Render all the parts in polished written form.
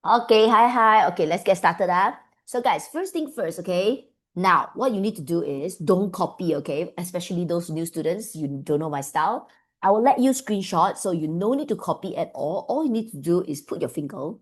Okay, hi. Okay, let's get started. So guys, first thing first, okay? Now, what you need to do is don't copy, okay? Especially those new students, you don't know my style. I will let you screenshot, so you no need to copy at all. All you need to do is put your finger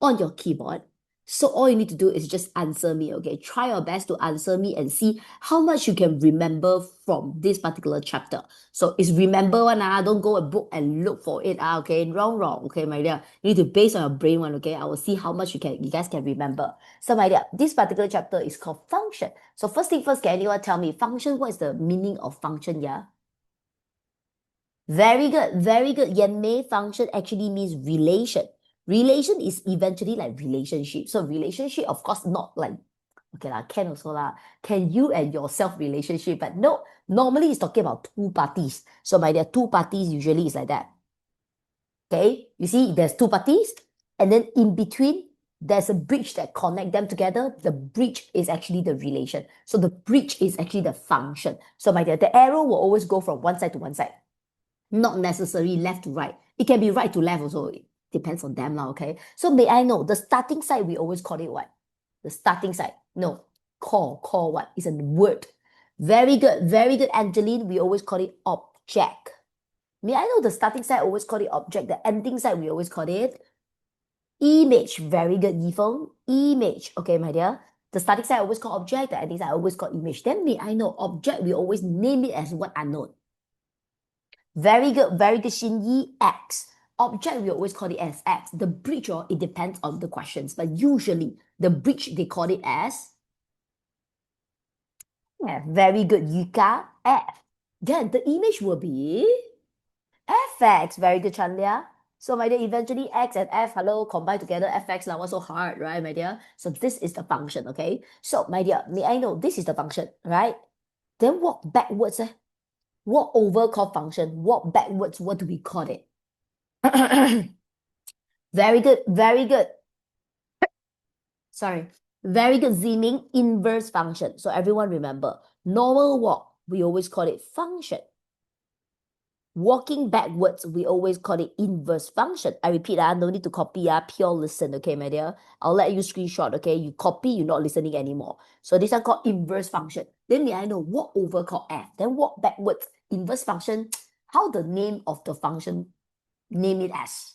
on your keyboard. So all you need to do is just answer me, okay? Try your best to answer me and see how much you can remember from this particular chapter. So it's remember one, don't go a book and look for it, okay? Wrong, okay, my dear. You need to base on your brain one, okay? I will see how much you guys can remember. So my dear, this particular chapter is called function. So first thing first, can anyone tell me function? What is the meaning of function? Yeah. Very good, very good. Yan function actually means relation. Relation is eventually like relationship. So relationship, of course, not like, okay lah, can also lah. Can you and yourself relationship? But no, normally it's talking about two parties. So by their two parties, usually it's like that. Okay, you see, there's two parties, and then in between, there's a bridge that connect them together. The bridge is actually the relation. So the bridge is actually the function. So my dear, the arrow will always go from one side to one side, not necessarily left to right. It can be right to left also. It depends on them now, okay? So may I know, the starting side, we always call it what? The starting side. No, call what? It's a word. Very good, Angeline. We always call it object. May I know the starting side, always call it object. The ending side, we always call it image. Very good, Yifeng. Image. Okay, my dear. The starting side, always call object. The ending side, always call image. Then may I know object, we always name it as what unknown. Very good, Xinyi. X. Object, we always call it as X. The bridge, it depends on the questions, but usually the bridge, they call it as F. Very good, Yuka. F. Then the image will be fx. Very good, Chanlia. So my dear, eventually x and f, hello, combine together, fx now, what's so hard, right, my dear? So this is the function, okay? So my dear, may I know, this is the function, right? Then walk backwards, walk over called function, walk backwards, what do we call it? Very good. Sorry. Very good, Ziming. Inverse function. So everyone remember, normal walk, we always call it function. Walking backwards, we always call it inverse function. I repeat, no need to copy, pure listen, okay, my dear? I'll let you screenshot, okay? You copy, you're not listening anymore. So this one called inverse function. Then may I know walk over called f. Then walk backwards, inverse function. How the name of the function, name it as?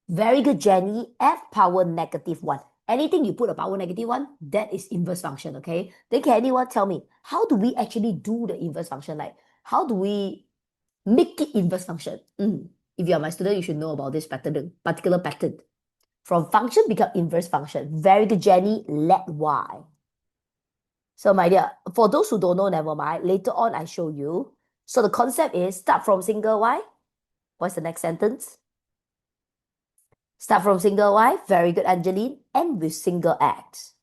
Very good, Jenny. F power -1. Anything you put a power -1, that is inverse function, okay? Then can anyone tell me, how do we actually do the inverse function? Like, how do we make it inverse function? If you are my student, you should know about this particular pattern. From function become inverse function. Very good, Jenny. Let y. So my dear, for those who don't know, never mind. Later on, I show you. So the concept is start from single y. What's the next sentence? Start from single y. Very good, Angeline. End with single x.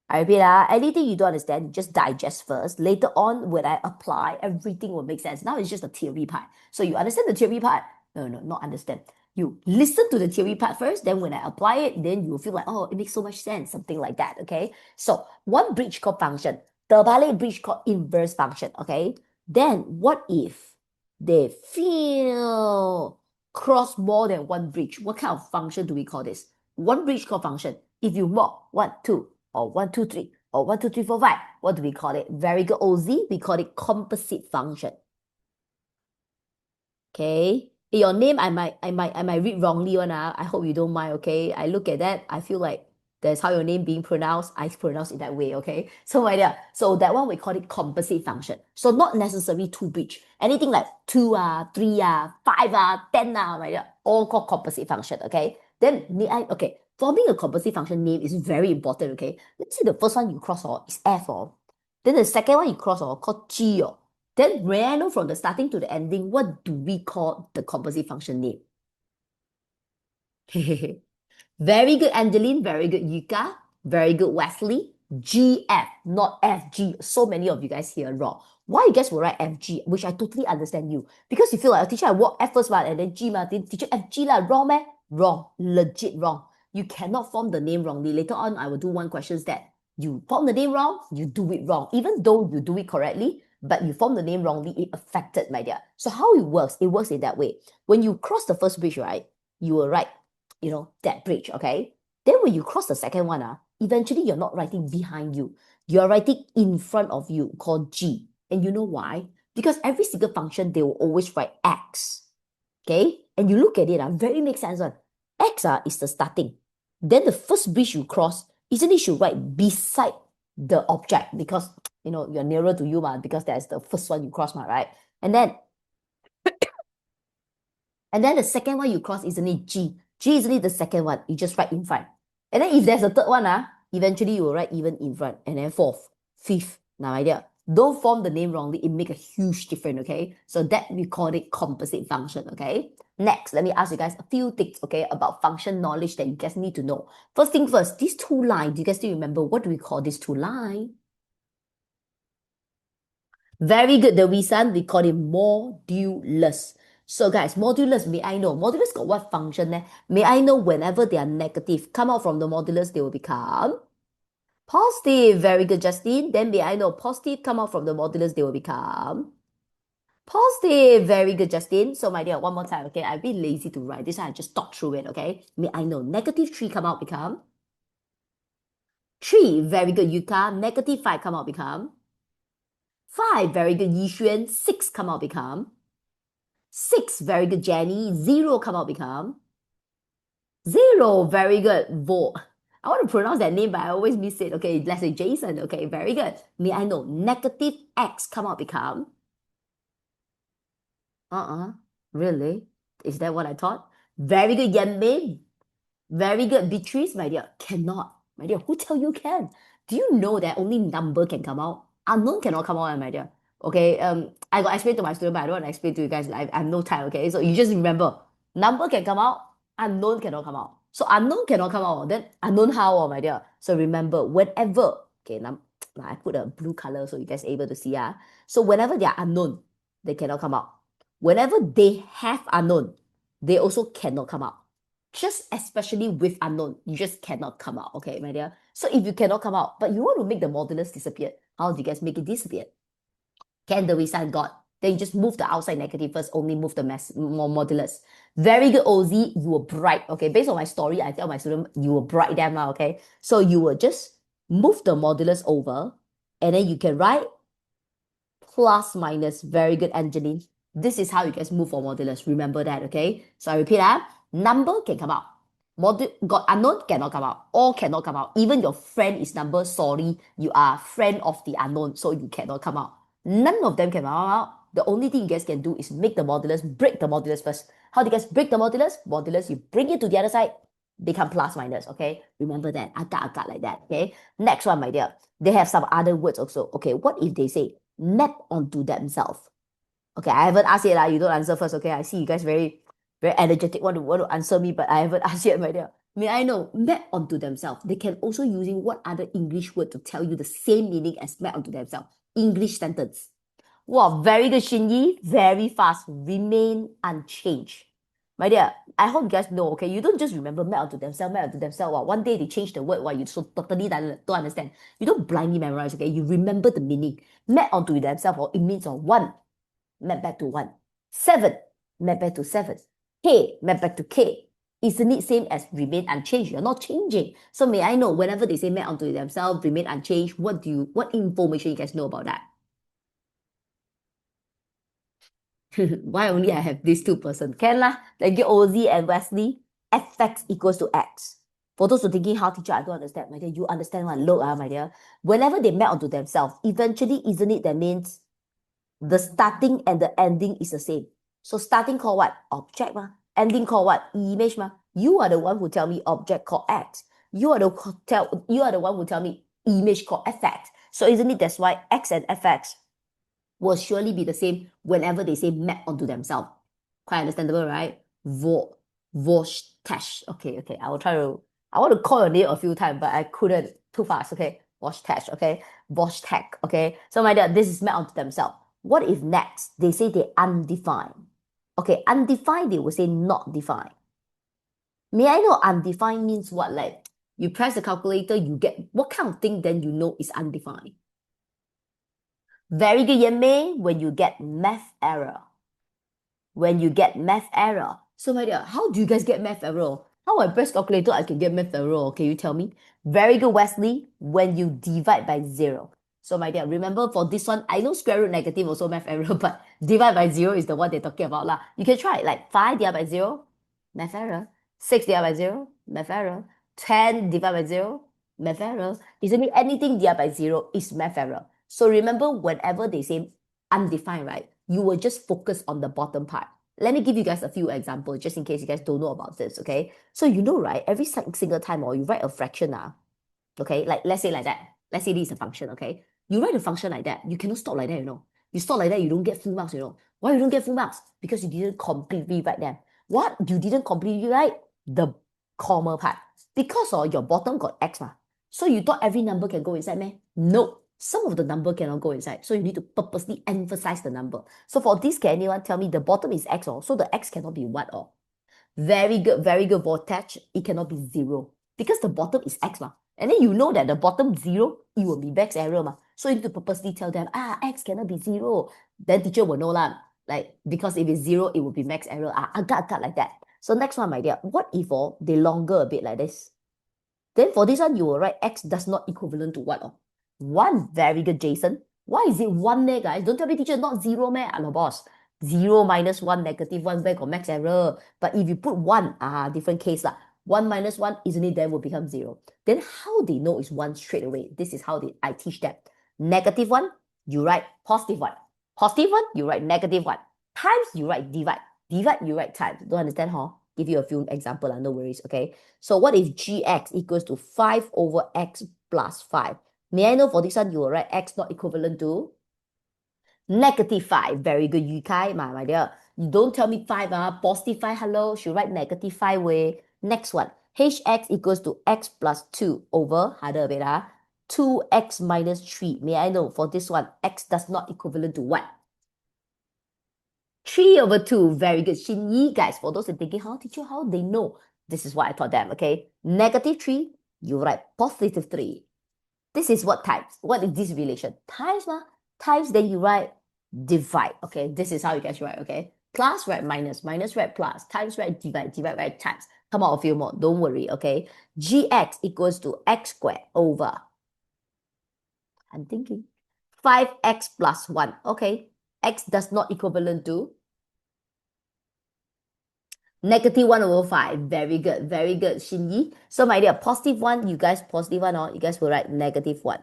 I repeat, anything you don't understand, just digest first. Later on, when I apply, everything will make sense. Now it's just the theory part. So you understand the theory part? No, not understand. You listen to the theory part first, then when I apply it, then you feel like, oh, it makes so much sense, something like that, okay? So one bridge called function, terbalik bridge called inverse function, okay? Then what if they feel cross more than one bridge? What kind of function do we call this? One bridge called function. If you walk 1, 2, or 1, 2, 3, or 1, 2, 3, 4, 5. What do we call it? Very good, OZ. We call it composite function. Okay. Your name, I might read wrongly one. I hope you don't mind, okay? I look at that, I feel like that's how your name being pronounced. I pronounce it that way, okay? So my dear, so that one we call it composite function. So not necessarily two bridge. Anything like 2, 3, 5, 10, my dear, all called composite function, okay? Then okay, forming a composite function name is very important, okay? Let's see the first one you cross is F then the second one you cross called G Then may I know from the starting to the ending, what do we call the composite function name? Very good, Angeline. Very good, Yuka. Very good, Wesley. GF, not FG. So many of you guys here wrong. Why you guys will write FG, which I totally understand you. Because you feel like, teacher, I walk F first one and then G, teacher FG lah. Wrong, man. Wrong. Legit wrong. You cannot form the name wrongly. Later on, I will do one question that you form the name wrong, you do it wrong. Even though you do it correctly, but you form the name wrongly, it affected, my dear. So how it works in that way. When you cross the first bridge, right, you will write, that bridge, okay? Then when you cross the second one, eventually you're not writing behind you. You're writing in front of you, called G. And you know why? Because every single function, they will always write X. Okay? And you look at it, very makes sense. X is the starting. Then the first bridge you cross, isn't it should write beside the object, because you're nearer to you, because that's the first one you cross, right? And then the second one you cross, isn't it G? G isn't it the second one? You just write in front. And then if there's a third one, eventually you will write even in front. And then fourth, fifth. Now idea. Don't form the name wrongly. It make a huge difference, okay? So that we call it composite function, okay? Next, let me ask you guys a few things, okay, about function knowledge that you guys need to know. First thing first, these two lines, do you guys still remember what do we call these two lines? Very good, the reason we call it modulus. So guys, modulus, may I know? Modulus got what function? May I know whenever they are negative, come out from the modulus, they will become positive. Very good, Justine. Then may I know positive, come out from the modulus, they will become positive. Very good, Justine. So my dear, one more time, okay? I've been lazy to write. This one I just talk through it, okay? May I know negative 3 come out become 3. Very good, Yuka. Negative 5 come out become 5. Very good, Yixuan. 6 come out become 6. Very good, Jenny. 0 come out become 0. Very good, Vo. I want to pronounce that name, but I always miss it. Okay, let's say Jason. Okay, very good. May I know negative X come out become? Really? Is that what I thought? Very good, Yanmei. Very good, Beatrice, my dear. Cannot. My dear, who tell you can? Do you know that only number can come out? Unknown cannot come out, my dear. Okay, I got explain to my student, but I don't want to explain to you guys. I have no time, okay? So you just remember, number can come out, unknown cannot come out. So unknown cannot come out, then unknown how, my dear? So remember, whenever, okay, now I put a blue color so you guys able to see. So whenever they are unknown, they cannot come out. Whenever they have unknown, they also cannot come out. Just especially with unknown, you just cannot come out, okay, my dear? So if you cannot come out, but you want to make the modulus disappear, how do you guys make it disappear? Can the result got? Then you just move the outside negative first, only move the modulus. Very good, Ozzy. You were bright, okay? Based on my story, I tell my student, you were bright them now, okay? So you will just move the modulus over, and then you can write plus minus. Very good, Angeline. This is how you guys move for modulus. Remember that, okay? So I repeat, number can come out. Got unknown cannot come out. All cannot come out. Even your friend is number, sorry, you are friend of the unknown, so you cannot come out. None of them can come out. The only thing you guys can do is make the modulus, break the modulus first. How do you guys break the modulus? Modulus, you bring it to the other side, become plus minus, okay? Remember that, agak like that, okay? Next one, my dear. They have some other words also. Okay, what if they say map onto themselves? Okay, I haven't asked yet. You don't answer first, okay? I see you guys very, very energetic, want to answer me, but I haven't asked yet, my dear. May I know, map onto themselves. They can also using what other English word to tell you the same meaning as map onto themselves. English sentence. Wow, very good, Shinyi. Very fast. Remain unchanged. My dear, I hope you guys know, okay? You don't just remember map onto themselves, map onto themselves. Wow. One day they change the word, you so totally don't understand. You don't blindly memorize, okay? You remember the meaning. Map onto themselves, or it means 1. Map back to 1. 7. Map back to 7. K. Map back to K. Isn't it same as remain unchanged? You're not changing. So may I know, whenever they say map onto themselves, remain unchanged, what information you guys know about that? Why only I have these 2 persons? Can lah. Thank you, Ozzy and Wesley. Fx equals to x. For those who thinking, how teacher, I don't understand. My dear, you understand what? Look, my dear. Whenever they map onto themselves, eventually, isn't it that means the starting and the ending is the same? So starting called what? Object ma. Ending called what? Image ma. You are the one who tell me object called x. You are the one who tell me image called fx. So isn't it that's why x and fx will surely be the same whenever they say map onto themselves? Quite understandable, right? Vosh-tash. Okay. I want to call your name a few times, but I couldn't. Too fast, okay? Vosh-tash, okay? Vosh-tech, okay? So my dear, this is map onto themselves. What if next they say they undefined? Okay, undefined, they will say not defined. May I know undefined means what? Like, you press the calculator, you get what kind of thing then you know is undefined? Very good, Yeme, when you get math error. When you get math error. So my dear, how do you guys get math error? How I press calculator, I can get math error. Can you tell me? Very good, Wesley. When you divide by 0. So my dear, remember for this one, I know square root negative also math error, but divide by 0 is the one they're talking about lah. You can try it, like 5 divided by 0, math error. 6 divided by 0, math error. 10 divided by 0, math error. Isn't it anything divided by 0 is math error? So remember, whenever they say undefined, right, you will just focus on the bottom part. Let me give you guys a few examples just in case you guys don't know about this, okay? So you know, right, every single time or you write a fraction, okay, like let's say like that. Let's say this is a function, okay? You write a function like that, you cannot stop like that, you know. You stop like that, you don't get full marks, you know. Why you don't get full marks? Because you didn't completely write them. What? You didn't completely write? The comma part. Because your bottom got x, so you thought every number can go inside, man? No. Some of the number cannot go inside. So you need to purposely emphasize the number. So for this, can anyone tell me the bottom is x, so the x cannot be what? Very good, voltage. It cannot be 0 because the bottom is x, and then you know that the bottom 0, it will be max error, so you need to purposely tell them, x cannot be 0. Then teacher will know lah, like, because if it's 0, it will be max error. Agak like that. So next one, my dear, what if they longer a bit like this? Then for this one, you will write x does not equivalent to what? 1. Very good, Jason. Why is it 1 there, guys? Don't tell me, teacher, not 0, meh? Hello, boss. 0 minus 1, negative 1, where got max error? But if you put 1, different case lah. 1 minus 1, isn't it, then will become 0. Then how they know it's 1 straight away? This is how I teach them. Negative 1, you write positive 1. Positive 1, you write negative 1. Times, you write divide. Divide, you write times. Don't understand, huh? Give you a few example, no worries, okay? So what if gx equals to 5 over x plus 5? May I know for this one, you will write x not equivalent to negative 5. Very good, Yu Kai, my dear. You don't tell me 5, positive 5, hello. Should write negative 5 way. Next one, hx equals to x plus 2 over, harder a bit, 2x minus 3. May I know for this one, x does not equivalent to what? 3 over 2. Very good. Xin Yi, guys, for those who are thinking, teacher, how they know? This is what I taught them, okay? Negative 3, you write positive 3. This is what times. What is this relation? Times, times, then you write divide. Okay, this is how you guys write, okay? Plus write minus, minus write plus, times write divide, divide write times. Come on, a few more. Don't worry, okay? Gx equals to x squared over, I'm thinking, 5x plus 1. Okay, x does not equivalent to negative 1 over 5. Very good, Xin Yi. So my dear, positive 1, you guys positive 1, you guys will write negative 1.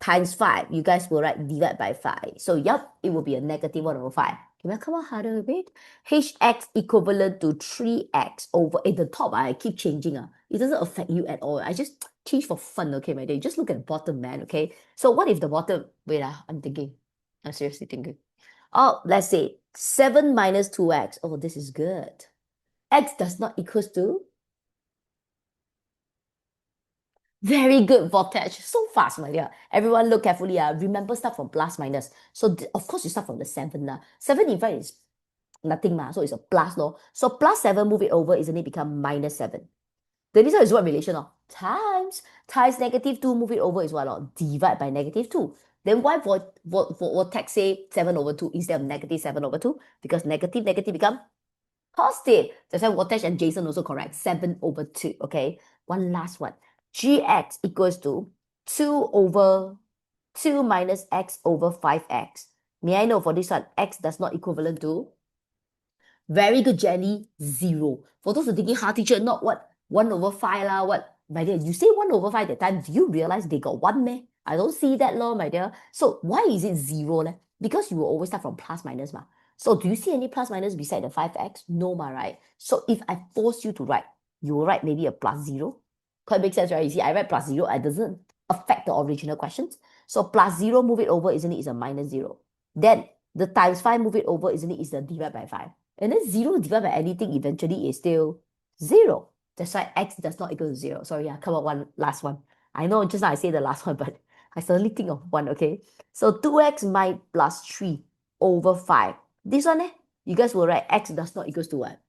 Times 5, you guys will write divide by 5. So yep, it will be a negative 1 over 5. Can I come on harder a bit? Hx equivalent to 3x over, at the top, I keep changing. It doesn't affect you at all. I just change for fun, okay, my dear? Just look at the bottom, man, okay? So what if the bottom, wait, I'm thinking. I'm seriously thinking. Oh, let's say 7 minus 2x. Oh, this is good. X does not equals to? Very good, voltage. So fast, my dear. Everyone look carefully. Remember, start from plus minus. So, of course, you start from the 7. 7 in fact is nothing, so it's a plus. So, plus 7, move it over, isn't it become minus 7? Then this one is what relation? Times. Times negative 2, move it over is what? Divide by negative 2. Then why vortex say 7 over 2 instead of negative 7 over 2? Because negative become positive. That's why voltage and Jason also correct. 7 over 2. Okay. One last one. Gx equals to 2 over 2 minus x over 5x. May I know for this one, x does not equivalent to? Very good, Jenny. 0. For those who are thinking, teacher, not what? 1 over 5 lah. What? My dear, you say 1 over 5 that time. Do you realize they got 1 meh? I don't see that law, my dear. So why is it 0 leh? Because you will always start from plus minus ma. So do you see any plus minus beside the 5x? No ma, right? So if I force you to write, you will write maybe a plus 0. Quite makes sense, right? You see, I write plus 0, it doesn't affect the original questions. So plus 0, move it over, isn't it? Is a minus 0. Then the times 5, move it over, isn't it? Is a divide by 5. And then 0 divided by anything eventually is still 0. That's why x does not equal to 0. Sorry, come on, one last one. I know just now I say the last one, but I suddenly think of one, okay? So 2x minus plus 3 over 5. This one, you guys will write x does not equal to what?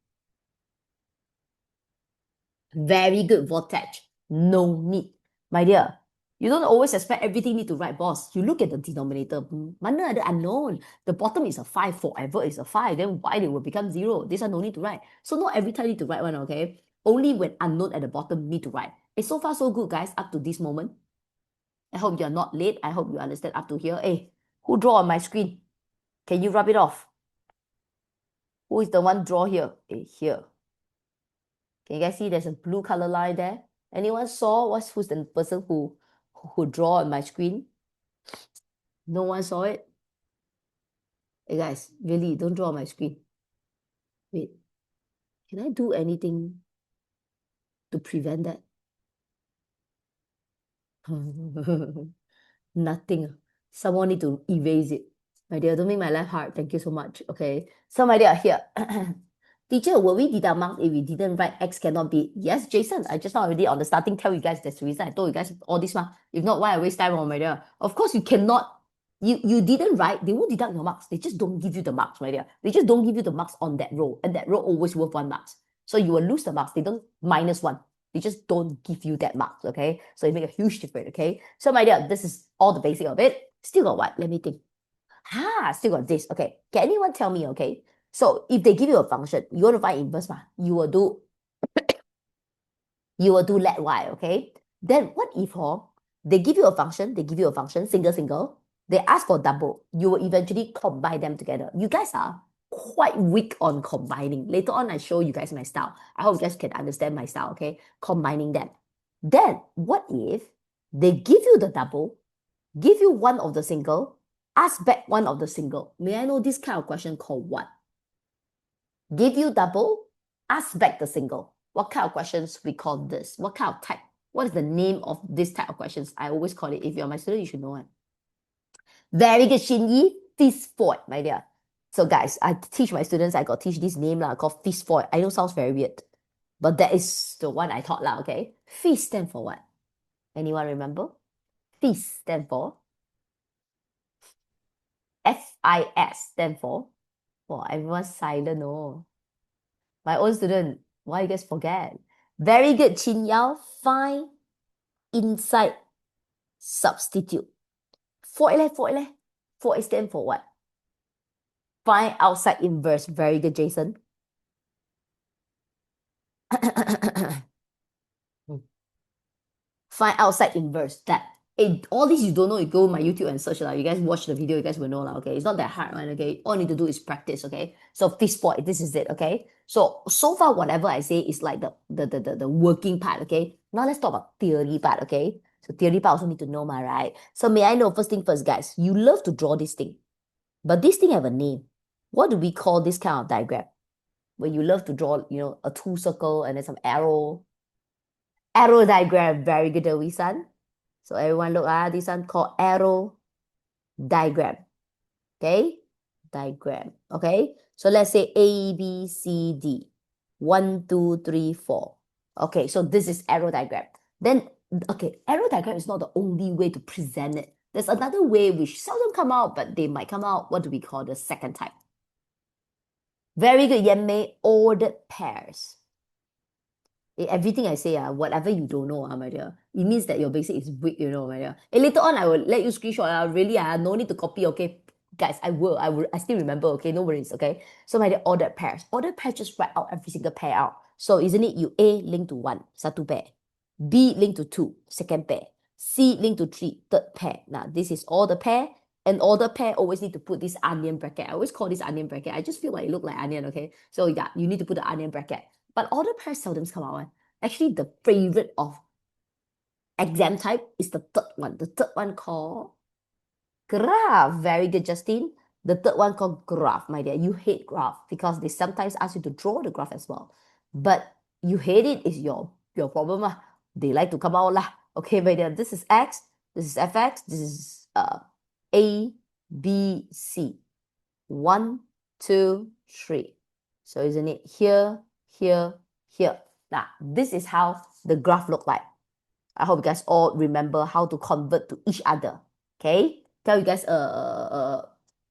Very good, voltage. No need. My dear, you don't always expect everything need to write, boss. You look at the denominator. Mana ada unknown. The bottom is a 5, forever is a 5. Then why it will become 0? This one no need to write. So not every time you need to write one, okay? Only when unknown at the bottom need to write. It's so far so good, guys, up to this moment. I hope you're not late. I hope you understand up to here. Hey, who draw on my screen? Can you rub it off? Who is the one draw here? Hey, here. Can you guys see there's a blue color line there? Anyone saw who's the person who draw on my screen? No one saw it? Hey guys, really, don't draw on my screen. Wait, can I do anything to prevent that? Nothing. Someone need to erase it. My dear, don't make my life hard. Thank you so much. Okay. So my dear, here. Teacher, will we deduct marks if we didn't write X cannot be? Yes, Jason. I just now already on the starting tell you guys that's the reason I told you guys all this mark. If not, why I waste time on my dear? Of course you cannot. You didn't write, they won't deduct your marks. They just don't give you the marks, my dear. They just don't give you the marks on that row. And that row always worth 1 mark. So you will lose the marks. They don't -1. They just don't give you that marks, okay? So it make a huge difference, okay? So my dear, this is all the basic of it. Still got what? Let me think. Still got this. Okay. Can anyone tell me, okay? So if they give you a function, you want to find inverse, you will do let y, okay? Then what if they give you a function, single, they ask for double, you will eventually combine them together. You guys are quite weak on combining. Later on, I show you guys my style. I hope you guys can understand my style, okay? Combining them. Then what if they give you the double, give you one of the single, ask back one of the single? May I know this kind of question called what? Give you double, ask back the single. What kind of questions we call this? What kind of type? What is the name of this type of questions? I always call it, if you're my student, you should know it. Very good, Shinyi. Fist void, my dear. So guys, I teach my students, I got teach this name called fist void. I know it sounds very weird, but that is the one I taught okay? Fist stand for what? Anyone remember? Fist stand for? FIS stand for? Oh, everyone's silent, oh. My own student, why you guys forget? Very good, Chin Yao. Find inside substitute. Void. Void stand for what? Find outside inverse. Very good, Jason. Find outside inverse. All this you don't know, you go my YouTube and search. You guys watch the video, you guys will know. Okay, it's not that hard, right? Okay, all you need to do is practice. Okay, so fist void, this is it. Okay, so far whatever I say is like the working part. Okay, now let's talk about theory part. Okay, so theory part also need to know, right? So may I know, first thing first, guys, you love to draw this thing, but this thing have a name. What do we call this kind of diagram? When you love to draw, a two circle and then some arrow diagram. Very good, Dewi-san. So everyone look, this one called arrow diagram. Okay, diagram. Okay, so let's say A, B, C, D. 1, 2, 3, 4. Okay, so this is arrow diagram. Then, okay, arrow diagram is not the only way to present it. There's another way which seldom come out, but they might come out. What do we call the second type? Very good, Yenmei, ordered pairs. Everything I say, whatever you don't know, my dear, it means that your basic is weak, my dear. Later on, I will let you screenshot. Really, no need to copy, okay? Guys, I still remember, okay? No worries, okay? So, my dear, ordered pairs. Ordered pairs, just write out every single pair out. So, isn't it you A link to 1, satu pair. B link to 2, second pair. C link to 3, third pair. Now, this is all the pair. And order pair always need to put this onion bracket. I always call this onion bracket. I just feel like it look like onion, okay? So, yeah, you need to put the onion bracket. But order pairs seldom come out. Actually, the favorite of exam type is the third one. The third one called graph. Very good, Justine. The third one called graph, my dear. You hate graph because they sometimes ask you to draw the graph as well. But you hate it is your problem. They like to come out lah. Okay, my dear. This is X. This is FX. This is A, B, C. 1, 2, 3. So isn't it here, here, here? Now, this is how the graph look like. I hope you guys all remember how to convert to each other. Okay? Tell you guys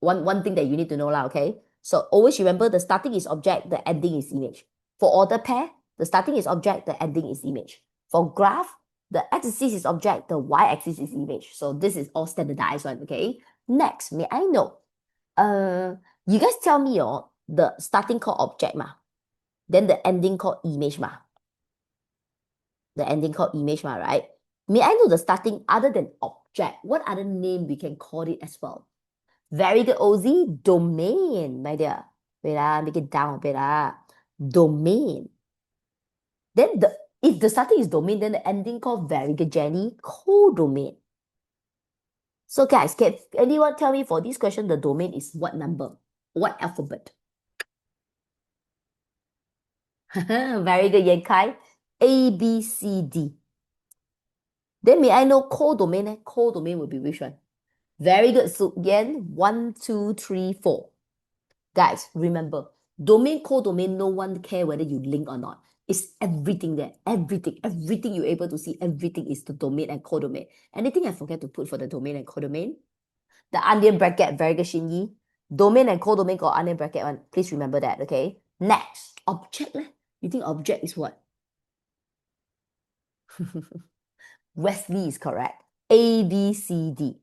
one thing that you need to know lah, okay? So always remember the starting is object, the ending is image. For order pair, the starting is object, the ending is image. For graph, the x-axis is object, the y-axis is image. So this is all standardized one, okay? Next, may I know? You guys tell me the starting called object then the ending called image the ending called image, right? May I know the starting other than object? What other name we can call it as well? Very good, Ozzy. Domain, my dear. Wait, make it down a bit. Domain. Then if the starting is domain, then the ending called very good, Jenny, codomain. So guys, can anyone tell me for this question, the domain is what number? What alphabet? Very good, Yankai. A, B, C, D. Then may I know codomain? Codomain will be which one? Very good, Su Yan. 1, 2, 3, 4. Guys, remember, domain, codomain, no one care whether you link or not. It's everything there. Everything you're able to see, everything is the domain and codomain. Anything I forget to put for the domain and codomain? The onion bracket, very good, Shinyi. Domain and codomain got onion bracket one. Please remember that, okay? Next, object. You think object is what? Wesley is correct. A, B, C, D.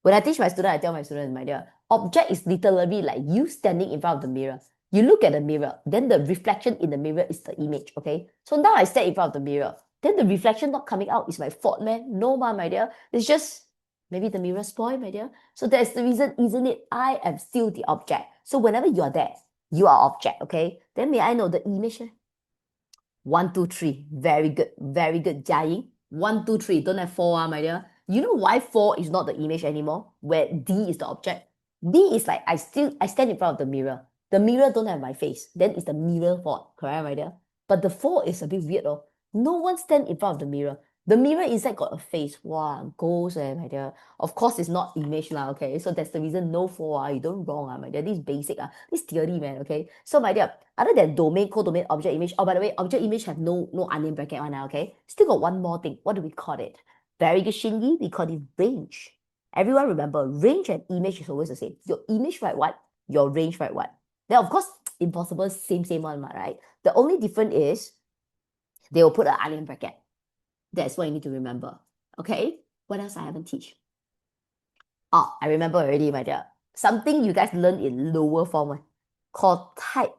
When I teach my student, I tell my students, my dear, object is literally like you standing in front of the mirror. You look at the mirror, then the reflection in the mirror is the image, okay? So now I stand in front of the mirror. Then the reflection not coming out is my fault, man. No, my dear. It's just maybe the mirror spoiled, my dear. So that's the reason, isn't it? I am still the object. So whenever you are there, you are object, okay? Then may I know the image? 1, 2, 3. Very good. Very good, Jiaying. 1, 2, 3. Don't have 4, my dear. You know why 4 is not the image anymore? Where D is the object? D is like I stand in front of the mirror. The mirror don't have my face. Then it's the mirror fault. Correct, my dear? But the 4 is a bit weird, oh. No one stand in front of the mirror. The mirror inside got a face. Wow, ghost, my dear. Of course, it's not image lah, okay? So that's the reason no 4, you don't wrong, my dear. This is basic, this theory, man, okay? So, my dear, other than domain, codomain, object image, oh, by the way, object image have no onion bracket one, okay? Still got one more thing. What do we call it? Very good, Shingi. We call it range. Everyone remember, range and image is always the same. Your image write what? Your range write what? Then, of course, impossible, same one, right? The only difference is they will put an onion bracket. That's what you need to remember. Okay? What else I haven't teach? Oh, I remember already, my dear. Something you guys learn in lower form called type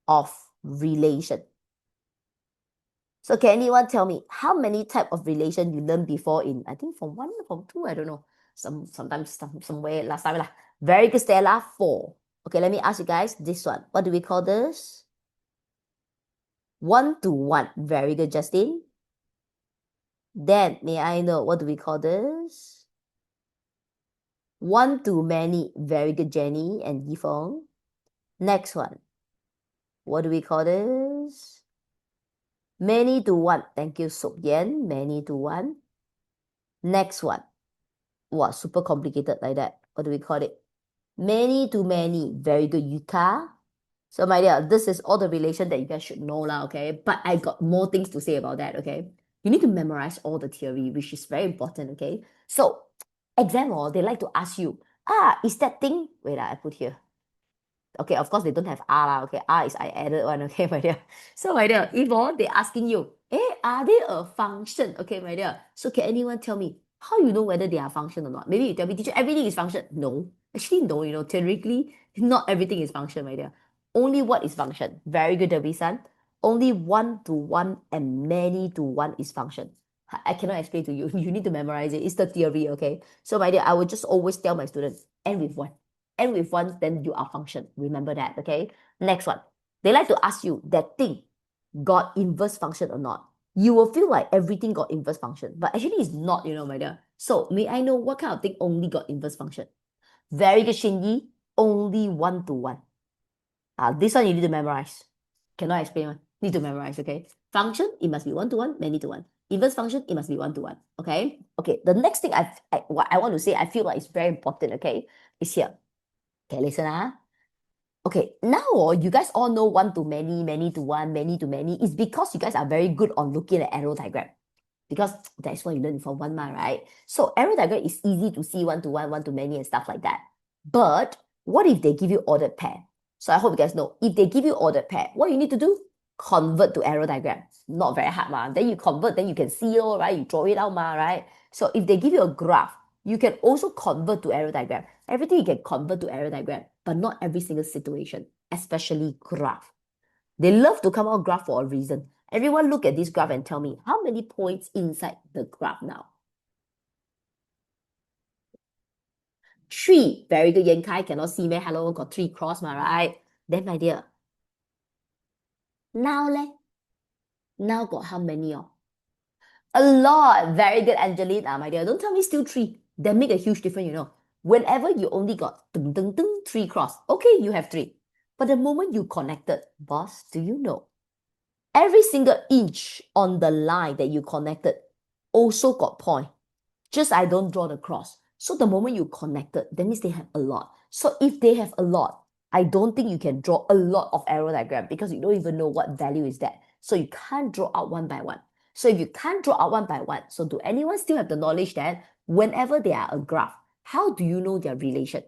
of relation. So can anyone tell me how many type of relation you learned before in, I think from 1, from 2, I don't know. Sometimes somewhere last time lah. Very good, Stella. 4. Okay, let me ask you guys this one. What do we call this? 1-to-1. Very good, Justin. Then may I know what do we call this? 1-to-many. Very good, Jenny and Yifeng. Next one. What do we call this? Many-to-1. Thank you, Sok Yen. Many-to-1. Next one. Wow, super complicated like that. What do we call it? Many-to-many. Very good, Yuka. So, my dear, this is all the relation that you guys should know lah, okay? But I got more things to say about that, okay? You need to memorize all the theory, which is very important, okay? So, exam, they like to ask you, is that thing? Wait, I put here. Okay, of course, they don't have R lah, okay? R is I added one, okay, my dear? So, my dear, if they're asking you, are they a function? Okay, my dear. So, can anyone tell me how you know whether they are function or not? Maybe you tell me, teacher, everything is function. No. Actually, no, theoretically, not everything is function, my dear. Only what is function? Very good, Debbie-san. Only 1-to-1 and many-to-1 is function. I cannot explain to you. You need to memorize it. It's the theory, okay? So, my dear, I would just always tell my students, end with 1. End with 1, then you are function. Remember that, okay? Next one. They like to ask you, that thing got inverse function or not? You will feel like everything got inverse function. But actually, it's not, my dear. So, may I know what kind of thing only got inverse function? Very good, Shinji. Only 1-to-1. This one you need to memorize. Cannot explain one. Need to memorize, okay? Function, it must be 1-to-1, many-to-1. Inverse function, it must be 1-to-1, okay? Okay, the next thing what I want to say, I feel like it's very important, okay, is here. Okay, listen, Okay, now you guys all know 1-to-many, many-to-1, many-to-many. It's because you guys are very good on looking at arrow diagram. Because that's what you learn from 1 month, right? So arrow diagram is easy to see 1-to-1, 1-to-many and stuff like that. But what if they give you ordered pair? So I hope you guys know, if they give you ordered pair, what you need to do? Convert to arrow diagram. Not very hard, ma. Then you convert, then you can see, right? You draw it out, ma, right? So if they give you a graph, you can also convert to arrow diagram. Everything you can convert to arrow diagram, but not every single situation, especially graph. They love to come out graph for a reason. Everyone look at this graph and tell me how many points inside the graph now. 3. Very good, Yan Kai. Cannot see me. Hello, got 3 cross, right? Then, my dear. Now, now got how many? A lot. Very good, Angelina, my dear. Don't tell me still 3. That make a huge difference, you know. Whenever you only got 3 cross, okay, you have 3. But the moment you connected, boss, do you know? Every single inch on the line that you connected also got point. Just I don't draw the cross. So the moment you connected, that means they have a lot. So if they have a lot, I don't think you can draw a lot of arrow diagram because you don't even know what value is that. So you can't draw out one by one. So if you can't draw out one by one, so do anyone still have the knowledge that whenever they are a graph, how do you know their relation?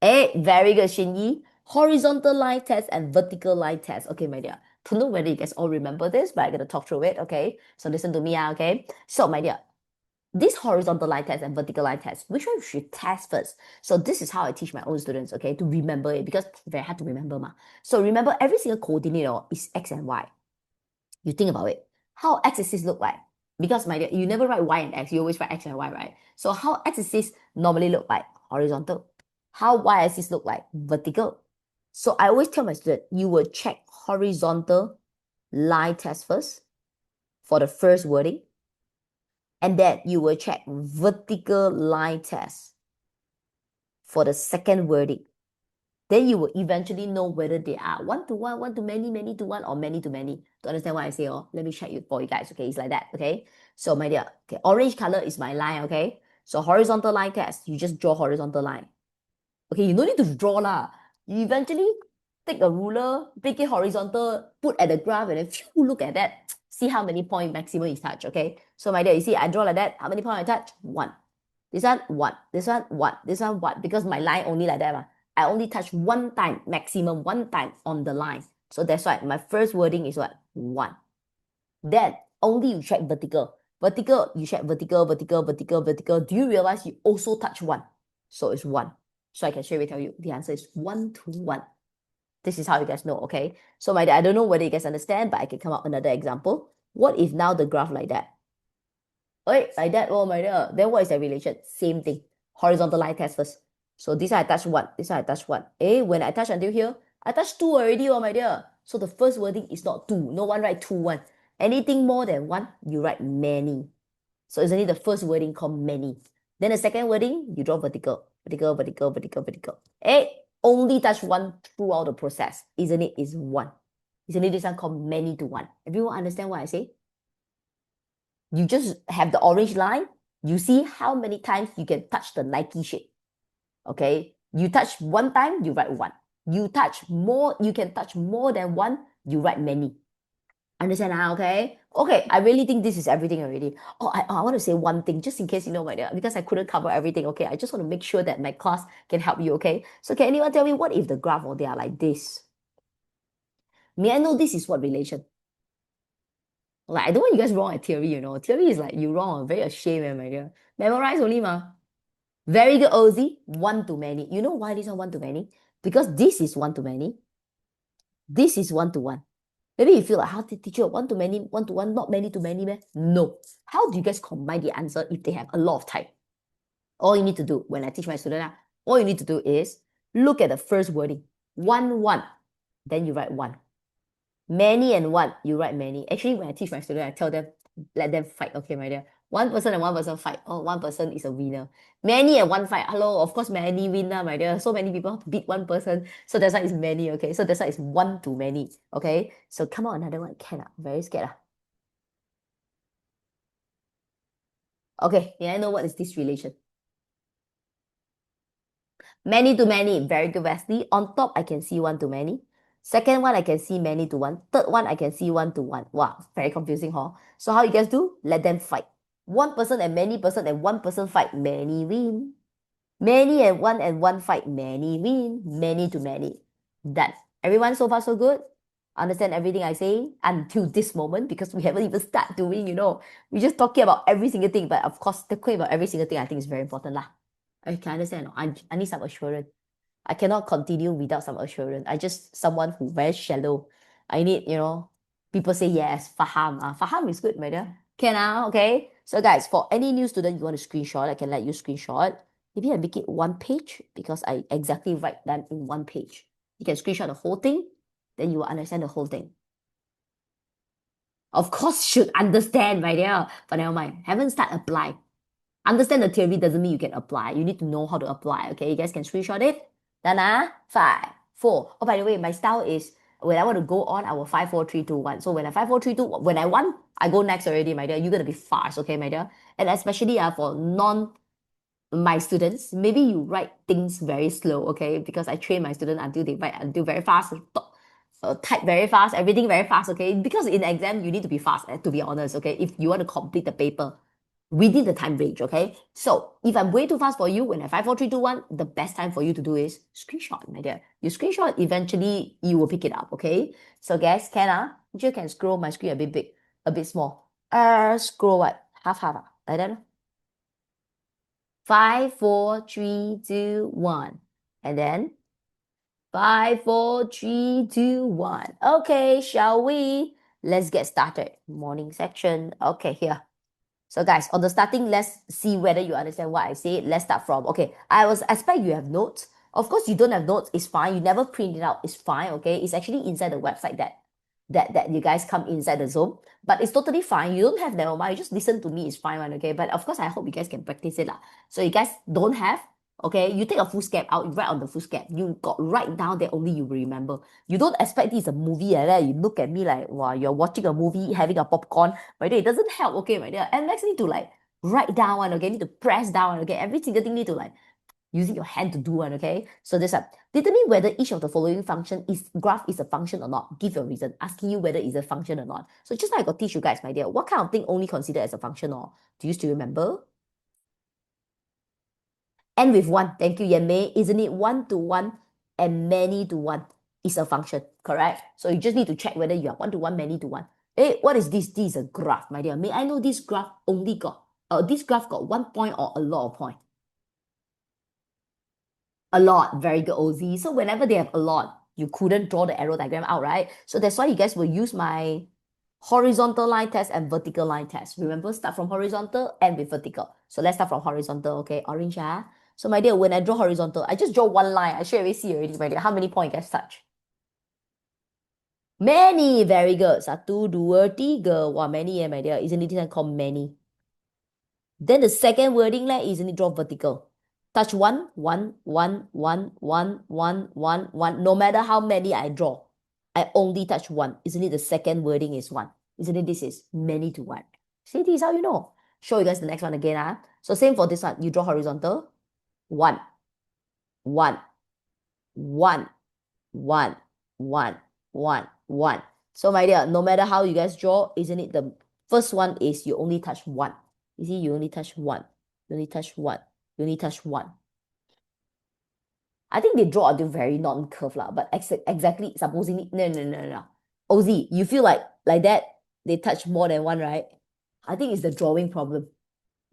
Very good, Shinyi. Horizontal line test and vertical line test. Okay, my dear. Don't know whether you guys all remember this, but I'm going to talk through it, okay? So listen to me, okay? So, my dear, this horizontal line test and vertical line test, which one should you test first? So this is how I teach my own students, okay, to remember it because it's very hard to remember. So remember, every single coordinate is X and Y. You think about it. How x-axis look like? Because, my dear, you never write Y and X, you always write X and Y, right? So how x-axis normally look like? Horizontal. How y-axis look like? Vertical. So I always tell my student, you will check horizontal line test first for the first wording. And then you will check vertical line test for the second wording. Then you will eventually know whether they are 1 to 1, 1 to many, many to 1, or many to many. To understand what I say, let me check it for you guys, okay? It's like that, okay? So, my dear, okay, orange color is my line, okay? So, horizontal line test, you just draw horizontal line. Okay, you don't need to draw lah. You eventually take a ruler, make it horizontal, put at the graph, and then phew, look at that. See how many point maximum you touch, okay? So, my dear, you see, I draw like that. How many point I touch? 1. This one, 1. This one, 1. This one, 1. Because my line only like that. I only touch 1 time, maximum 1 time on the line. So that's why my first wording is what? 1. Then only you check vertical. Vertical, you check vertical, vertical, vertical, vertical. Do you realize you also touch 1? So it's 1. So I can straight away tell you the answer is 1 to 1. This is how you guys know, okay? So my dear, I don't know whether you guys understand, but I can come up another example. What if now the graph like that? Like that, oh my dear. Then what is the relation? Same thing. Horizontal line test first. So this one I touch 1, this one I touch 1. When I touch until here, I touch 2 already, oh my dear. So the first wording is not 2. No one write 2, 1. Anything more than 1, you write many. So isn't it the first wording called many? Then the second wording, you draw vertical. Vertical, vertical, vertical, vertical. Only touch 1 throughout the process. Isn't it? Is 1. Isn't it this one called many to 1? Everyone understand what I say? You just have the orange line. You see how many times you can touch the Nike shape. Okay, you touch 1 time, you write 1. You can touch more than 1, you write many. Understand now, okay? Okay, I really think this is everything already. I want to say one thing, just in case you know, my dear, because I couldn't cover everything, okay? I just want to make sure that my class can help you, okay? So can anyone tell me what if the graph they are like this? May I know this is what relation? Like, I don't want you guys wrong at theory, you know. Theory is like, you wrong. I'm very ashamed, my dear. Memorize only, ma. Very good, Ozzy. 1 to many. You know why this is 1 to many? Because this is 1 to many. This is 1 to 1. Maybe you feel like, how did teacher 1 to many, 1 to 1, not many to many, man? No. How do you guys combine the answer if they have a lot of type? All you need to do, when I teach my student, all you need to do is look at the first wording. 1, 1. Then you write 1. Many and 1, you write many. Actually, when I teach my student, I tell them, let them fight, okay, my dear. 1 person and 1 person fight. Oh, 1 person is a winner. Many and 1 fight. Hello, of course, many winner, my dear. So many people beat 1 person. So that's why it's many, okay? So that's why it's 1 to many, okay? So come on, another one. Can very scared. Okay, yeah, I know what is this relation. Many to many. Very good, Wesley. On top, I can see 1 to many. Second one, I can see many to 1. Third one, I can see 1 to 1. Wow, very confusing, huh? So how you guys do? Let them fight. 1 person and 1 person fight, many win. Many and 1 fight, many win. Many to many. Done. Everyone so far so good? Understand everything I say until this moment because we haven't even started doing, you know. We're just talking about every single thing. But of course, talking about every single thing I think is very important lah. I can understand. I need some assurance. I cannot continue without some assurance. I just someone who very shallow. I need, people say yes, faham. Faham is good, my dear. Can okay? So guys, for any new student you want to screenshot, I can let you screenshot. Maybe I make it one page because I exactly write them in one page. You can screenshot the whole thing, then you will understand the whole thing. Of course, should understand, my dear. But never mind. Haven't start apply. Understand the theory doesn't mean you can apply. You need to know how to apply. Okay, you guys can screenshot it. Done, 5, 4. Oh, by the way, my style is when I want to go on, I will 5, 4, 3, 2, 1. So when I 5, 4, 3, 2, when I want, I go next already, my dear. You're gonna be fast, okay, my dear. And especially for my students, maybe you write things very slow, okay? Because I train my students until they write until very fast, type very fast, everything very fast, okay? Because in exam, you need to be fast, to be honest, okay? If you want to complete the paper within the time range, okay? So if I'm way too fast for you, when I 5, 4, 3, 2, 1, the best time for you to do is screenshot, my dear. You screenshot, eventually you will pick it up, okay? So guys, you can scroll my screen a bit big, a bit small. Scroll what? Half, like that. 5, 4, 3, 2, 1. And then 5, 4, 3, 2, 1. Okay, shall we? Let's get started. Morning section. Okay, here. So guys, on the starting, let's see whether you understand what I say. Let's start from, okay, I was expect you have notes. Of course, you don't have notes, it's fine. You never print it out, it's fine, okay? It's actually inside the website that you guys come inside the Zoom. But it's totally fine. You don't have, never mind. You just listen to me, it's fine, one, okay? But of course, I hope you guys can practice it. So you guys don't have, okay? You take a full scap out, you write on the full scap. You got write down that only you remember. You don't expect this is a movie like that. You look at me like, wow, you're watching a movie, having a popcorn. My dear, it doesn't help, okay, my dear. And next need to like write down one, okay? Need to press down, okay? Every single thing need to like using your hand to do one, okay? So this up. Determine whether each of the following function graph is a function or not. Give your reason, asking you whether it's a function or not. So just like I got teach you guys, my dear, what kind of thing only considered as a function or do you still remember? End with one. Thank you, Yanmei. Isn't it 1 to 1 and many to 1 is a function, correct? So you just need to check whether you are 1 to 1, many to 1. Hey, what is this? This is a graph, my dear. May I know this graph only got, this graph got 1 point or a lot of points? A lot. Very good, OZ. So whenever they have a lot, you couldn't draw the arrow diagram out, right? So that's why you guys will use my horizontal line test and vertical line test. Remember, start from horizontal and with vertical. So let's start from horizontal, okay? Orange, So my dear, when I draw horizontal, I just draw one line. I straight away see already, my dear. How many points you guys touch? Many. Very good. 1, 2, 3. Wow, many, my dear. Isn't it this one called many? Then the second wording, isn't it draw vertical? Touch one, one, one, one, one, one, one, one. No matter how many I draw, I only touch one. Isn't it the second wording is one? Isn't it this is many to one? See, this is how you know. Show you guys the next one again. So same for this one. You draw horizontal. One, one, one, one, one, one, one. So my dear, no matter how you guys draw, isn't it the first one is you only touch one. You see, you only touch one. You only touch one. You only touch one. I think they draw until very non-curve but exactly supposingly no. OZ, you feel like that they touch more than one, right? I think it's the drawing problem.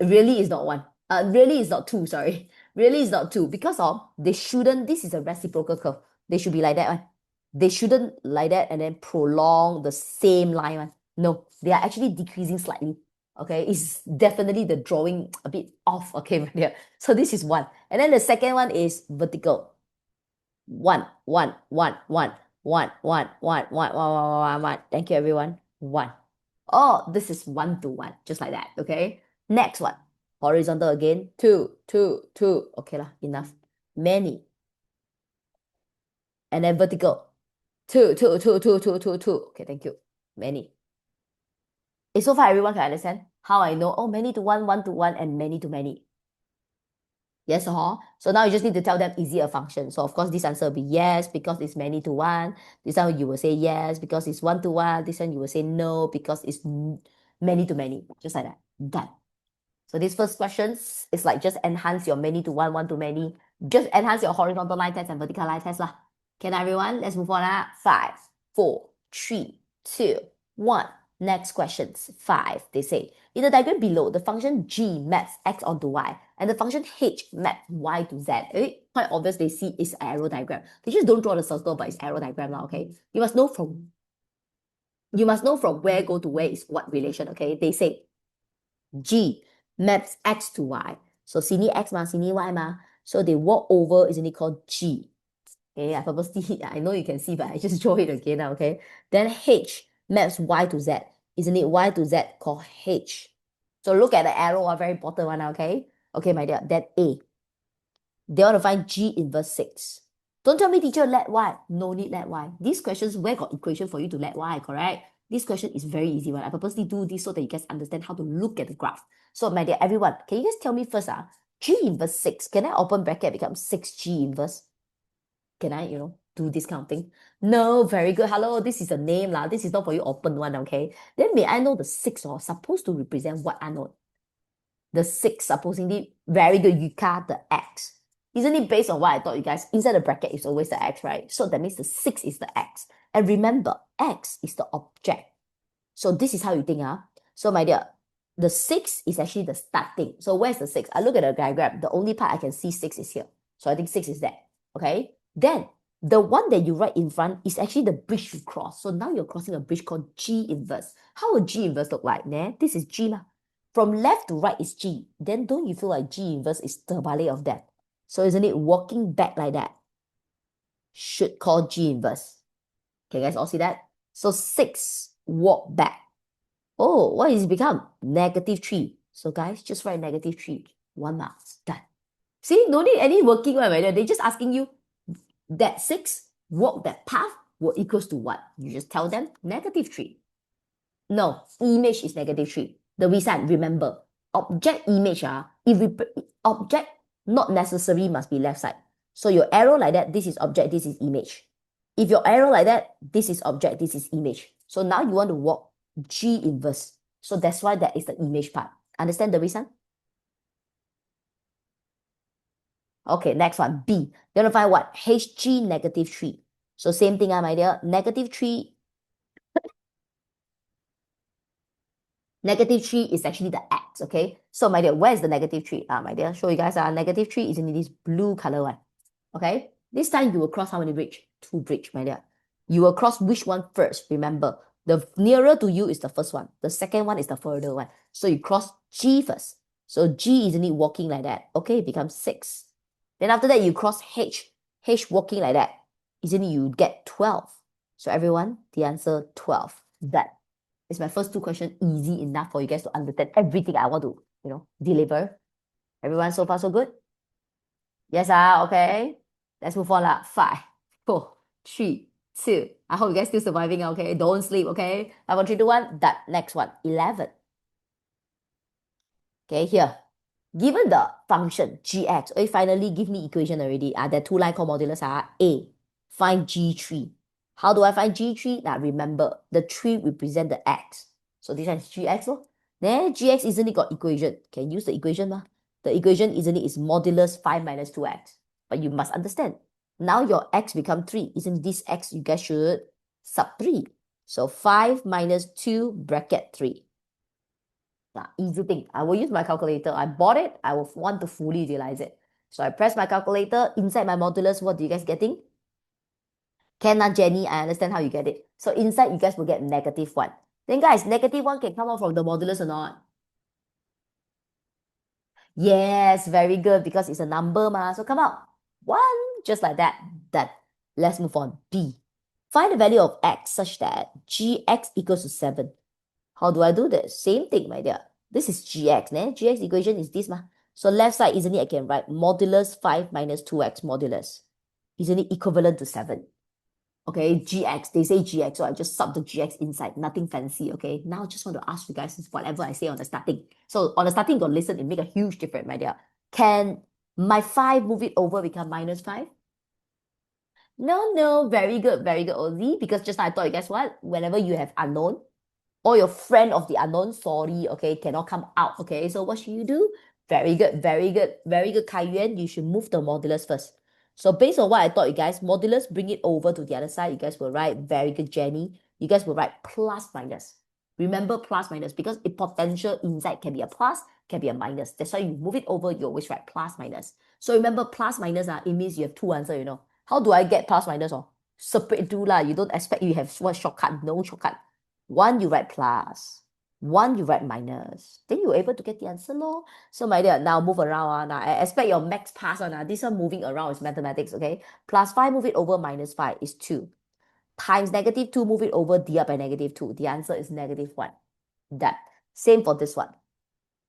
Really is not one. Really is not two, sorry. Really is not two because they shouldn't, this is a reciprocal curve. They should be like that one. They shouldn't like that and then prolong the same line one. No, they are actually decreasing slightly. Okay, it's definitely the drawing a bit off. Okay, my dear. So this is one. And then the second one is vertical. One. Thank you, everyone. One. Oh, this is 1 to 1, just like that. Okay. Next one. Horizontal again. 2. Okay lah, enough. Many. And then vertical. 2. Okay, thank you. Many. So far everyone can understand how I know, oh, many to 1, 1 to 1, and many to many. Yes, so now you just need to tell them, is it a function? So of course this answer will be yes, because it's many to 1. This one you will say yes, because it's 1 to 1. This one you will say no, because it's many to many. Just like that. Done. So these first questions is like just enhance your many to 1, 1 to many. Just enhance your horizontal line test and vertical line test lah. Can everyone? Let's move on. 5, 4, 3, 2, 1. Next questions. 5. They say, in the diagram below, the function g maps x onto y. And the function h maps y to z. Quite obvious, they see it's an arrow diagram. They just don't draw the circle, but it's arrow diagram now, okay? You must know from where go to where is what relation, okay? They say G maps X to Y. So sini X ma, sini Y ma. So they walk over, isn't it called G? Okay, I purposely, I know you can see, but I just draw it again now, okay? Then H maps Y to Z. Isn't it Y to Z called H? So look at the arrow, very important one, okay? Okay, my dear, that A. They want to find G inverse 6. Don't tell me, teacher, let Y. No need let Y. These questions, where got equation for you to let Y, correct? This question is very easy one. I purposely do this so that you guys understand how to look at the graph. So, my dear, everyone, can you guys tell me first, G inverse 6, can I open bracket become 6G inverse? Can I, do this kind of thing? No, very good. Hello, this is a name lah. This is not for you open one, okay? Then may I know the 6 supposed to represent what unknown? The 6 supposedly, very good, you got the X. Isn't it based on what I taught you guys? Inside the bracket is always the X, right? So that means the 6 is the X. And remember, X is the object. So this is how you think, So my dear, the 6 is actually the starting. So where's the 6? I look at the diagram. The only part I can see 6 is here. So I think 6 is there, okay? Then the one that you write in front is actually the bridge you cross. So now you're crossing a bridge called G inverse. How would G inverse look like? This is G lah. From left to right is G. Then don't you feel like G inverse is terbalik of that? So isn't it walking back like that? Should call G inverse. Can you guys all see that? So 6 walk back. Oh, what is it become? -3. So guys, just write -3. 1 mark. Done. See, no need any working one, right? They're just asking you that 6 walk that path will equals to what? You just tell them -3. No, image is -3. The reason, remember, object image, object not necessarily must be left side. So your arrow like that, this is object, this is image. If your arrow like that, this is object, this is image. So now you want to walk G inverse. So that's why that is the image part. Understand the reason? Okay, next one, B. You're going to find what? HG -3. So same thing, my dear. -3. -3 is actually the X, okay? So my dear, where is the -3? My dear, show you guys, -3 is in this blue color one, okay? This time you will cross how many bridge? 2 bridge, my dear. You will cross which one first? Remember, the nearer to you is the first one. The second one is the further one. So you cross G first. So G isn't it walking like that? Okay, it becomes 6. Then after that, you cross H. H walking like that. Isn't it you get 12? So everyone, the answer 12. That is my first 2 questions, easy enough for you guys to understand everything I want to, deliver. Everyone, so far so good? Yes, okay. Let's move on lah. 5, 4, 3, 2. I hope you guys still surviving, okay? Don't sleep, okay? 5, 4, 3, 2, 1. That next one, 11. Okay, here. Given the function gx, finally give me equation already. There are 2 line called modulus. A, find G3. How do I find G3? Now remember, the 3 represent the x. So this one is gx. Then gx isn't it got equation? Can use the equation. The equation isn't it is modulus 5 minus 2x. But you must understand. Now your x become 3. Isn't this x you guys should sub 3? So 5 minus 2 bracket 3. Easy thing. I will use my calculator. I bought it. I will want to fully realize it. So I press my calculator. Inside my modulus, what do you guys getting? Can Jenny? I understand how you get it. So inside, you guys will get -1. Then guys, -1 can come out from the modulus or not? Yes, very good, because it's a number, so come out. 1, just like that. Done. Let's move on. B. Find the value of x such that gx equals to 7. How do I do this? Same thing, my dear. This is gx. Gx equation is this. So left side, isn't it, I can write modulus 5 minus 2x modulus. Isn't it equivalent to 7? Okay, gx. They say gx, so I just sub the gx inside. Nothing fancy, okay? Now I just want to ask you guys whatever I say on the starting. So on the starting, go listen. It make a huge difference, my dear. Can my 5 move it over become -5? No. Very good, Ozzy. Because just now I thought, guess what? Whenever you have unknown, or your friend of the unknown, sorry, okay, cannot come out, okay? So what should you do? Very good, Kai Yuan. You should move the modulus first. So based on what I taught you guys, modulus, bring it over to the other side. You guys will write, very good, Jenny. You guys will write plus minus. Remember plus minus, because a potential inside can be a plus, can be a minus. That's why you move it over, you always write plus minus. So remember, plus minus, it means you have two answers, you know. How do I get plus minus? Separate two lah. You don't expect you have one shortcut, no shortcut. One, you write plus. One, you write minus. Then you're able to get the answer, lor. So my dear, now move around. Now I expect your max pass on. This one moving around is mathematics, okay? Plus 5, move it over minus 5 is 2. Times negative 2, move it over, divide by negative 2. The answer is negative 1. Done. Same for this one.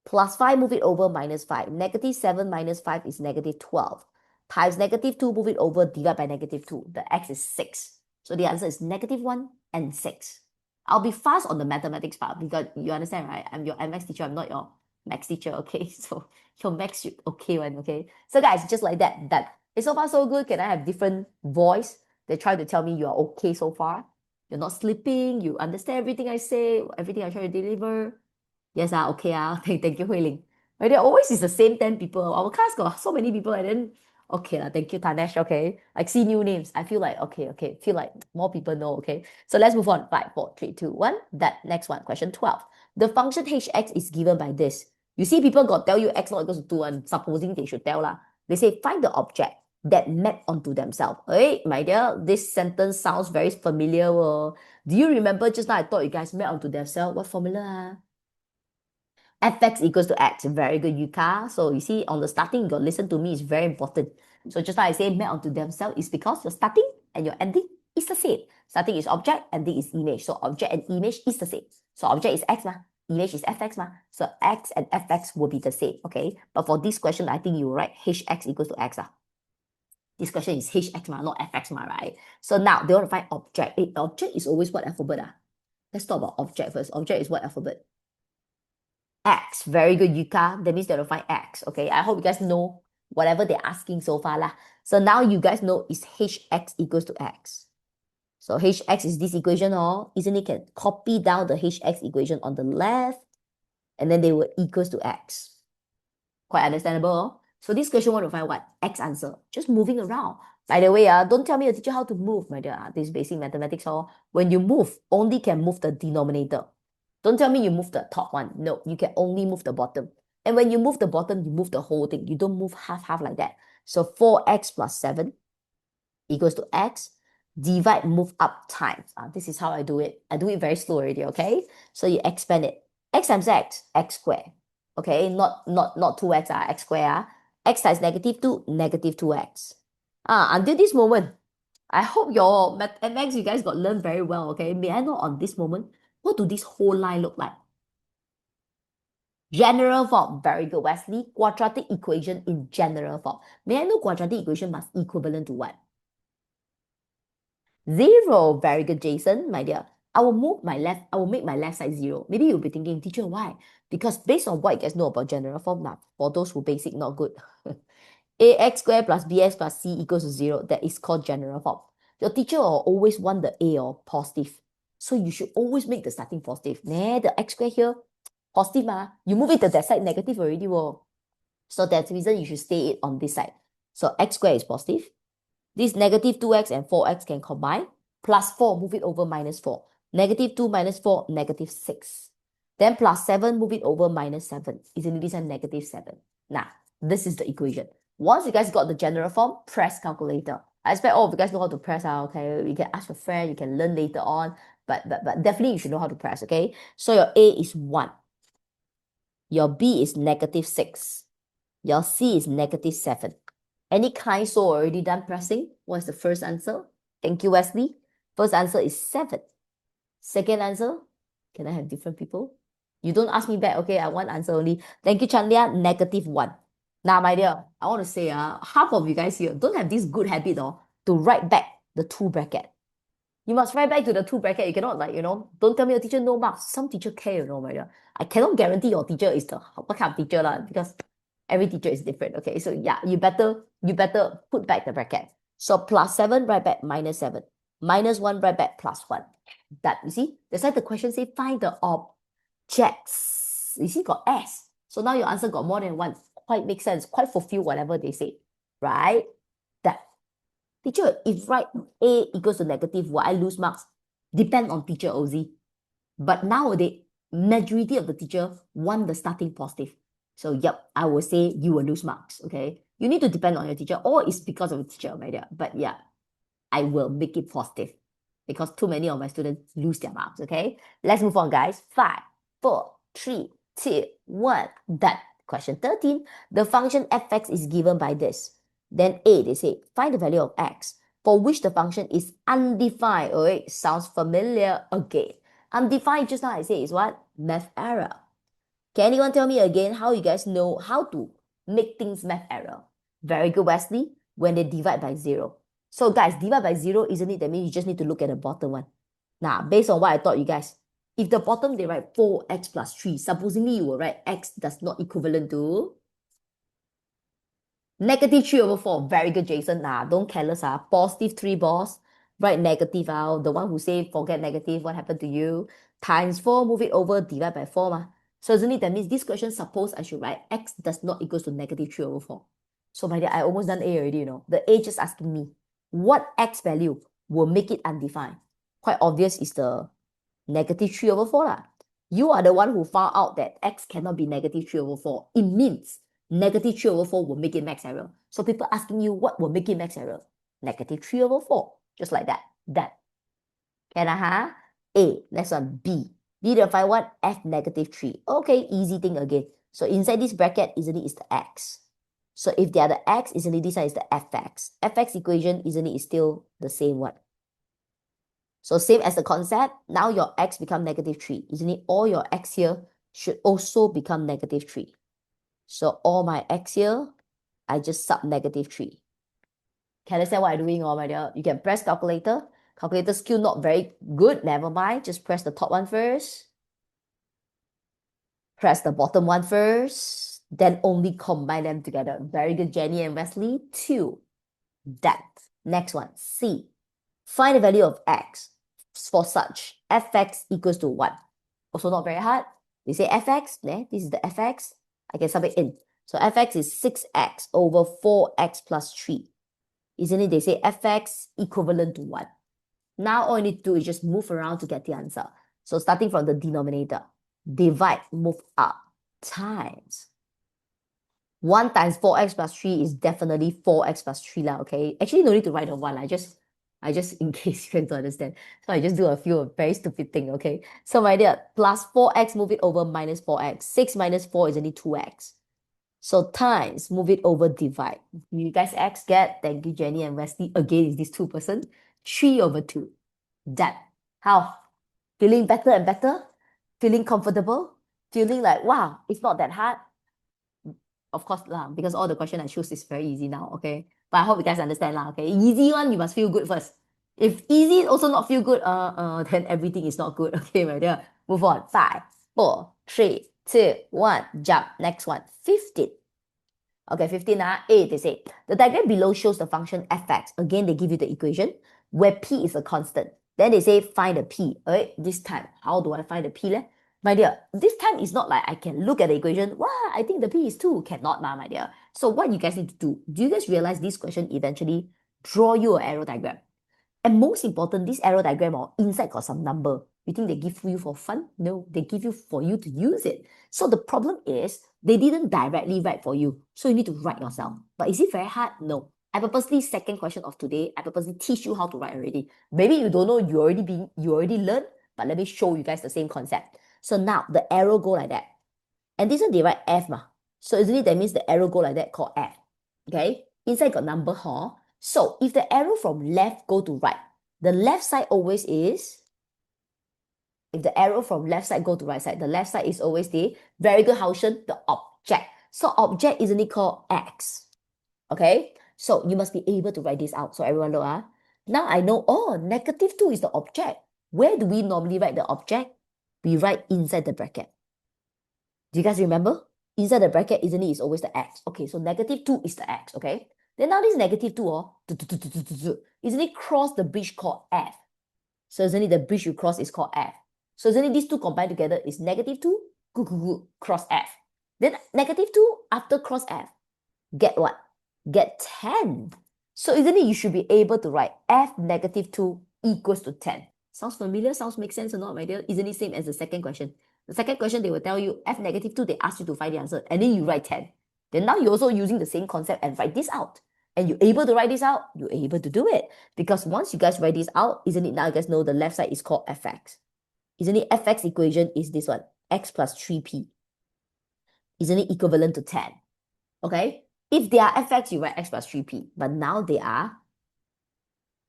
Plus 5, move it over, minus 5. Negative 7 minus 5 is negative 12. Times negative 2, move it over, divide by negative 2. The x is 6. So the answer is negative 1 and 6. I'll be fast on the mathematics part because you understand, right? I'm your MX teacher. I'm not your max teacher, okay? So your max should okay one, okay? So guys, just like that, it's so far so good. Can I have different voice? They try to tell me you are okay so far. You're not sleeping. You understand everything I say, everything I try to deliver. Yes, okay, thank you, Hui Ling. Right, there always is the same 10 people. Our class got so many people, and then okay, thank you, Tanesh. Okay, I see new names. I feel like okay, feel like more people know. Okay, so let's move on. 5, 4, 3, 2, 1. That next one, question 12. The function hx is given by this. You see, people got tell you x not equals to 2, and supposing they should tell lah. They say find the object that map onto themselves. Hey, my dear, this sentence sounds very familiar. Do you remember just now I thought you guys map onto themselves? What formula? Fx equals to x. Very good, Yuka. So you see, on the starting, you got listen to me is very important. So just like I say, map onto themselves is because your starting and your ending is the same. Starting is object, ending is image. So object and image is the same. So object is x, image is fx, so x and fx will be the same, okay? But for this question, I think you write hx equals to x. This question is hx, not fx, right? So now they want to find object. Object is always what alphabet? Let's talk about object first. Object is what alphabet? X. Very good, Yuka. That means they're to find X. Okay, I hope you guys know whatever they're asking so far lah. So now you guys know is hx equals to x. So hx is this equation, isn't it? Can copy down the hx equation on the left, and then they will equals to x. Quite understandable. So this question want to find what? X answer. Just moving around. By the way, don't tell me a teacher how to move, my dear. This is basic mathematics. When you move, only can move the denominator. Don't tell me you move the top one. No, you can only move the bottom. And when you move the bottom, you move the whole thing. You don't move half like that. So 4x plus 7 equals to x. Divide, move up times. This is how I do it. I do it very slow already, okay? So you expand it. X times x, x squared. Okay, not 2x, x squared. X times negative 2, negative 2x. Until this moment, I hope your maths you guys got learned very well, okay? May I know on this moment, what do this whole line look like? General form. Very good, Wesley. Quadratic equation in general form. May I know quadratic equation must equivalent to what? 0. Very good, Jason, my dear. I will make my left side 0. Maybe you'll be thinking, teacher, why? Because based on what you guys know about general form now, for those who basic not good, ax squared plus bx plus c equals to 0. That is called general form. Your teacher will always want the a or positive. So you should always make the starting positive. The x squared here, positive. You move it to that side, negative already. So that's the reason you should stay it on this side. So x squared is positive. This negative 2x and 4x can combine. Plus 4, move it over minus 4. Negative 2 minus 4, negative 6. Then plus 7, move it over minus 7. Isn't this a negative 7? Now, this is the equation. Once you guys got the general form, press calculator. I expect all of you guys know how to press, okay? You can ask your friend, you can learn later on. But definitely you should know how to press, okay? So your A is 1. Your B is negative 6. Your C is negative 7. Any kind so already done pressing? What's the first answer? Thank you, Wesley. First answer is 7. Second answer, can I have different people? You don't ask me back, okay? I want answer only. Thank you, Chanlia, negative 1. Now, my dear, I want to say, half of you guys here don't have this good habit to write back the 2 bracket. You must write back to the 2 bracket. You cannot don't tell me your teacher no marks. Some teacher care, my dear. I cannot guarantee your teacher is the what kind of teacher because every teacher is different. Okay, so yeah, you better put back the bracket. So plus 7, write back minus 7. Minus 1, write back plus 1. That, you see? That's why the question say find the objects. You see, got S. So now your answer got more than 1. Quite makes sense. Quite fulfill whatever they say. Right? That. Teacher, if write A equals to negative, will I lose marks? Depend on teacher, Ozzy. But nowadays, majority of the teacher want the starting positive. So yep, I will say you will lose marks, okay? You need to depend on your teacher, or it's because of the teacher, my dear. But yeah, I will make it positive because too many of my students lose their marks, okay? Let's move on, guys. 5, 4, 3, 2, 1. Done. Question 13. The function fx is given by this. Then A, they say, find the value of x for which the function is undefined. Alright, sounds familiar again. Undefined, just now I say, is what? Math error. Can anyone tell me again how you guys know how to make things math error? Very good, Wesley. When they divide by 0. So guys, divide by 0, isn't it? That means you just need to look at the bottom one. Now, based on what I taught you guys, if the bottom they write 4x plus 3, supposingly you will write x does not equivalent to negative 3 over 4. Very good, Jason. Don't careless. Positive 3, boss. Write negative out. The one who say forget negative, what happened to you? Times 4, move it over, divide by 4. So isn't it that means this question suppose I should write x does not equals to negative 3 over 4. So my dear, I almost done A already, you know. The A just asking me, what x value will make it undefined? Quite obvious is the negative 3 over 4 lah. You are the one who found out that x cannot be negative 3 over 4. It means negative 3 over 4 will make it max error. So people asking you what will make it max error? Negative 3 over 4. Just like that. Done. Can I? A. Next one. B. B to find what? F negative 3. Okay, easy thing again. So inside this bracket, isn't it, is the x. So if they are the x, isn't it, this one is the fx. Fx equation, isn't it, is still the same one. So same as the concept, now your x become negative 3. Isn't it? All your x here should also become negative 3. So all my x here, I just sub negative 3. Can you understand what I'm doing, my dear? You can press calculator. Calculator skill not very good, never mind. Just press the top one first. Press the bottom one first. Then only combine them together. Very good, Jenny and Wesley. 2. That. Next one, C. Find the value of x for such fx equals to 1. Also not very hard. We say fx, this is the fx. I can sub it in. So fx is 6x over 4x plus 3. Isn't it? They say fx equivalent to 1. Now all you need to do is just move around to get the answer. So starting from the denominator, divide, move up, times. 1 times 4x plus 3 is definitely 4x plus 3 lah, okay? Actually, no need to write the 1. I just in case you can understand. So I just do a few very stupid thing, okay? So my dear, plus 4x, move it over, minus 4x. 6 minus 4 is only 2x. So times, move it over, divide. You guys x get, thank you, Jenny and Wesley. Again, is this 2%? 3 over 2. Done. How? Feeling better and better? Feeling comfortable? Feeling like, wow, it's not that hard? Of course, because all the question I choose is very easy now, okay? But I hope you guys understand, okay? Easy one, you must feel good first. If easy also not feel good, then everything is not good, okay, my dear? Move on. 5, 4, 3, 2, 1, jump. Next one, 15. Okay, 15, A, they say, the diagram below shows the function fx. Again, they give you the equation where p is a constant. Then they say, find the p. Alright, this time, how do I find the p? My dear, this time is not like I can look at the equation. Wow, I think the p is 2. Cannot, my dear. So what you guys need to do you guys realize this question eventually draw you an arrow diagram? And most important, this arrow diagram inside got some number. You think they give you for fun? No, they give you for you to use it. So the problem is they didn't directly write for you. So you need to write yourself. But is it very hard? No. I purposely, second question of today, I purposely teach you how to write already. Maybe you don't know, you already learned, but let me show you guys the same concept. So now the arrow go like that. And this one they write F ma. So isn't it that means the arrow go like that called F? Okay? Inside got number So if the arrow from left go to right, the left side always is, if the arrow from left side go to right side, the left side is always the, very good, Haoshen, the object. So object isn't it called X? Okay? So you must be able to write this out. So everyone look, now I know, negative 2 is the object. Where do we normally write the object? We write inside the bracket. Do you guys remember? Inside the bracket, isn't it, is always the X. Okay, so negative 2 is the X, okay? Then now this negative 2, isn't it cross the bridge called F? So isn't it the bridge you cross is called F? So isn't it these two combined together is negative 2, cross F. Then negative 2 after cross F, get what? Get 10. So isn't it you should be able to write F negative 2 equals to 10. Sounds familiar? Sounds make sense or not, my dear? Isn't it same as the second question? The second question, they will tell you f negative 2, they ask you to find the answer, and then you write 10. Then now you're also using the same concept and write this out. And you're able to write this out, you're able to do it. Because once you guys write this out, isn't it now you guys know the left side is called fx? Isn't it fx equation is this one, x plus 3p? Isn't it equivalent to 10? Okay? If they are fx, you write x plus 3p. But now they are,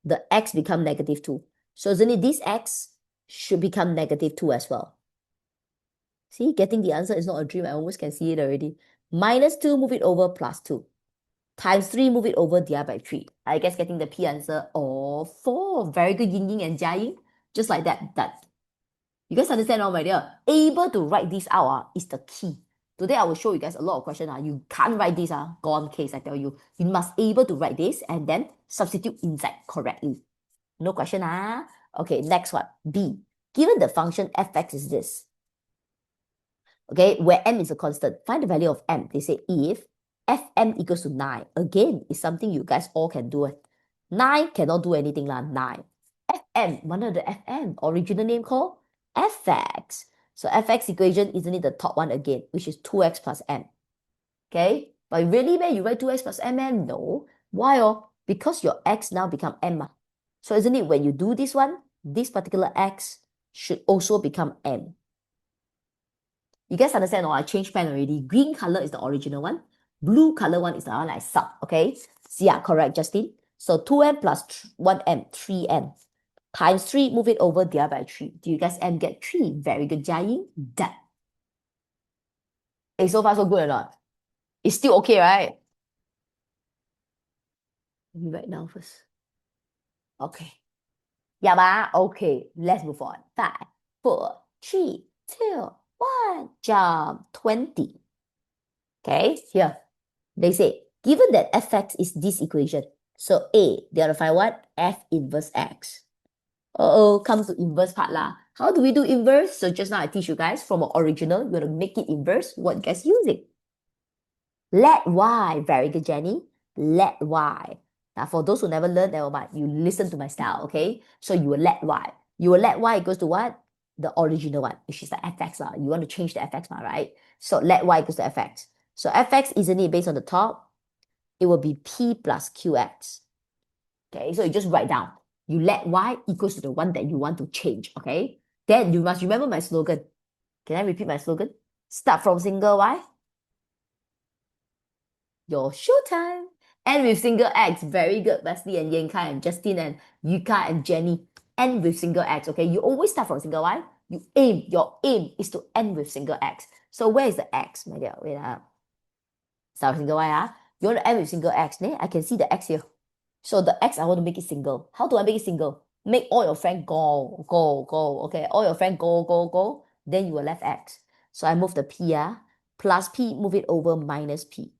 the x become negative 2. So isn't it this x should become negative 2 as well? See, getting the answer is not a dream. I almost can see it already. Minus 2, move it over, plus 2. Times 3, move it over, divide by 3. I guess getting the P answer of 4. Very good, Ying Ying and Jia Ying. Just like that. You guys understand now, my dear? Able to write this out is the key. Today, I will show you guys a lot of questions. You can't write this, gone case, I tell you. You must able to write this and then substitute inside correctly. No question, Okay, next one. B. Given the function fx is this, okay, where m is a constant, find the value of m. They say if fm equals to 9. Again, it's something you guys all can do. 9 cannot do anything, 9. fm, mana the fm? Original name called fx. So fx equation, isn't it the top one again, which is 2x plus m. Okay, but really, man, you write 2x plus m? No. Why? Because your x now become m. So isn't it when you do this one, this particular x should also become m? You guys understand? I changed pen already. Green color is the original one. Blue color one is the one I sub. Okay. So yeah, correct, Justin. So 2m plus 1m, 3m. Times 3, move it over, divide by 3. Do you guys m get 3? Very good, Jia Ying. Done. Hey, so far so good or not? It's still okay, right? Let me write down first. Okay. Yeah, ba? Okay, let's move on. 5, 4, 3, 2, 1. Jump. 20. Okay, here. They say, given that fx is this equation, so A, they have to find what? F inverse x. Comes to inverse part lah. How do we do inverse? So just now I teach you guys from an original, you want to make it inverse. What you guys using? Let y. Very good, Jenny. Let y. Now, for those who never learned, never mind. You listen to my style, okay? So you will let y. You will let y equals to what? The original one, which is the fx lah. You want to change the fx lah, right? So let y equals to fx. So fx, isn't it based on the top? It will be p plus qx. Okay, so you just write down. You let y equals to the one that you want to change, okay? Then you must remember my slogan. Can I repeat my slogan? Start from single y. Your showtime. End with single x. Very good, Wesley and Yenka and Justin and Yuka and Jenny. End with single x, okay? You always start from single y. You aim. Your aim is to end with single x. So where is the x, my dear? Wait, start with single y, You want to end with single x, I can see the x here. So the x, I want to make it single. How do I make it single? Make all your friends go, okay? All your friends go. Then you will left x. So I move the p, plus p, move it over, minus p.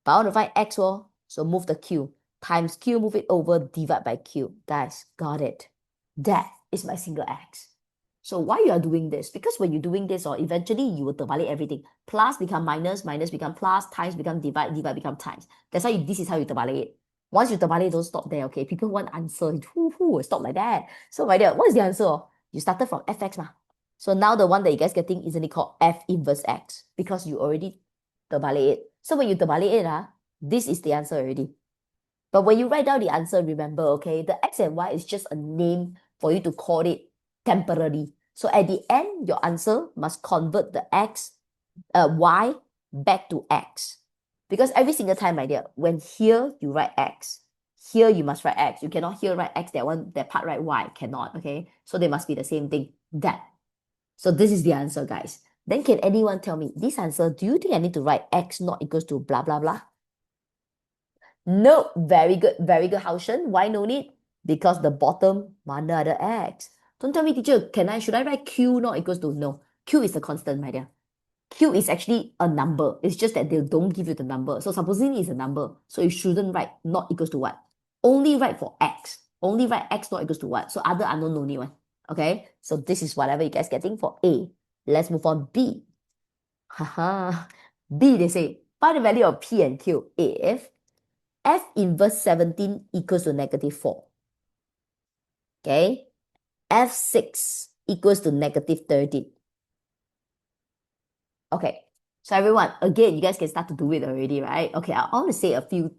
But I want to find x, so move the q. Times q, move it over, divide by q. Guys, got it. That is my single x. So why you are doing this? Because when you're doing this, eventually you will terbalik everything. Plus become minus, minus become plus, times become divide, divide become times. That's why this is how you terbalik it. Once you terbalik, don't stop there, okay? People want answer. Who stop like that? So my dear, what is the answer? You started from fx, ma. So now the one that you guys getting, isn't it called f inverse x? Because you already terbalik it. So when you terbalik it, this is the answer already. But when you write down the answer, remember, okay, the x and y is just a name for you to call it temporarily. So at the end, your answer must convert the y back to x. Because every single time, my dear, when here you write x, here you must write x. You cannot here write x, that part write y. Cannot, okay? So they must be the same thing. That. So this is the answer, guys. Then can anyone tell me, this answer, do you think I need to write x not equals to blah, blah, blah? No, very good, Haoshen. Why no need? Because the bottom, mana ada x. Don't tell me, teacher, should I write q not equals to? No, q is the constant, my dear. Q is actually a number. It's just that they don't give you the number. So supposing it's a number, so you shouldn't write not equals to what. Only write for x. Only write x not equals to what. So other unknown no need one. Okay, so this is whatever you guys getting for A. Let's move on B. Haha. B, they say, find the value of P and Q if F inverse 17 equals to negative 4. Okay, F6 equals to negative 13. Okay, so everyone, again, you guys can start to do it already, right? Okay, I want to say a few.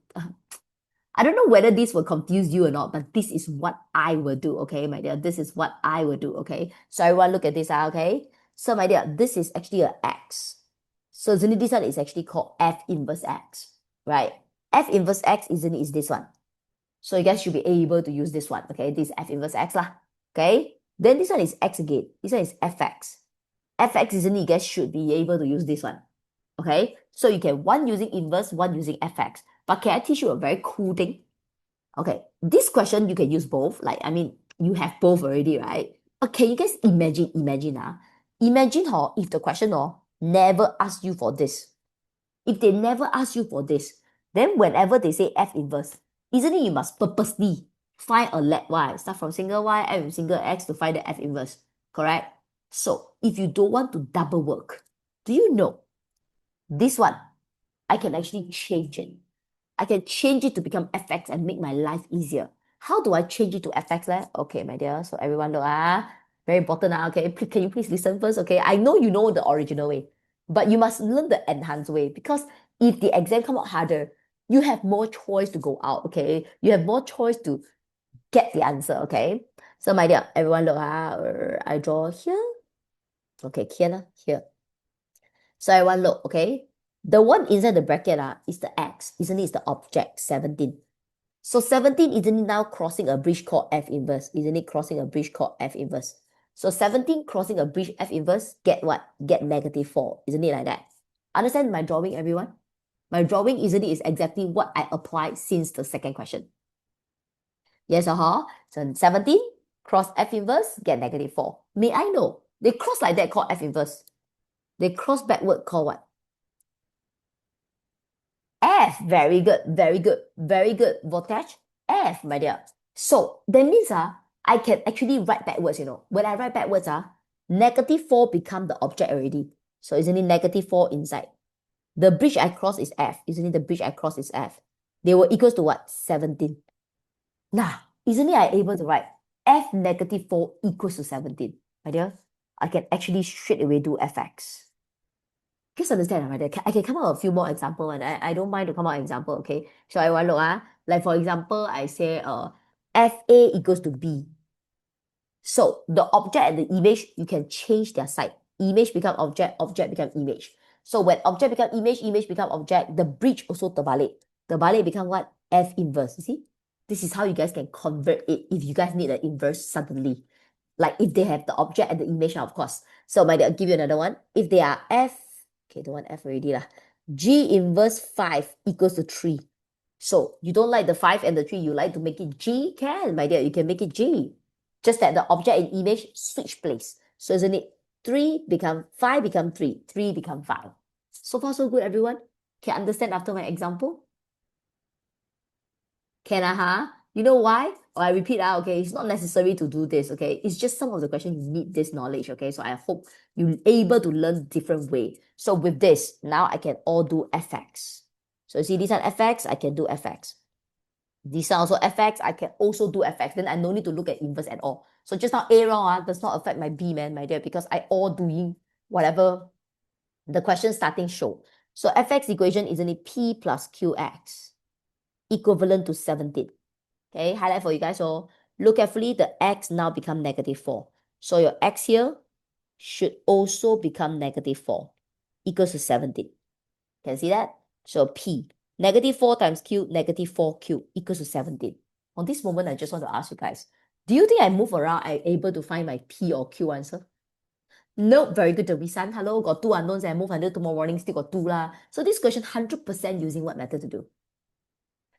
I don't know whether this will confuse you or not, but this is what I will do, okay, my dear? This is what I will do, okay? So everyone look at this, okay? So my dear, this is actually a x. So isn't it, this one is actually called F inverse x, right? F inverse x, isn't it, is this one. So you guys should be able to use this one, okay? This is F inverse x lah, okay? Then this one is x again. This one is fx. Fx, isn't it, you guys should be able to use this one, okay? So you can one using inverse, one using fx. But can I teach you a very cool thing? Okay, this question you can use both. Like, I mean, you have both already, right? Okay, you guys imagine, imagine if the question never ask you for this. If they never ask you for this, then whenever they say F inverse, isn't it you must purposely find a let y, start from single y, and single x to find the F inverse, correct? So if you don't want to double work, do you know this one, I can actually change it. I can change it to become fx and make my life easier. How do I change it to fx there? Okay, my dear. So everyone look, very important. Okay, can you please listen first? Okay, I know you know the original way, but you must learn the enhanced way, because if the exam come out harder, you have more choice to go out. Okay, you have more choice to get the answer. Okay, so my dear, everyone look, I draw here. Okay, here. So everyone look, okay. The one inside the bracket is the x, isn't it? It's the object, 17. So 17, isn't it now crossing a bridge called F inverse? Isn't it crossing a bridge called F inverse? So 17 crossing a bridge F inverse, get what? Get -4. Isn't it like that? Understand my drawing, everyone? My drawing, isn't it, is exactly what I applied since the second question. Yes or huh? So 17 cross F inverse, get -4. May I know? They cross like that called F inverse. They cross backward called what? F. Very good, very good, very good. Voltage, F, my dear. So that means I can actually write backwards, When I write backwards, -4 become the object already. So isn't it -4 inside? The bridge I cross is F. Isn't it the bridge I cross is F? They were equals to what? 17. Now, isn't it I able to write F -4 equals to 17? My dear, I can actually straight away do Fx. Please understand, right? I can come up with a few more examples, and I don't mind to come up with an example, okay? So I want to look, like for example, I say FA equals to B. So the object and the image, you can change their side. Image become object, object become image. So when object become image, image become object, the bridge also terbalik. Terbalik become what? F inverse, you see? This is how you guys can convert it if you guys need an inverse suddenly. Like if they have the object and the image, of course. So I'll give you another one. If they are F, okay, don't want F already lah. G inverse 5 equals to 3. So you don't like the 5 and the 3, you like to make it G? Can, my dear, you can make it G. Just that the object and image switch place. So isn't it 3 become 5 become 3, 3 become 5. So far so good, everyone? Can understand after my example? Can You know why? I repeat, okay, it's not necessary to do this, okay? It's just some of the questions you need this knowledge, okay? So I hope you're able to learn different way. So with this, now I can all do fx. So you see this one fx, I can do fx. This one also fx, I can also do fx. Then I no need to look at inverse at all. So just now A wrong does not affect my B, man, my dear, because I all doing whatever the question starting show. So fx equation, isn't it P plus QX equivalent to 17? Okay, highlight for you guys. So look carefully, the x now become -4. So your x here should also become -4 equals to 17. Can you see that? So P, -4 times Q, -4Q equals to 17. On this moment, I just want to ask you guys, do you think I move around, I'm able to find my P or Q answer? Nope, very good, Teresa. Hello, got 2 unknowns and move until tomorrow morning, still got 2 lah. So this question, 100% using what method to do?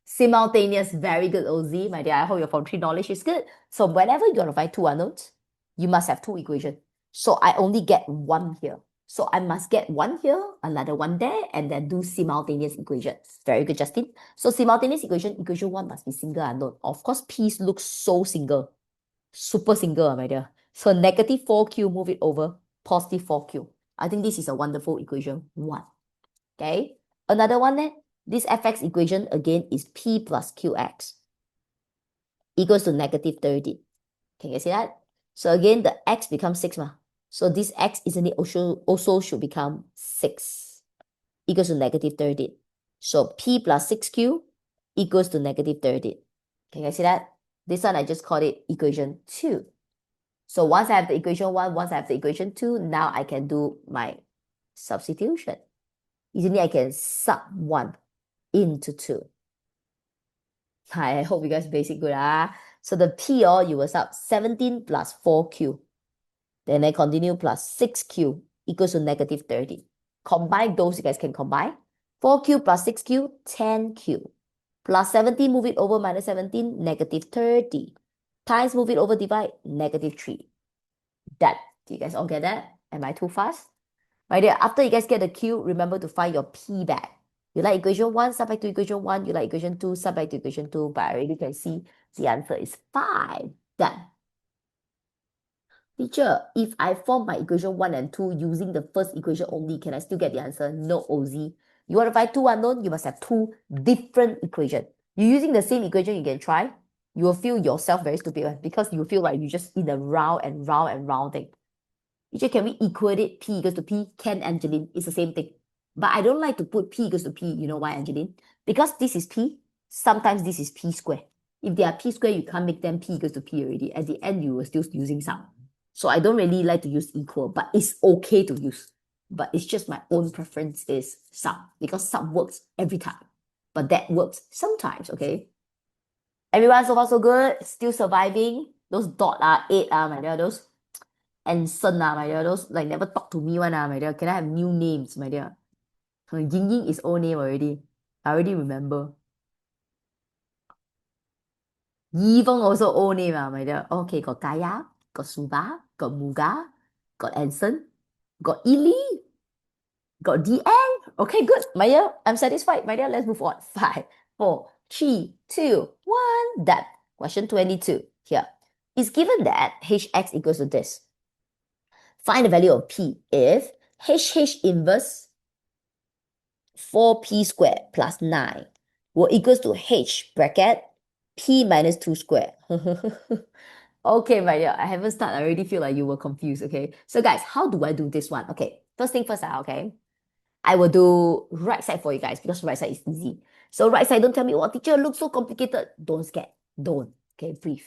Simultaneous, very good, OZ, my dear. I hope your form 3 knowledge is good. So whenever you want to find 2 unknowns, you must have 2 equations. So I only get 1 here. So I must get 1 here, another 1 there, and then do simultaneous equation. Very good, Justin. So simultaneous equation 1 must be single unknown. Of course, P's looks so single. Super single, my dear. So -4Q, move it over, +4Q. I think this is a wonderful equation 1. Okay. Another one then, this fx equation again is P plus QX equals to -13. Can you see that? So again, the x becomes 6. So this x, isn't it, also should become 6 equals to negative 13. So p plus 6q equals to negative 13. Can you guys see that? This one, I just called it equation 2. So once I have the equation 1, once I have the equation 2, now I can do my substitution. Easily I can sub 1 into 2. I hope you guys basic good. So the p, you will sub 17 plus 4q. Then I continue plus 6q equals to negative 30. Combine those, you guys can combine. 4q plus 6q, 10q. Plus 17, move it over, minus 17, negative 30. Times, move it over, divide, negative 3. Done. Do you guys all get that? Am I too fast? Right there, after you guys get the q, remember to find your p back. You like equation 1, sub back to equation 1. You like equation 2, sub back to equation 2. But I already can see the answer is 5. Done. Teacher, if I form my equation 1 and 2 using the first equation only, can I still get the answer? No, OZ. You want to find 2 unknown, you must have 2 different equations. You using the same equation, you can try. You will feel yourself very stupid because you feel like you just in a round and round and round thing. Teacher, can we equate p equals to p? Can, Angeline? It's the same thing. But I don't like to put p equals to p. You know why, Angeline? Because this is p. Sometimes this is p squared. If they are p squared, you can't make them p equals to p already. At the end, you are still using sum. So I don't really like to use equal, but it's okay to use. But it's just my own preference is sum, because sum works every time. But that works sometimes, okay? Everyone so far so good? Still surviving? Those dot 8 my dear, those Anson my dear, those like never talk to me one my dear. Can I have new names, my dear? Ying Ying is old name already. I already remember. Yi Feng also old name my dear. Okay, got Kaya, got Suba, got Muga, got Anson, got Ili, got DN. Okay, good, my dear. I'm satisfied, my dear. Let's move on. 5, 4, 3, 2, 1. Done. Question 22. Here. It's given that hx equals to this. Find the value of p if hh inverse 4p squared plus 9 will equals to h bracket p minus 2 squared. Okay, my dear, I haven't started. I already feel like you were confused, okay? So guys, how do I do this one? Okay, first thing first, okay? I will do right side for you guys because right side is easy. So right side, don't tell me, oh, teacher, looks so complicated. Don't scare. Don't. Okay, breathe.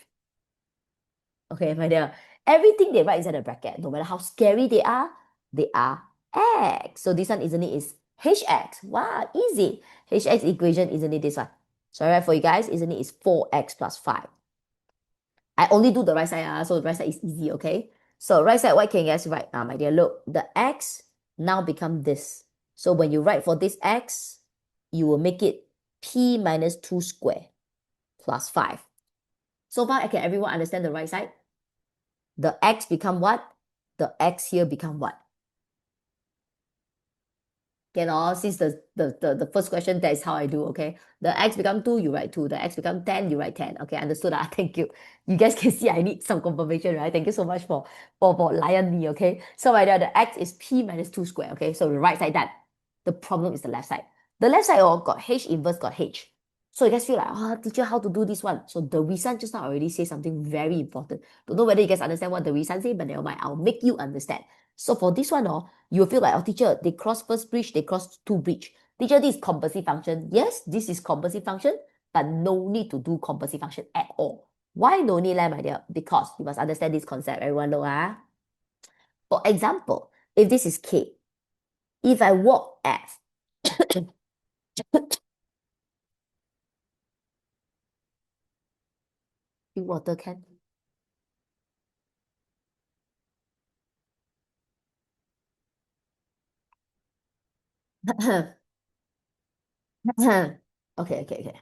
Okay, my dear. Everything they write inside the bracket, no matter how scary they are x. So this one, isn't it, is hx. Wow, easy. Hx equation, isn't it this one? So I write for you guys, isn't it, is 4x plus 5. I only do the right side, so the right side is easy, okay? So right side, what can you guys write? My dear, look, the x now become this. So when you write for this x, you will make it p minus 2 squared plus 5. So far, can everyone understand the right side? The x become what? The x here become what? Since the first question, that is how I do, okay? The x become 2, you write 2. The x become 10, you write 10. Okay, understood? Thank you. You guys can see I need some confirmation, right? Thank you so much for lion me, okay? So my dear, the x is p minus 2 squared, okay? So the right side done. The problem is the left side. The left side got h inverse, got h. So you guys feel like, teacher, how to do this one? So the reason just now already say something very important. Don't know whether you guys understand what the reason say, but never mind, I'll make you understand. So for this one, you will feel like, teacher, they cross first bridge, they cross two bridge. Teacher, this is composite function. Yes, this is composite function, but no need to do composite function at all. Why no need, my dear? Because you must understand this concept. Everyone know, For example, if this is K, if I walk F, water can. Okay.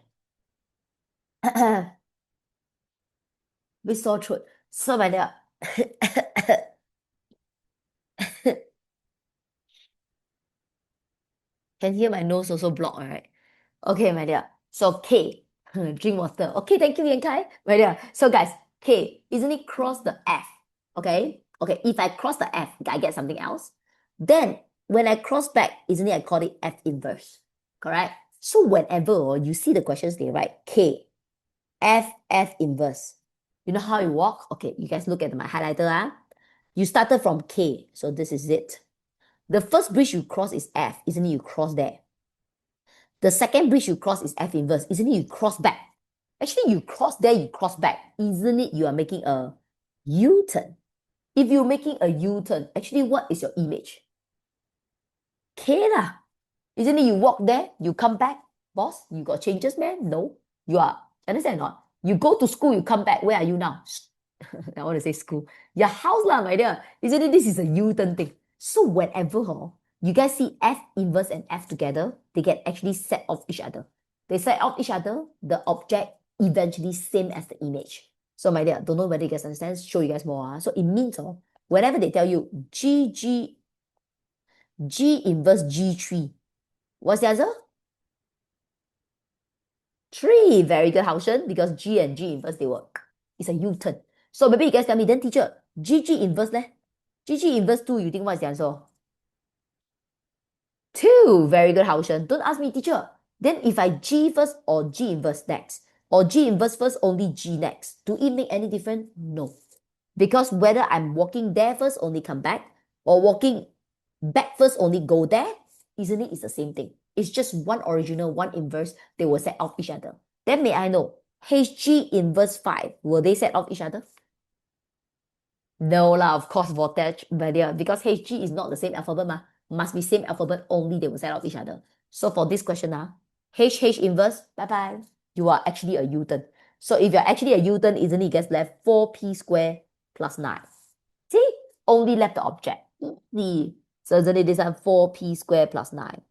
We saw through. So my dear, can hear my nose also blocked, right? Okay, my dear. So K, drink water. Okay, thank you, Yan Kai. My dear. So guys, K, isn't it cross the F? Okay? Okay, if I cross the F, I get something else. Then when I cross back, isn't it I call it F inverse? Correct? So whenever you see the questions, they write K, F inverse. You know how it works? Okay, you guys look at my highlighter. You started from K, so this is it. The first bridge you cross is F, isn't it? You cross there. The second bridge you cross is F inverse, isn't it? You cross back. Actually, you cross there, you cross back. Isn't it? You are making a U-turn. If you're making a U-turn, actually, what is your image? K lah. Isn't it? You walk there, you come back. Boss, you got changes, man? No. You are, understand or not? You go to school, you come back. Where are you now? I want to say school. Your house lah, my dear. Isn't it? This is a U-turn thing. So whenever you guys see F inverse and F together, they get actually set off each other. They set off each other, the object eventually same as the image. So my dear, don't know whether you guys understand. Show you guys more. So it means whenever they tell you G inverse G3, what's the answer? 3. Very good, Haoshen, because G and G inverse, they work. It's a U-turn. So maybe you guys tell me, then teacher, GG inverse leh? GG inverse 2, you think what's the answer? 2. Very good, Haoshen. Don't ask me, teacher. Then if I G first or G inverse next, or G inverse first, only G next, do it make any difference? No. Because whether I'm walking there first, only come back, or walking back first, only go there, isn't it? It's the same thing. It's just one original, one inverse. They will set off each other. Then may I know, HG inverse 5, will they set off each other? No lah, of course, voltage, because HG is not the same alphabet ma. Must be same alphabet, only they will set off each other. So for this question, H inverse, bye-bye. You are actually a U-turn. So if you're actually a U-turn, isn't it gets left 4p squared plus 9? See? Only left the object. Easy. So isn't it this one 4p squared plus 9?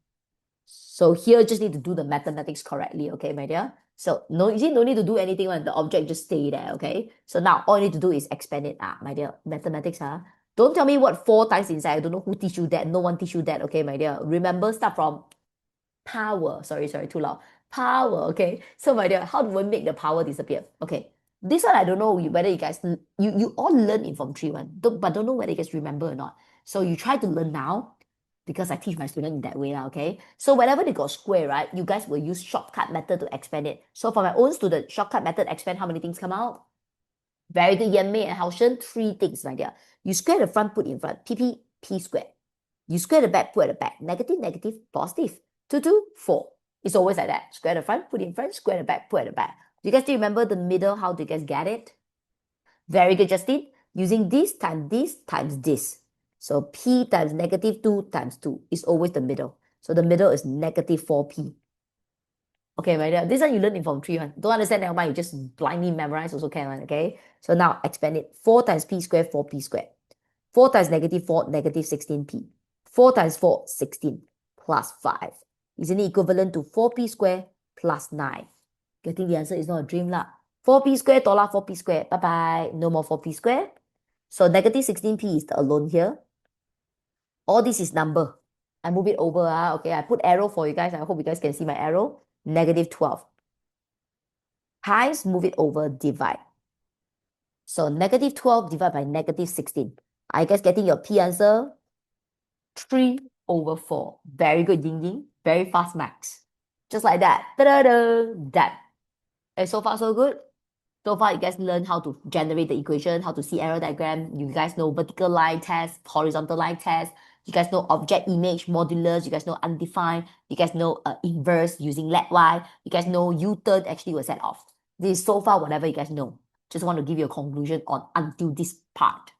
So here just need to do the mathematics correctly, okay, my dear? So no need to do anything when the object just stay there, okay? So now all you need to do is expand it, my dear. Mathematics, don't tell me what 4 times inside. I don't know who teach you that. No one teach you that, okay, my dear? Remember, start from power. Sorry, too loud. Power, okay? So my dear, how do we make the power disappear? Okay, this one I don't know whether you guys, you all learn it from 3-1, but don't know whether you guys remember or not. So you try to learn now, because I teach my students in that way, okay? So whenever they got square, right, you guys will use shortcut method to expand it. So for my own student, shortcut method expand, how many things come out? Very good, Yanmei and Haoshen, 3 things, my dear. You square the front, put in front, P squared. You square the back, put at the back. Negative, negative, positive. 2, 2, 4. It's always like that. Square the front, put in front, square the back, put at the back. Do you guys still remember the middle? How do you guys get it? Very good, Justin. Using this times this. So P times negative 2 times 2 is always the middle. So the middle is negative 4P. Okay, my dear, this one you learn in form 3-1. Don't understand, never mind, you just blindly memorize also can, okay? So now expand it. 4 times P squared, 4P squared. 4 times negative 4, negative 16P. 4 times 4, 16 plus 5. Isn't it equivalent to 4P squared plus 9? Getting the answer is not a dream lah. 4P squared, dollar 4P squared. Bye-bye. No more 4P squared. So negative 16P is the alone here. All this is number. I move it over. Okay, I put arrow for you guys. I hope you guys can see my arrow. Negative 12. Times, move it over, divide. So negative 12 divided by negative 16. Are you guys getting your P answer? 3/4. Very good, Ying Ying. Very fast, Max. Just like that. Ta-da-da! Done. And so far, so good. So far, you guys learn how to generate the equation, how to see arrow diagram. You guys know vertical line test, horizontal line test. You guys know object image, modulus. You guys know undefined. You guys know inverse using let y. You guys know U-turn actually was set off. This is so far whatever you guys know. Just want to give you a conclusion on until this part.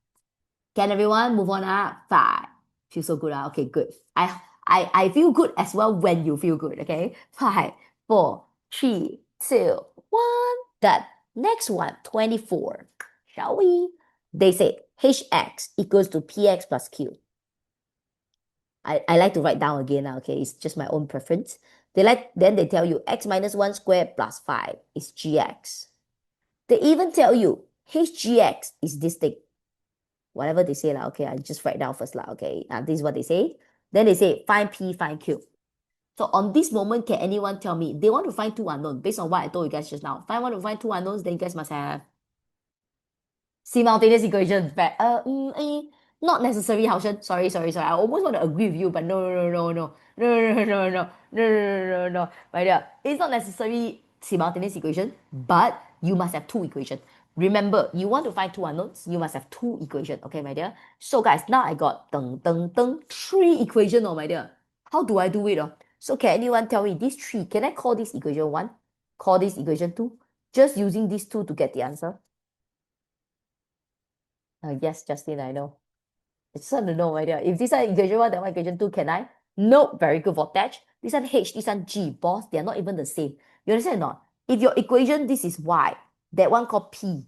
Can everyone move on? 5. Feel so good. Okay, good. I feel good as well when you feel good. Okay, 5, 4, 3, 2, 1. Done. Next one, 24. Shall we? They say hx equals to px plus q. I like to write down again, okay? It's just my own preference. Then they tell you x minus 1 squared plus 5 is gx. They even tell you hgx is this thing. Whatever they say, okay, I just write down first, okay? This is what they say. Then they say find p, find q. So on this moment, can anyone tell me they want to find 2 unknowns based on what I told you guys just now? If I want to find 2 unknowns, then you guys must have simultaneous equations. Not necessary, Haoshen. Sorry. I almost want to agree with you, but no. My dear, it's not necessary simultaneous equation, but you must have 2 equations. Remember, you want to find two unknowns, you must have two equations, okay, my dear? So guys, now I got three equations, oh my dear. How do I do it? So can anyone tell me these three? Can I call this equation 1? Call this equation 2? Just using these two to get the answer? Yes, Justin, I know. I just want to know, my dear. If this one equation 1, that one equation 2, can I? Nope, very good voltage. This one H, this one G. Boss, they are not even the same. You understand or not? If your equation, this is Y, that one called P.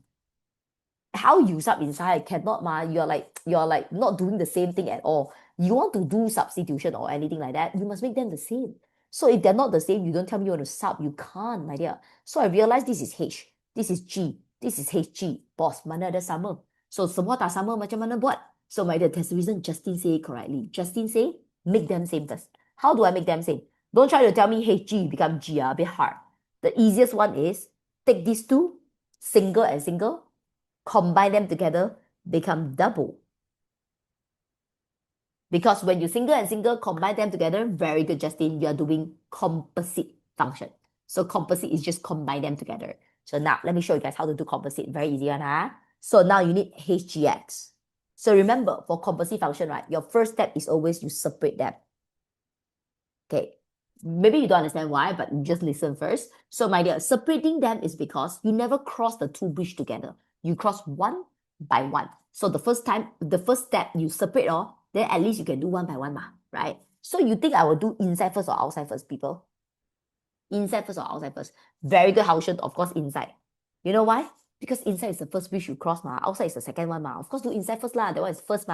How you sub inside cannot ma. You're like not doing the same thing at all. You want to do substitution or anything like that, you must make them the same. So if they're not the same, you don't tell me you want to sub. You can't, my dear. So I realized this is H, this is G, this is HG. Boss, mana ada sama. So semua tak sama, macam mana buat? So my dear, that's the reason Justin say it correctly. Justin say, make them same first. How do I make them same? Don't try to tell me HG become G, a bit hard. The easiest one is take these two, single and single, combine them together, become double. Because when you single and single combine them together, very good, Justin, you are doing composite function. So composite is just combine them together. So now let me show you guys how to do composite. Very easy one, huh? So now you need HGX. So remember, for composite function, right, your first step is always you separate them. Okay, maybe you don't understand why, but you just listen first. So my dear, separating them is because you never cross the two bridge together. You cross one by one. So the first step you separate all, then at least you can do one by one, right? So you think I will do inside first or outside first, people? Inside first or outside first? Very good, Haoshun, of course inside. You know why? Because inside is the first bridge you cross, outside is the second one, Of course do inside first lah, that one is first,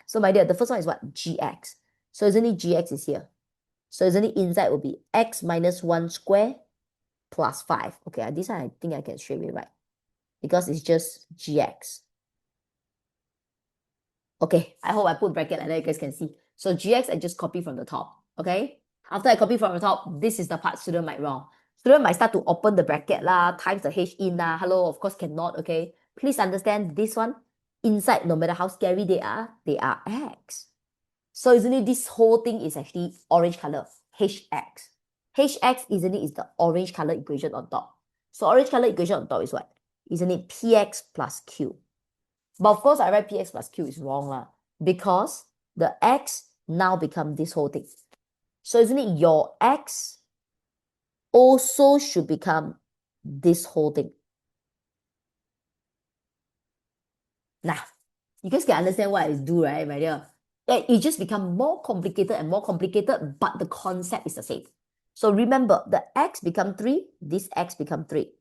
So my dear, the first one is what? GX. So isn't it GX is here? So isn't it inside will be x minus 1 square plus 5. Okay, this one I think I can straight away write. Because it's just gx. Okay, I hope I put bracket like that you guys can see. So gx I just copy from the top. Okay, after I copy from the top, this is the part student might wrong. Student might start to open the bracket lah, times the h in lah. Hello, of course cannot. Okay, please understand this one. Inside, no matter how scary they are x. So isn't it this whole thing is actually orange color, hx. Hx, isn't it, is the orange color equation on top. So orange color equation on top is what? Isn't it px plus q? But of course, I write px plus q is wrong lah, because the x now become this whole thing. So isn't it your x also should become this whole thing? Now, you guys can understand what I do, right, my dear? It just become more complicated and more complicated, but the concept is the same. So remember, the x become 3, this x become 3.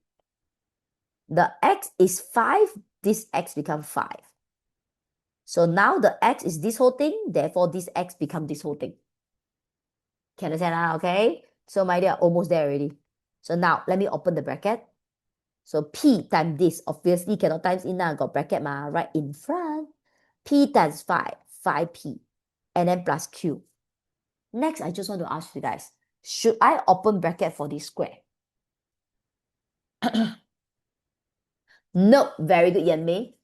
The x is 5, this x become 5. So now the x is this whole thing, therefore this x become this whole thing. Can you understand now, okay? So my dear, almost there already. So now, let me open the bracket. So p times this, obviously cannot times in now, got bracket right in front. P times 5, 5p, and then plus q. Next, I just want to ask you guys, should I open bracket for this square? No, very good, Yan Mei.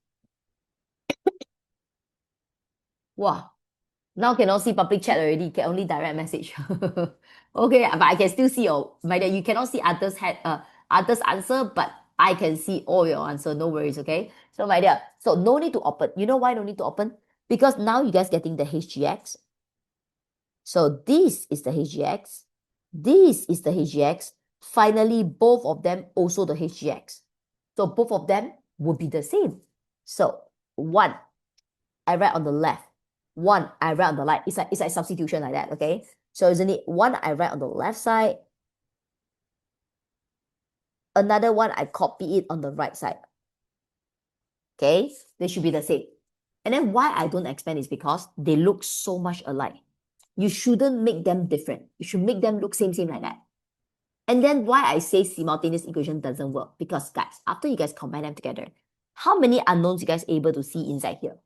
Wow, now cannot see public chat already, can only direct message. Okay, but I can still see my dear, you cannot see others answer, but I can see all your answer, no worries, okay? So my dear, so no need to open. You know why no need to open? Because now you guys getting the HGX. So this is the HGX. This is the HGX. Finally, both of them also the HGX. So both of them would be the same. So 1, I write on the left. 1, I write on the right. It's like substitution like that, okay? So isn't it 1, I write on the left side. Another one, I copy it on the right side. Okay, they should be the same. And then why I don't expand is because they look so much alike. You shouldn't make them different. You should make them look same like that. And then why I say simultaneous equation doesn't work? Because guys, after you guys combine them together, how many unknowns you guys able to see inside here?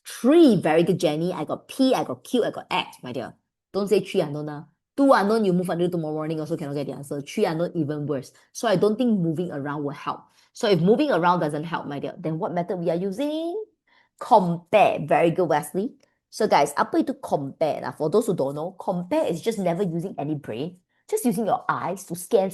3, very good, Jenny. I got P, I got Q, I got X, my dear. Don't say 3 unknown. 2 unknown, you move until tomorrow morning also cannot get the answer. 3 unknown, even worse. So I don't think moving around will help. So if moving around doesn't help, my dear, then what method we are using? Compare. Very good, Wesley. So guys, apa itu compare? For those who don't know, compare is just never using any brain. Just using your eyes to scan,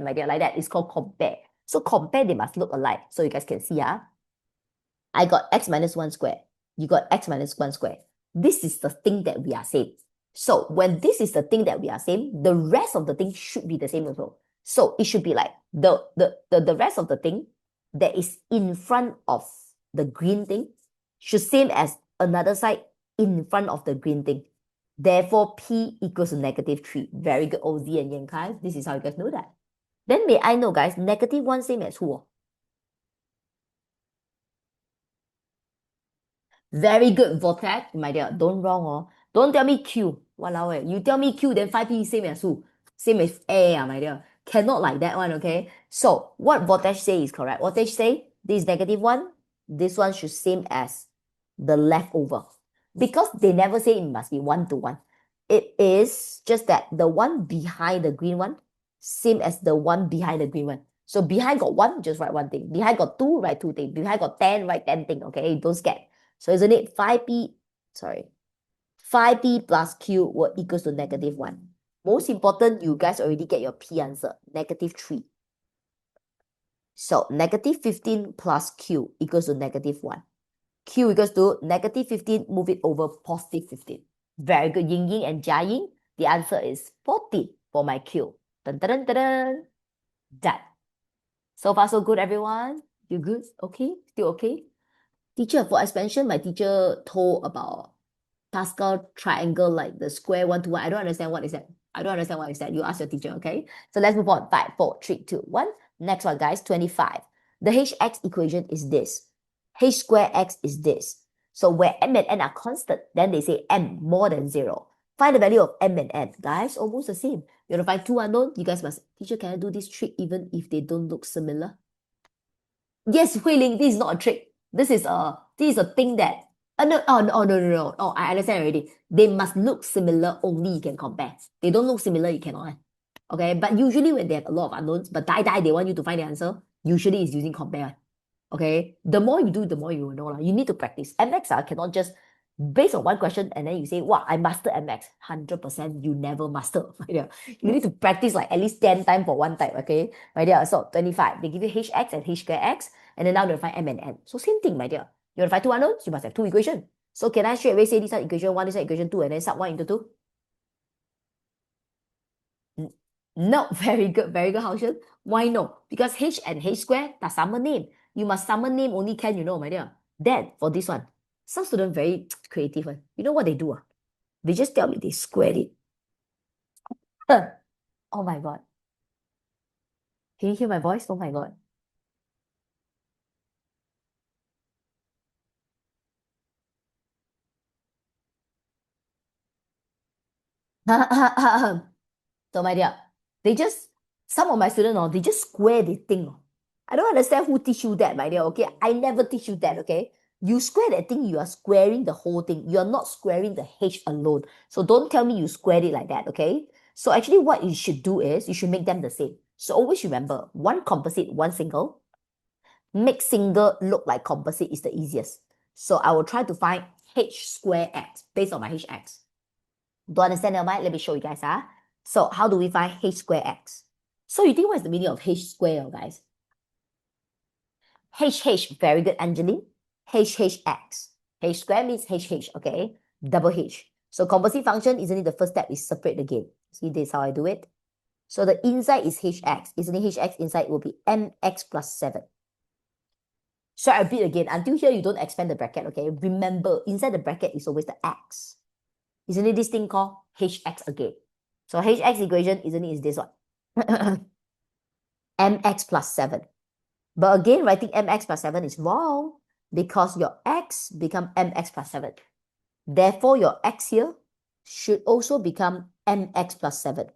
my dear, like that is called compare. So compare, they must look alike. So you guys can see, I got x minus 1 square. You got x minus 1 square. This is the thing that we are same. So when this is the thing that we are same, the rest of the thing should be the same also. So it should be like the rest of the thing that is in front of the green thing should same as another side in front of the green thing. Therefore, P equals to -3. Very good, Ozzy and Yankai. This is how you guys know that. Then may I know, guys, -1 same as who? Very good, Vortex, my dear. Don't wrong, Don't tell me Q. Walao, you tell me Q, then 5P same as who? Same as A, my dear. Cannot like that one, okay? So what Vortex say is correct. Vortex say this is -1. This one should same as the leftover. Because they never say it must be 1 to 1. It is just that the one behind the green one, same as the one behind the green one. So behind got 1, just write 1 thing. Behind got 2, write 2 things. Behind got 10, write 10 thing, okay? Don't scared. So isn't it 5P plus Q will equals to -1. Most important, you guys already get your P answer, -3. So -15 plus Q equals to -1. Q equals to -15, move it over +15. Very good, Ying Ying and Jia Ying. The answer is 14 for my Q. Dun, dun, dun, dun, dun. Done. So far, so good, everyone? You good? Okay? Still okay? Teacher, for expansion, my teacher told about Pascal triangle, like the square 1 to 1. I don't understand what is that. I don't understand what is that. You ask your teacher, okay? So let's move on. 5, 4, 3, 2, 1. Next one, guys, 25. The HX equation is this. H square X is this. So where M and N are constant, then they say M more than 0. Find the value of M and N. Guys, almost the same. You want to find 2 unknown? You guys must, teacher, can I do this trick even if they don't look similar? Yes, Hui Ling, this is not a trick. This is a thing that no. Oh, I understand already. They must look similar, only you can compare. They don't look similar, you cannot. Okay, but usually when they have a lot of unknowns, but they want you to find the answer, usually it's using compare. Okay, the more you do, the more you will know. You need to practice. MX cannot just based on one question and then you say, wow, I mastered MX. 100% you never master. You need to practice like at least 10 times for one type, okay? My dear, so 25. They give you HX and H square X, and then now they find M and N. So same thing, my dear. You want to find 2 unknowns, you must have 2 equations. So can I straight away say this is equation 1, this is equation 2, and then sub 1 into 2? No, very good, Hao Shen. Why no? Because H and H square, that's summer name. You must summer name only can, my dear. Then, for this one, some students very creative. You know what they do? They just tell me they squared it. Oh my God. Can you hear my voice? Oh my God. So my dear, some of my students, they just square the thing. I don't understand who teach you that, my dear, okay? I never teach you that, okay? You square that thing, you are squaring the whole thing. You're not squaring the H alone. So don't tell me you squared it like that, okay? So actually what you should do is, you should make them the same. So always remember, one composite, one single. Make single look like composite is the easiest. So I will try to find H square X based on my HX. Don't understand that, right? Let me show you guys. So how do we find H square X? So you think what is the meaning of H square, guys? H, very good, Angeline. HHX. H square means HH, okay? Double H. So composite function, isn't it the first step is separate again? See, this is how I do it. So the inside is HX. Isn't it HX? Inside will be MX plus 7. So I repeat again, until here you don't expand the bracket, okay? Remember, inside the bracket is always the X. Isn't it this thing called HX again? So HX equation, isn't it, is this one? MX plus 7. But again, writing MX plus 7 is wrong because your X become MX plus 7. Therefore, your X here should also become MX plus 7.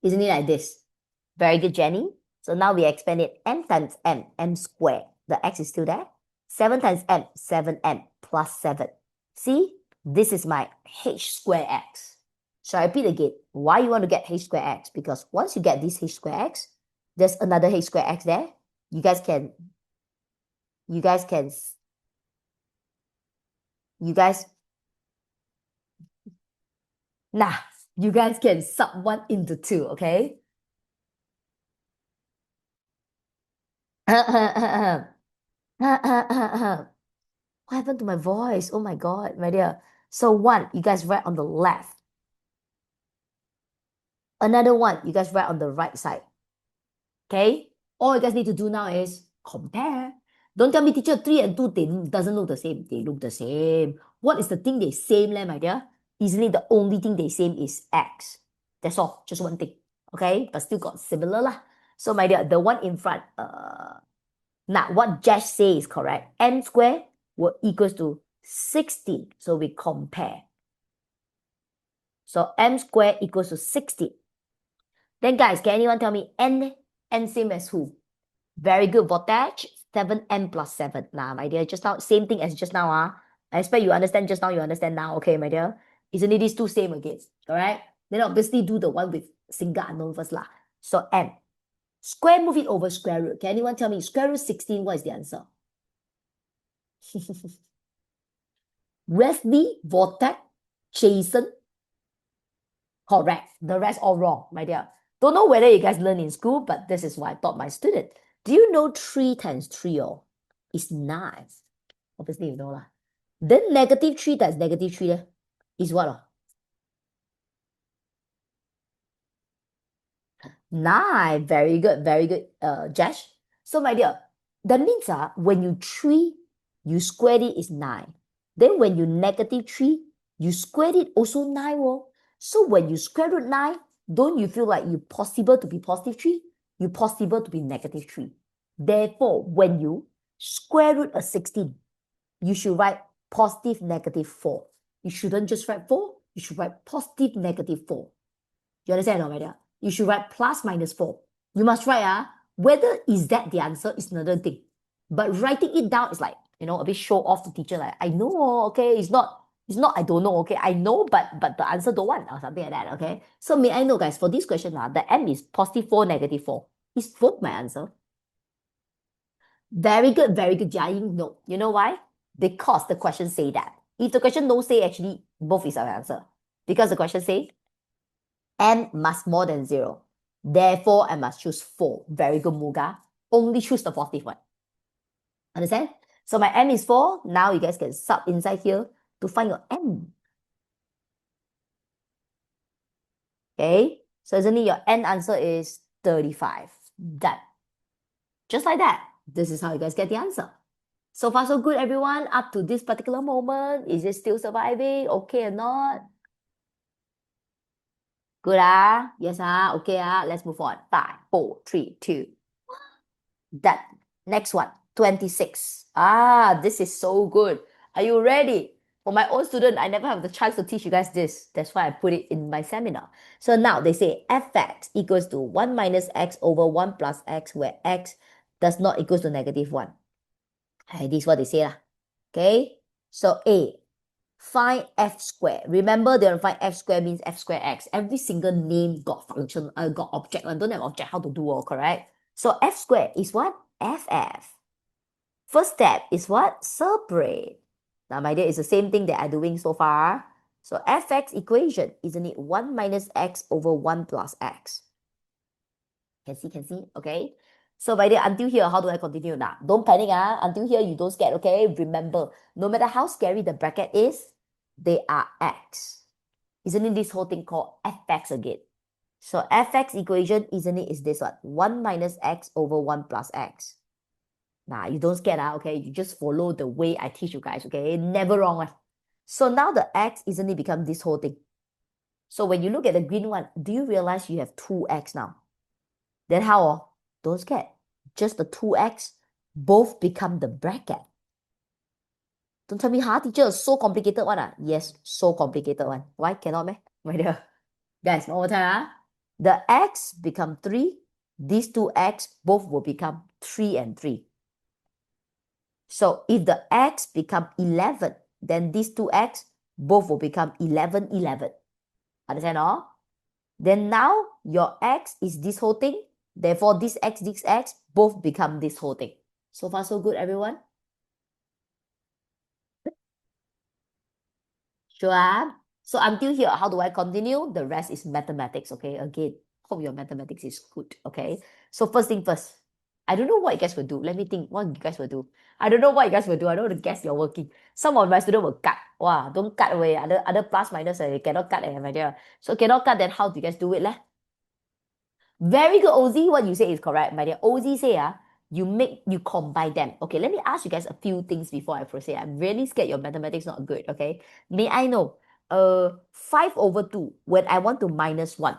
Isn't it like this? Very good, Jenny. So now we expand it m times m squared. The X is still there. 7 times m, 7m plus 7. See, this is my H square X. So I repeat again, why you want to get H square X? Because once you get this H square X, there's another H square X there. You guys can Now, you guys can sub 1 into 2, okay? What happened to my voice? Oh my God, my dear. So 1, you guys write on the left. Another 1, you guys write on the right side. Okay? All you guys need to do now is compare. Don't tell me, teacher, 3 and 2, they doesn't look the same. They look the same. What is the thing they same, my dear? Easily the only thing they same is x. That's all. Just one thing. Okay? But still got similar lah. So, my dear, the one in front, now what Josh says is correct. M squared will equals to 16. So we compare. So M squared equals to 16. Then guys, can anyone tell me N? N same as who? Very good, voltage. 7n plus 7. Nah, my dear, just now, same thing as just now. I expect you understand just now, you understand now. Okay, my dear. Isn't it these two same again? Correct? Then obviously do the one with single unknown first lah. So n. Square, move it over square root. Can anyone tell me square root 16, what is the answer? Wesley, Vortex, Jason. Correct. The rest all wrong, my dear. Don't know whether you guys learn in school, but this is what I taught my student. Do you know 3 times 3 is 9? Obviously you know lah. Then negative 3 times negative 3 is what? 9. Very good, Josh. So my dear, that means when you 3, you square it is 9. Then when you negative 3, you square it also 9. So when you square root 9, don't you feel like you possible to be positive 3? You possible to be negative 3. Therefore, when you square root a 16, you should write positive negative 4. You shouldn't just write 4. You should write positive negative 4. You understand or not? You should write plus minus 4. You must write whether is that the answer is another thing. But writing it down is like, a bit show off to teacher. Like, I know, okay, it's not I don't know, okay, I know, but the answer don't want, or something like that, okay? So may I know, guys, for this question, the M is positive 4, negative 4. Is both my answer? Very good, Jiaying. No. You know why? Because the question say that. If the question don't say, actually, both is our answer. Because the question say, M must more than 0. Therefore, I must choose 4. Very good, Muga. Only choose the positive one. Understand? So my M is 4. Now you guys can sub inside here to find your N. Okay? So isn't it your N answer is 35. Done. Just like that. This is how you guys get the answer. So far, so good, everyone. Up to this particular moment, is it still surviving? Okay or not? Good, Yes, Okay, Let's move on. 5, 4, 3, 2. Done. Next one, 26. This is so good. Are you ready? For my own student, I never have the chance to teach you guys this. That's why I put it in my seminar. So now they say fx equals to 1 minus x over 1 plus x, where x does not equals to negative 1. This is what they say. Okay? So A, find f squared. Remember, they want to find f squared means f squared x. Every single name got function, got object. Don't have object, how to do all, correct? So f squared is what? ff. First step is what? Separate. Now, my dear, it's the same thing that I'm doing so far. So fx equation, isn't it 1 minus x over 1 plus x? Can see, okay? So my dear, until here, how do I continue now? Don't panic, Until here, you don't scared, okay? Remember, no matter how scary the bracket is, they are x. Isn't it this whole thing called fx again? So fx equation, isn't it, is this one? 1 minus x over 1 plus x. Nah, you don't scared, okay? You just follow the way I teach you guys, okay? Never wrong. So now the x, isn't it, become this whole thing? So when you look at the green one, do you realize you have 2x now? Then how? Don't scared. Just the 2x, both become the bracket. Don't tell me, teacher, so complicated one. Yes, so complicated one. Why cannot, man? My dear. Guys, one more time. The x become 3. These 2x both will become 3 and 3. So if the x become 11, then these 2x both will become 11, 11. Understand all? Then now your x is this whole thing. Therefore, this x, both become this whole thing. So far, so good, everyone? Sure. So until here, how do I continue? The rest is mathematics, okay? Again, hope your mathematics is good, okay? So first thing first, I don't know what you guys will do. Let me think what you guys will do. I don't know what you guys will do. I don't want to guess you're working. Some of my students will cut. Wow, don't cut away. Other plus minus, you cannot cut, my dear. So cannot cut, then how do you guys do it, leh? Very good, Ozzy. What you say is correct, my dear. Ozzy say, you combine them. Okay, let me ask you guys a few things before I proceed. I'm really scared your mathematics not good, okay? May I know, 5/2, when I want to minus 1,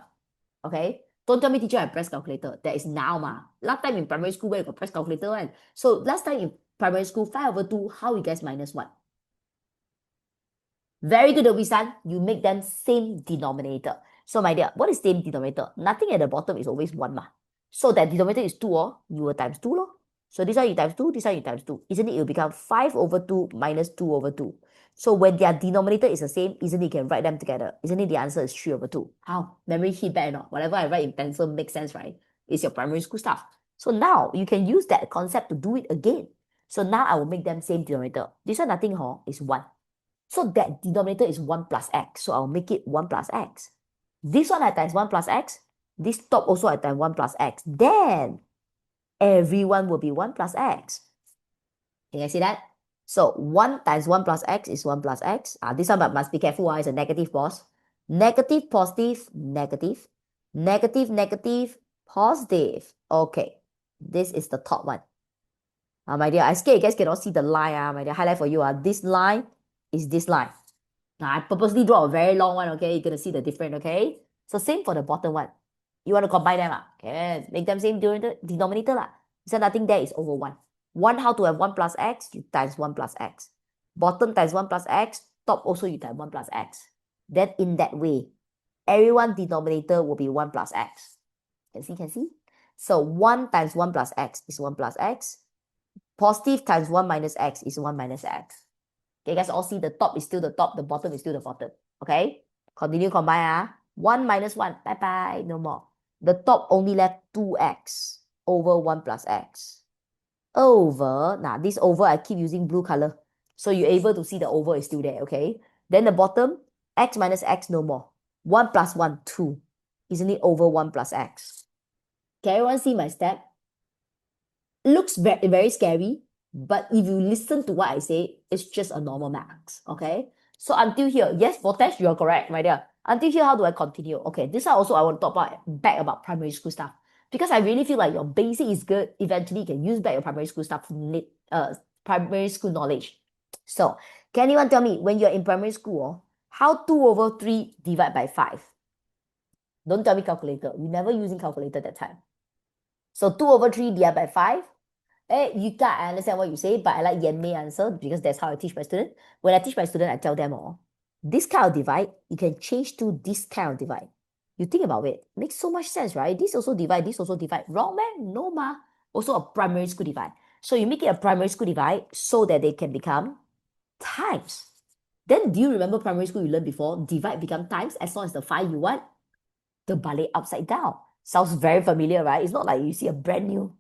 okay? Don't tell me teacher I press calculator. That is now, ma. Last time in primary school, where you got press calculator one. So last time in primary school, 5/2, how you guys minus 1? Very good, Obi-san. You make them same denominator. So my dear, what is same denominator? Nothing at the bottom is always 1 ma. So that denominator is 2, you will times 2 lor. So this one you times 2, this one you times 2. Isn't it? It will become 5/2 minus 2/2. So when their denominator is the same, isn't it? You can write them together. Isn't it? The answer is 3/2. How? Memory hit back or not? Whatever I write in pencil makes sense, right? It's your primary school stuff. So now you can use that concept to do it again. So now I will make them same denominator. This one nothing, is 1. So that denominator is 1 plus x. So I'll make it 1 plus x. This one I times 1 plus x. This top also I times 1 plus x. Then everyone will be 1 plus x. Can you see that? So 1 times 1 plus x is 1 plus x. This one but must be careful. It's a negative boss. Negative, positive, negative. Negative, negative, positive. Okay. This is the top one. My dear, I scared you guys cannot see the line. My dear, highlight for you. This line is this line. Now, I purposely draw a very long one, okay? You're going to see the difference, okay? So same for the bottom one. You want to combine them, okay? Make them same denominator. So nothing there is over 1. 1, how to have 1 plus x? You times 1 plus x. Bottom times 1 plus x. Top also you times 1 plus x. Then in that way, everyone denominator will be 1 plus x. Can see? So 1 times 1 plus x is 1 plus x. Positive times 1 minus x is 1 minus x. Okay, you guys all see the top is still the top, the bottom is still the bottom. Okay? Continue combine. 1 minus 1. Bye-bye. No more. The top only left 2x over 1 plus x. Over. Now, this over, I keep using blue color. So you're able to see the over is still there, okay? Then the bottom, x minus x, no more. 1 plus 1, 2. Isn't it over 1 plus x? Can everyone see my step? It looks very, very scary, but if you listen to what I say, it's just a normal max, okay? So until here, yes, for test, you're correct, my dear. Until here, how do I continue? Okay, this one also I want to talk back about primary school stuff. Because I really feel like your basic is good. Eventually, you can use back your primary school stuff, primary school knowledge. So, can anyone tell me, when you're in primary school, how 2/3 divide by 5? Don't tell me calculator. We never using calculator that time. So 2/3 divided by 5. I understand what you say, but I like Yan Mei answer because that's how I teach my student. When I teach my student, I tell them, this kind of divide, you can change to this kind of divide. You think about it. Makes so much sense, right? This also divide, this also divide. Wrong, man? No, ma. Also a primary school divide. So you make it a primary school divide so that they can become times. Then do you remember primary school you learned before? Divide become times as long as the 5 you want the ballet upside down. Sounds very familiar, right? It's not like you see a brand new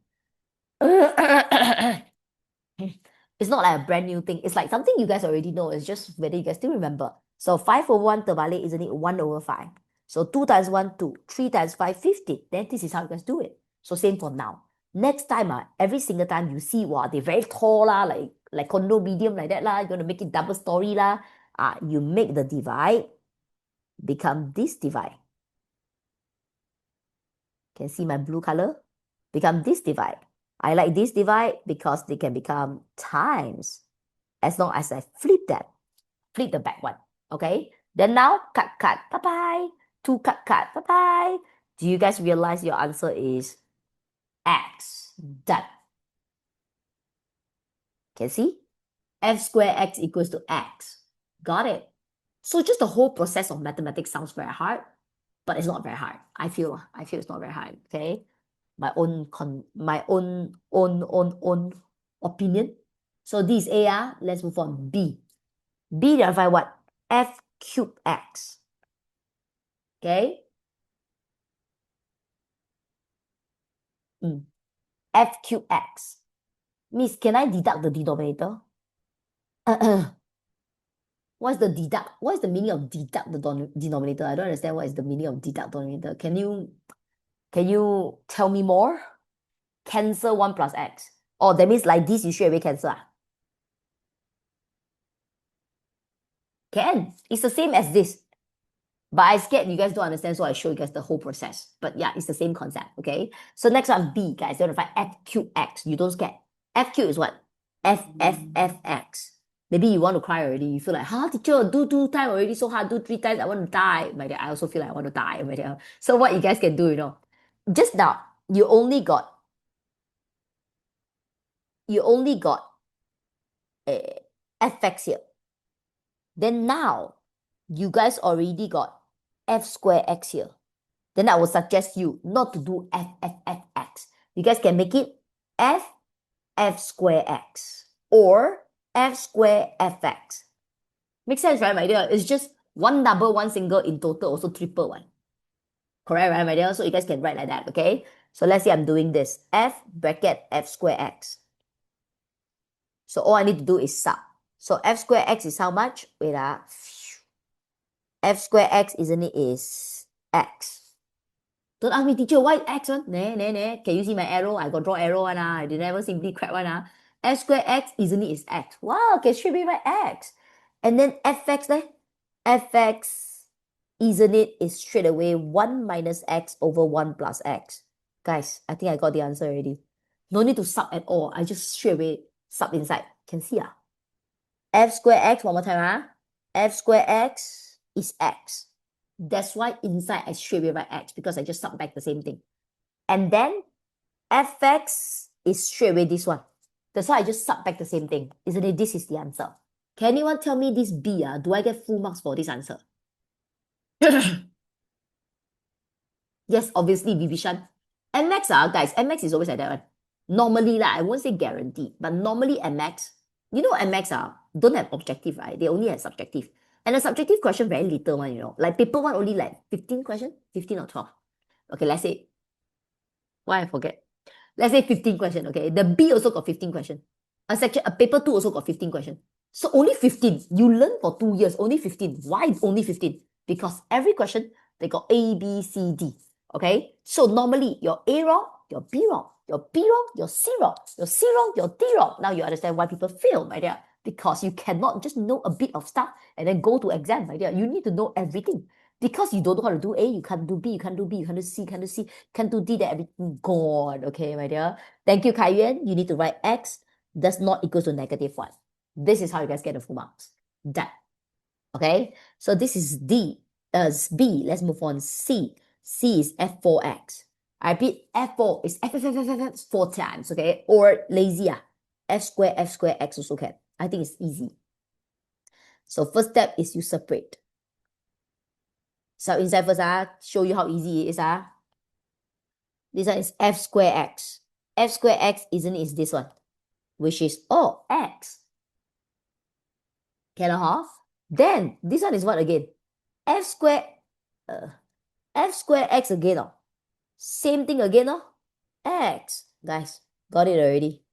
it's not like a brand new thing. It's like something you guys already know. It's just whether you guys still remember. So 5/1 terbalik, isn't it 1/5? So 2 times 1, 2. 3 times 5, 15. Then this is how you guys do it. So same for now. Next time, every single time you see, wow, they're very tall, like condominium like that, you're going to make it double story, you make the divide become this divide. Can see my blue color? Become this divide. I like this divide because they can become times as long as I flip that. Flip the back one. Okay? Then now, cut, bye-bye. 2 cut, bye-bye. Do you guys realize your answer is x? Done. Can see? F squared x equals to x. Got it. So just the whole process of mathematics sounds very hard, but it's not very hard. I feel it's not very hard. Okay? My own opinion. So this is A. Let's move on. B. B divide what? F cubed x. Okay? F cubed x. Miss, can I deduct the denominator? What's the deduct? What is the meaning of deduct the denominator? I don't understand what is the meaning of deduct denominator. Can you tell me more? Cancel 1 plus x. Oh, that means like this, you straight away cancel. Can. It's the same as this. But I scared you guys don't understand, so I show you guys the whole process. But yeah, it's the same concept, okay? So next one, B, guys. You want to find f cube x. You don't scared. F cube is what? F x. Maybe you want to cry already. You feel like, teacher, do 2 times already so hard. Do 3 times, I want to die. My dear, I also feel like I want to die. My dear. So what you guys can do, just now, you only got fx here. Then now, you guys already got f square x here. Then I would suggest you not to do f. You guys can make it f square x or f square fx. Makes sense, right, my dear? It's just one double, one single, in total also triple one. Correct, right, my dear? So you guys can write like that, okay? So let's say I'm doing this. F bracket f square x. So all I need to do is sub. So f square x is how much? Wait, f square x, isn't it, is x. Don't ask me, teacher, why x one? Nah. Can you see my arrow? I got draw arrow one. I did never simply crap one. F square x, isn't it, is x. Wow, can straight be my x. And then fx there? Fx, isn't it, is straight away 1 minus x over 1 plus x. Guys, I think I got the answer already. No need to sub at all. I just straight away sub inside. Can see f square x, one more time. F square x is x. That's why inside I straight away write x, because I just sub back the same thing. And then fx is straight away this one. That's why I just sub back the same thing. Isn't it? This is the answer. Can anyone tell me this B? Do I get full marks for this answer? Yes, obviously, Vivishan. MX, guys, MX is always like that one. Normally, I won't say guaranteed, but normally MX, MX don't have objective, right? They only have subjective. And the subjective question, very little one, Like paper one, only like 15 questions, 15 or 12. Okay, let's say, why I forget? Let's say 15 questions, okay? The B also got 15 questions. A paper two also got 15 questions. So only 15. You learn for 2 years, only 15. Why only 15? Because every question, they got A, B, C, D. Okay? So normally your A wrong, your B wrong, your B wrong, your C wrong, your C wrong, your D wrong. Now you understand why people fail, my dear. Because you cannot just know a bit of stuff and then go to exam, my dear. You need to know everything. Because you don't know how to do A, you can't do B, you can't do B, you can't do C, you can't do C, can't do D, that everything gone. Okay, my dear. Thank you, Kai Yuan. You need to write X does not equal to -1. This is how you guys get the full marks. Done. Okay, so this is D. B. Let's move on. C. C is F4X. I repeat, F4 is F 4 times, okay? Or lazy, F square X also can. I think it's easy. So first step is you separate. So inside first, show you how easy it is. This one is F square X. F square X, isn't it, is this one, which is, X. Can I have? Then this one is what again? F square X again. Same thing again. X. Guys, got it already.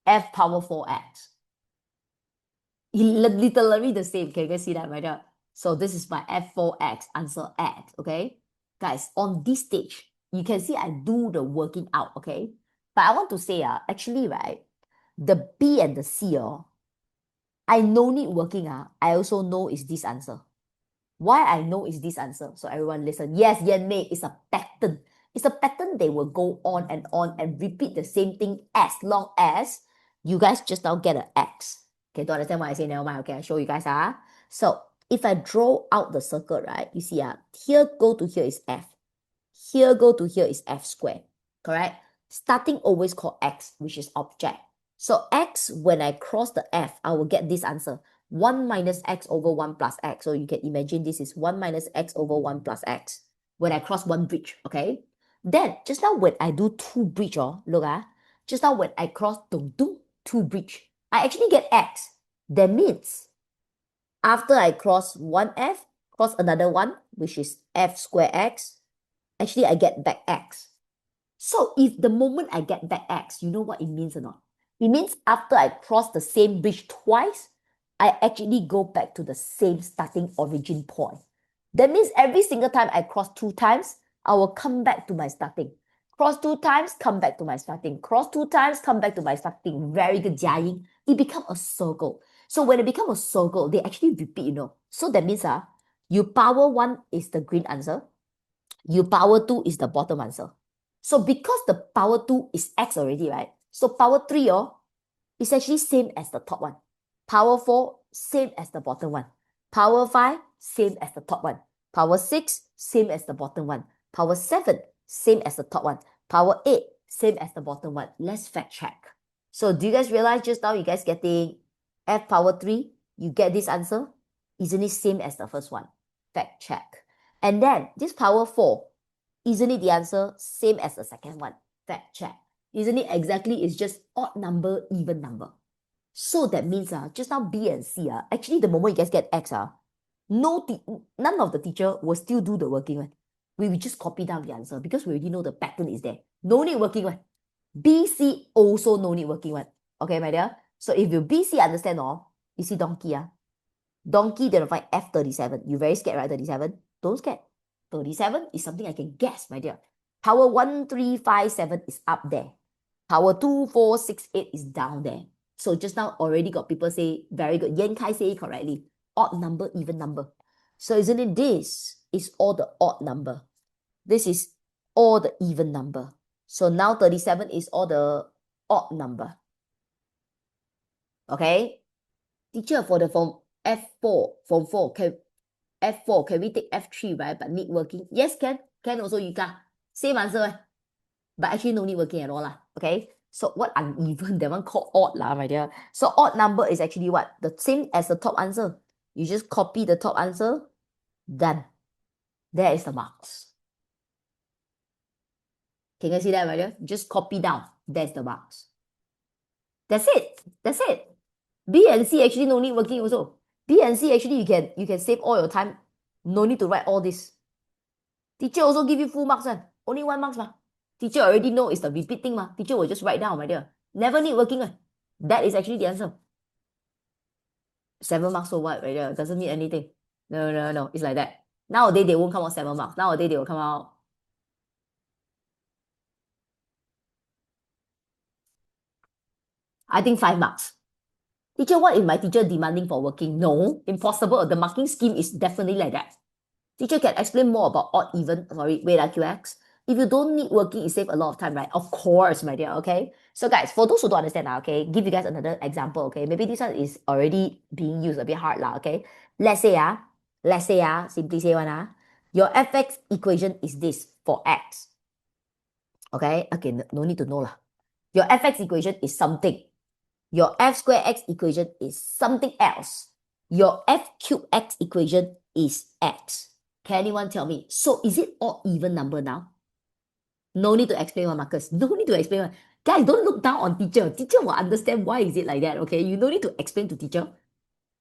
F power 4x. Literally the same. Can you guys see that right now? So this is my F4x answer X. Okay, guys, on this stage, you can see I do the working out. Okay, but I want to say, actually, right, the B and the C, I no need working. I also know is this answer. Why I know is this answer? So everyone listen. Yes, Yan Mei, it's a pattern. It's a pattern. They will go on and repeat the same thing as long as you guys just now get an X. Okay, don't understand what I say? Never mind. Okay, I show you guys. So if I draw out the circle, right, you see, here go to here is F. Here go to here is F squared. Correct? Starting always called X, which is object. So X, when I cross the F, I will get this answer. 1 minus X over 1 plus X. So you can imagine this is 1 minus X over 1 plus X. When I cross one bridge, okay? Then, just now when I do two bridge, look, just now when I cross two bridge, I actually get X. That means, after I cross one F, cross another one, which is F square X, actually I get back X. So if the moment I get back X, you know what it means or not? It means after I cross the same bridge twice, I actually go back to the same starting origin point. That means every single time I cross 2 times, I will come back to my starting. Cross 2 times, come back to my starting. Cross 2 times, come back to my starting. Very good, Jiaying. It becomes a circle. So when it becomes a circle, they actually repeat, you know. So that means you power 1 is the green answer. You power 2 is the bottom answer. So because the power 2 is x already, right? So power 3 is actually same as the top one. Power 4, same as the bottom one. Power 5, same as the top one. Power 6, same as the bottom one. Power 7, same as the top one. Power 8, same as the bottom one. Let's fact check. So do you guys realize just now you guys getting f power 3? You get this answer? Isn't it same as the first one? Fact check. And then this power 4, isn't it the answer same as the second one? Fact check. Isn't it exactly? It's just odd number, even number. So that means just now B and C actually the moment you guys get X none of the teacher will still do the working one. We will just copy down the answer because we already know the pattern is there. No need working one. B, C also no need working one. Okay, my dear? So if you B, C understand you see donkey Donkey, they'll find F37. You very scared, right? 37? Don't scared. 37 is something I can guess, my dear. Power 1, 3, 5, 7 is up there. Power 2, 4, 6, 8 is down there. So just now already got people say, very good. Yan Kai say it correctly. Odd number, even number. So isn't it this is all the odd number? This is all the even number. So now 37 is all the odd number. Okay? Teacher, for the form F4, form 4, F4, can we take F3, right? But need working? Yes, can. Can also, you can. Same answer, but actually no need working at all. Okay? So what uneven? That one called odd, my dear. So odd number is actually what? The same as the top answer. You just copy the top answer. Done. There is the marks. Can you see that, my dear? Just copy down. There's the marks. That's it. That's it. B and C actually no need working also. B and C actually you can save all your time. No need to write all this. Teacher also give you full marks one. Only 1 marks Teacher already know it's the repeating Teacher will just write down, my dear. Never need working one. That is actually the answer. 7 marks, so what, my dear? Doesn't mean anything. No. It's like that. Nowadays they won't come out 7 marks. Nowadays they will come out. I think 5 marks. Teacher, what if my teacher demanding for working? No, impossible. The marking scheme is definitely like that. Teacher can explain more about odd, even. Sorry, wait, QX. If you don't need working, it saves a lot of time, right? Of course, my dear, okay? So guys, for those who don't understand, okay, give you guys another example, okay? Maybe this one is already being used a bit hard, okay? Let's say, simply say your fx equation is this for x. Okay, no need to know lah. Your fx equation is something. Your f square x equation is something else. Your f cube x equation is x. Can anyone tell me? So is it odd even number now? No need to explain Marcus. No need to explain Guys, don't look down on teacher. Teacher will understand why is it like that, okay? You don't need to explain to teacher.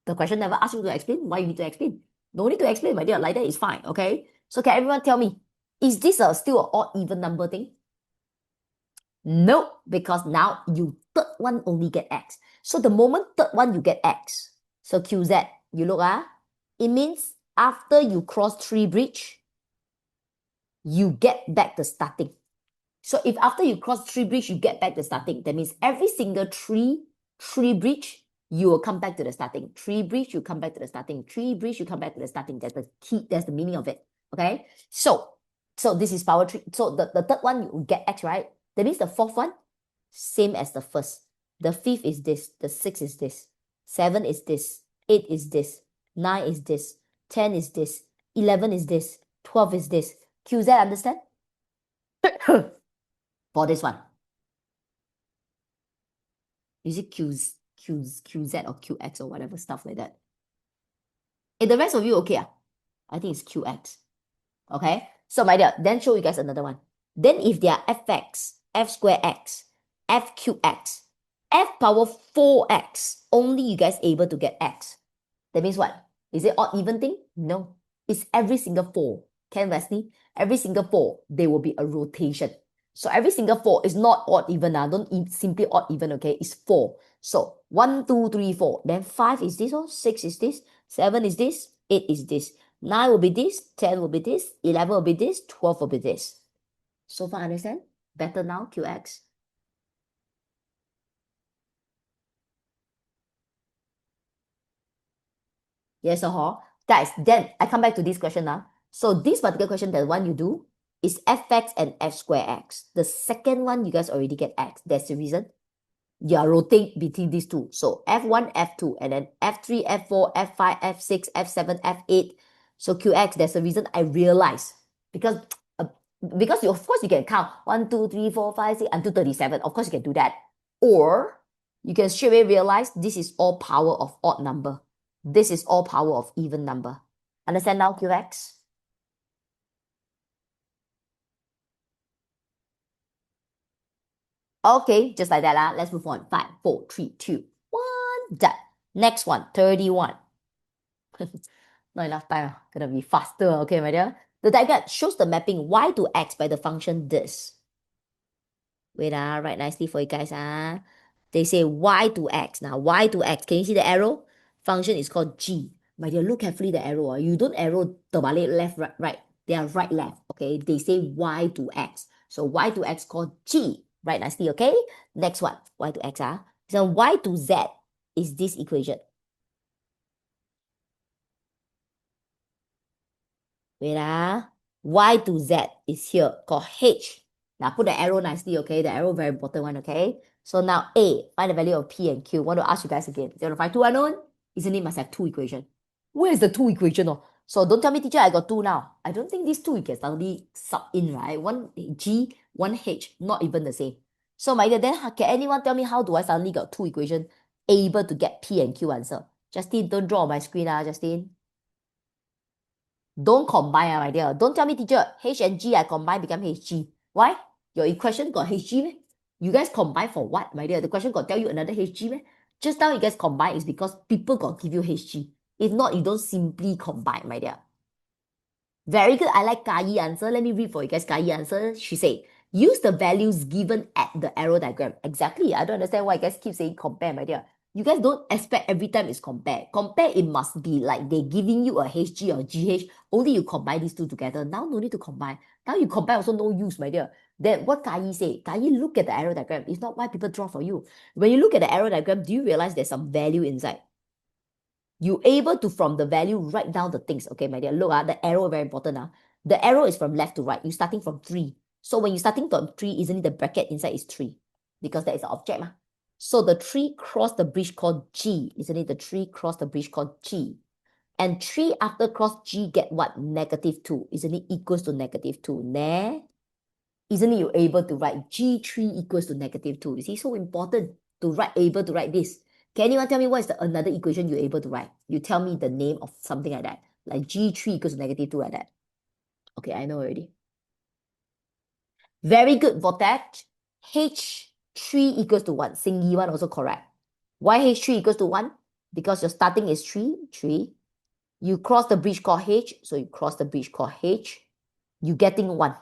The question never asked you to explain. Why you need to explain? No need to explain, my dear. Like that is fine, okay? So can everyone tell me, is this still an odd even number thing? No, because now you third one only get x. So the moment third one you get x. So QZ, you look it means after you cross 3 bridge, you get back the starting. So if after you cross 3 bridge, you get back the starting, that means every single 3 bridge, you will come back to the starting. 3 bridge, you come back to the starting. 3 bridge, you come back to the starting. That's the key, that's the meaning of it. Okay? So this is power 3. So the third one, you get x, right? That means the fourth one, same as the first. The fifth is this. The sixth is this. 7 is this. 8 is this. 9 is this. 10 is this. 11 is this. 12 is this. QZ, understand? For this one. Is it QZ or QX or whatever stuff like that? The rest of you okay? I think it's QX. Okay? So my dear, then show you guys another one. Then if they are fx, f square x, f cube x, f power 4x, only you guys able to get x. That means what? Is it odd even thing? No. It's every single 4. Can Wesley? Every single 4, there will be a rotation. So every single 4 is not odd even. Don't simply odd even, okay? It's 4. So 1, 2, 3, 4. Then 5 is this, 6 is this, 7 is this, 8 is this. 9 will be this, 10 will be this, 11 will be this, 12 will be this. So far, understand? Better now, QX. Yes, guys, then I come back to this question now. So this particular question, the one you do, is fx and f square x. The second one, you guys already get x. That's the reason. You are rotating between these two. So F1, F2, and then F3, F4, F5, F6, F7, F8. So QX, there's a reason I realize. Because you, of course, you can count 1, 2, 3, 4, 5, 6, until 37. Of course, you can do that. Or you can straight away realize this is all power of odd number. This is all power of even number. Understand now, QX? Okay, just like that. Let's move on. 5, 4, 3, 2, 1. Done. Next one, 31. Not enough time. Gonna be faster, okay, my dear? The diagram shows the mapping y to x by the function this. Wait, write nicely for you guys. They say y to x. Now, y to x. Can you see the arrow? Function is called g. My dear, look carefully the arrow. You don't arrow terbalik left, right, right. They are right, left. Okay, they say y to x. So y to x called g. Write nicely, okay? Next one, y to x. So y to z is this equation. Wait, y to z is here called h. Now put the arrow nicely, okay? The arrow very important one, okay? So now A, find the value of P and Q. Want to ask you guys again. 0 to 5, 2 unknown? Isn't it must have two equation? Where is the two equation? So don't tell me, teacher, I got two now. I don't think these two you can suddenly sub in, right? One G, one H, not even the same. So my dear, then can anyone tell me how do I suddenly got two equation able to get P and Q answer? Justine, don't draw on my screen, Justine. Don't combine, my dear. Don't tell me, teacher, H and G I combine become HG. Why? Your equation got HG, man. You guys combine for what, my dear? The question got tell you another HG, man. Just now you guys combine is because people got give you HG. If not, you don't simply combine, my dear. Very good. I like Kai answer. Let me read for you guys Kai answer. She said, use the values given at the arrow diagram. Exactly. I don't understand why you guys keep saying compare, my dear. You guys don't expect every time it's compare. Compare, it must be like they're giving you a HG or GH. Only you combine these two together. Now no need to combine. Now you combine also no use, my dear. Then what Kai say? Kai, look at the arrow diagram. It's not why people draw for you. When you look at the arrow diagram, do you realize there's some value inside? You able to from the value write down the things. Okay, my dear. Look, the arrow very important. The arrow is from left to right. You starting from 3. So when you starting from 3, isn't it the bracket inside is 3? Because that is the object. So the 3 cross the bridge called G. Isn't it the 3 cross the bridge called G? And 3 after cross G get what? -2. Isn't it equals to -2? Nah. Isn't it you able to write G3 equals to -2? You see, so important to write, able to write this. Can anyone tell me what is the another equation you're able to write? You tell me the name of something like that. Like G3 equals to -2 like that. Okay, I know already. Very good, Vortex. H3 equals to 1. Singy one also correct. Why H3 equals to 1? Because your starting is 3. You cross the bridge called H, so you cross the bridge called H. You getting 1.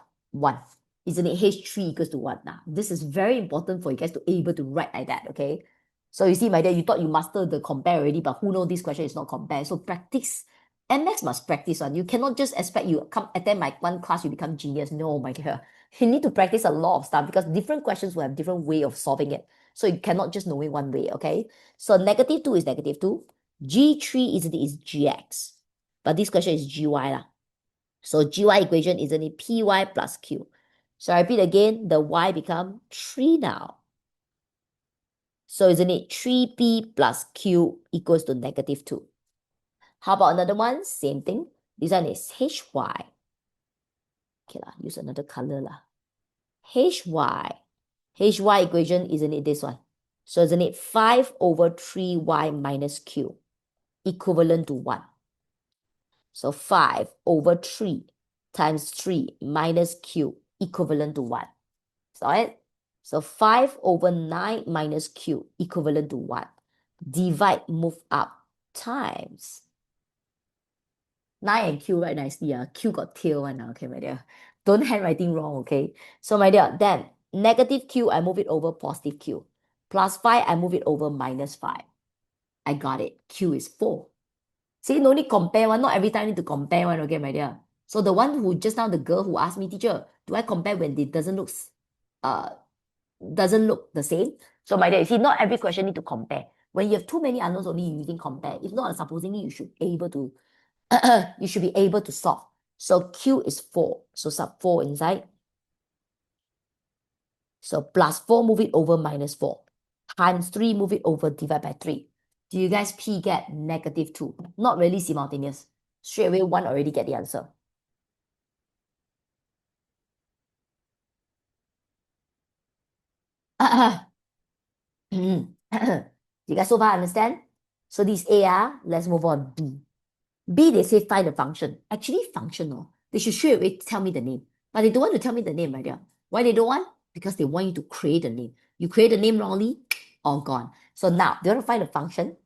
Isn't it H3 equals to 1 now? This is very important for you guys to be able to write like that, okay? So you see, my dear, you thought you mastered the compare already, but who knows this question is not compare. So practice. MX must practice on. You cannot just expect you come attend my one class, you become genius. No, my dear. You need to practice a lot of stuff because different questions will have different way of solving it. So you cannot just know it one way, okay? So -2 is -2. G3 is GX. But this question is GY lah. So GY equation isn't it PY plus Q. So I repeat again, the Y become 3 now. So isn't it 3P plus Q equals to -2? How about another one? Same thing. This one is HY. Okay lah, use another color lah. HY. HY equation, isn't it this one? So isn't it 5 over 3Y minus Q equivalent to 1? So 5 over 3 times 3 minus Q equivalent to 1. Saw it? So 5 over 9 minus Q equivalent to 1. Divide, move up, times. 9 and Q right nicely. Q got tail one. Okay, my dear. Don't handwriting wrong, okay? So my dear, then negative Q, I move it over positive Q. Plus 5, I move it over minus 5. I got it. Q is 4. See, no need compare one. Not every time need to compare one, okay, my dear. So the one who just now, the girl who asked me, teacher, do I compare when it doesn't look the same? So my dear, you see, not every question need to compare. When you have too many unknowns, only using compare. If not, supposingly you should able to you should be able to solve. So Q is 4. So sub 4 inside. So plus 4, move it over minus 4. Times 3, move it over, divide by 3. Do you guys P get negative 2? Not really simultaneous. Straight away, 1 already get the answer. You guys so far understand? So this A, let's move on. B. B, they say find the function. Actually, function, they should straight away tell me the name. But they don't want to tell me the name, right there. Why they don't want? Because they want you to create a name. You create the name wrongly, all gone. So now, they want to find a function.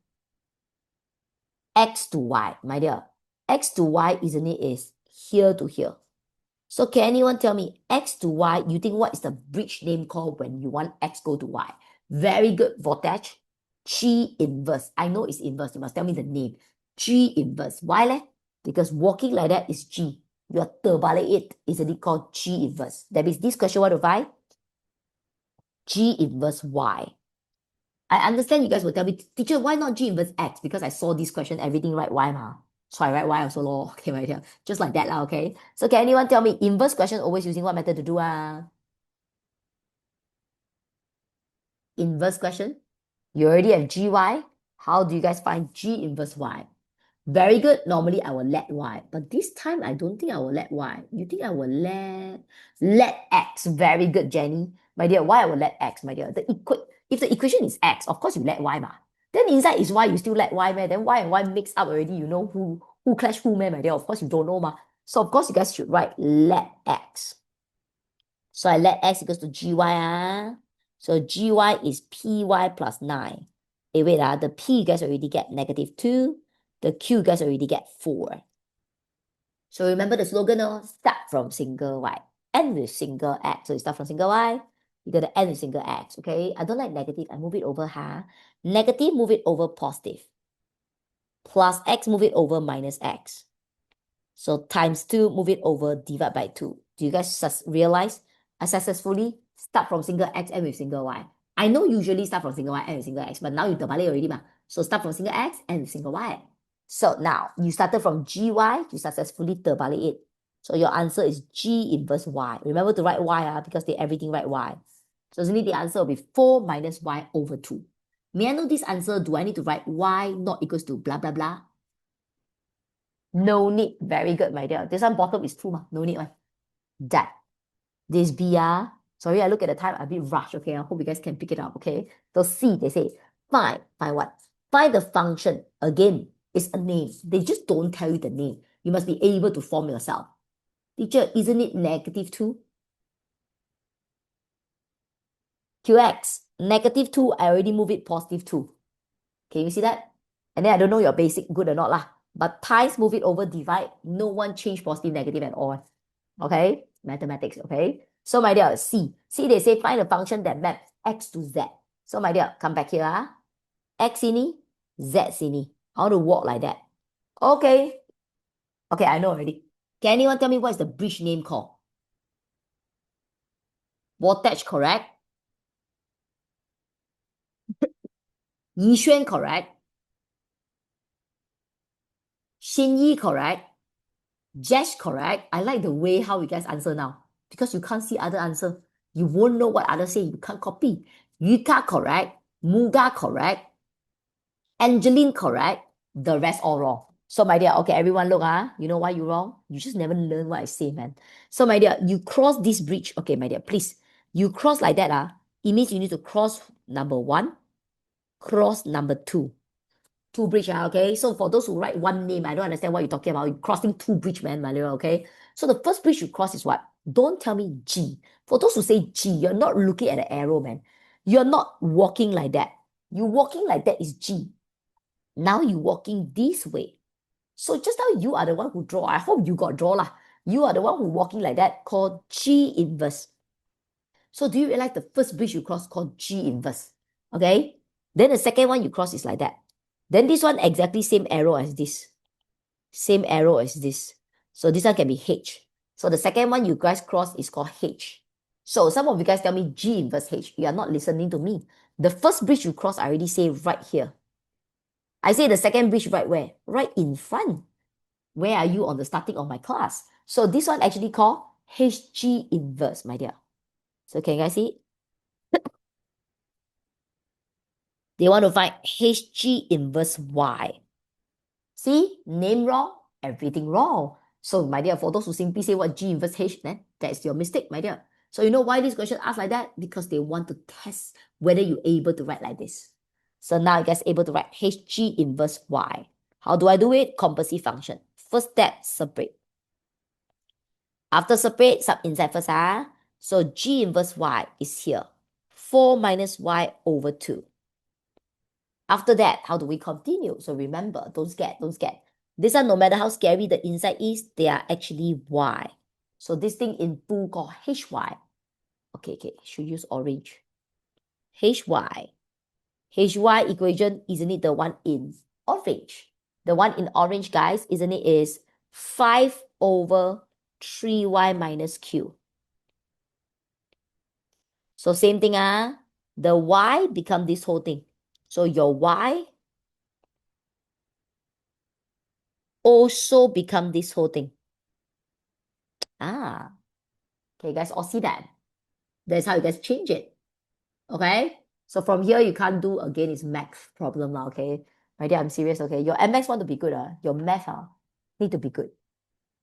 X to Y, my dear. X to Y, isn't it, is here to here. So can anyone tell me X to Y, you think what is the bridge name called when you want X go to Y? Very good, voltage. G inverse. I know it's inverse. You must tell me the name. G inverse. Why leh? Because walking like that is G. You are terbalik it, isn't it called G inverse? That means this question what to find? G inverse Y. I understand you guys will tell me, teacher, why not G inverse X? Because I saw this question, everything write Y ma. So I write Y also lor. Okay, right here. Just like that lah, okay? So can anyone tell me inverse question always using what method to do? Inverse question. You already have GY. How do you guys find G inverse Y? Very good. Normally I will let Y. But this time I don't think I will let Y. You think I will let X. Very good, Jenny. My dear, why I will let X, my dear? If the equation is X, of course you let Y ma. Then inside is Y, you still let Y, man. Then Y and Y mix up already. You know who clash who, man, my dear. Of course you don't know ma. So of course you guys should write let X. So I let X equals to GY. So GY is PY plus 9. Hey, wait, the P you guys already get negative 2. The Q you guys already get 4. So remember the slogan, start from single Y, end with single X. So you start from single Y, you got to end with single X, okay? I don't like negative, I move it over, Negative, move it over positive. Plus X, move it over minus X. So times 2, move it over, divide by 2. Do you guys realize I successfully start from single X, end with single Y? I know usually start from single Y, end with single X, but now you terbalik already ma. So start from single X, end with single Y. So now, you started from GY, you successfully terbalik it. So your answer is G inverse Y. Remember to write Y because they everything write Y. So isn't it the answer will be 4 minus Y over 2. May I know this answer? Do I need to write Y not equals to blah, blah, blah? No need. Very good, my dear. This one bottom is 2 ma. No need one. That. This B, sorry, I look at the time a bit rush, okay? I hope you guys can pick it up, okay? So C, they say, find what? Find the function. Again, it's a name. They just don't tell you the name. You must be able to form yourself. Teacher, isn't it negative 2? QX, negative 2, I already move it positive 2. Can you see that? And then I don't know your basic good or not lah. But times move it over divide. No one change positive, negative at all. Okay? Mathematics, okay? So my dear, C. C, they say find a function that maps X to Z. So my dear, come back here. X sini, Z sini. I want to walk like that. Okay. Okay, I know already. Can anyone tell me what is the bridge name called? Voltage, correct? Yixuan, correct? Xinyi, correct? Jesh, correct? I like the way how you guys answer now. Because you can't see other answer. You won't know what others say. You can't copy. Yuka, correct? Muga, correct? Angeline, correct? The rest all wrong. So my dear, okay, everyone look, you know why you wrong? You just never learn what I say, man. So my dear, you cross this bridge. Okay, my dear, please. You cross like that, it means you need to cross number 1, cross number 2. 2 bridge, okay? So for those who write one name, I don't understand what you're talking about. You're crossing 2 bridge, man, my dear, okay? So the first bridge you cross is what? Don't tell me G. For those who say G, you're not looking at the arrow, man. You're not walking like that. You walking like that is G. Now you walking this way. So just now you are the one who draw. I hope you got draw lah. You are the one who walking like that called G inverse. So do you realize the first bridge you cross called G inverse? Okay? Then the second one you cross is like that. Then this one exactly same arrow as this. Same arrow as this. So this one can be H. So the second one you guys cross is called H. So some of you guys tell me G inverse H. You are not listening to me. The first bridge you cross, I already say right here. I say the second bridge right where? Right in front. Where are you on the starting of my class? So this one actually called HG inverse, my dear. So can you guys see it? They want to find HG inverse Y. See, name wrong, everything wrong. So my dear, for those who simply say what G inverse H, then that's your mistake, my dear. So you know why this question asked like that? Because they want to test whether you're able to write like this. So now you guys able to write HG inverse Y. How do I do it? Composite function. First step, separate. After separate, sub inside first. So G inverse Y is here. 4 minus Y over 2. After that, how do we continue? So remember, don't scared. This one, no matter how scary the inside is, they are actually Y. So this thing in full called HY. Okay, should use orange. HY. HY equation, isn't it the one in orange? The one in orange, guys, isn't it, is 5 over 3y minus q. So same thing, the y become this whole thing. So your y also become this whole thing. Okay, guys, all see that? That's how you guys change it. Okay? So from here, you can't do, again, it's math problem now, okay? My dear, I'm serious, okay? Your MX want to be good, your math need to be good.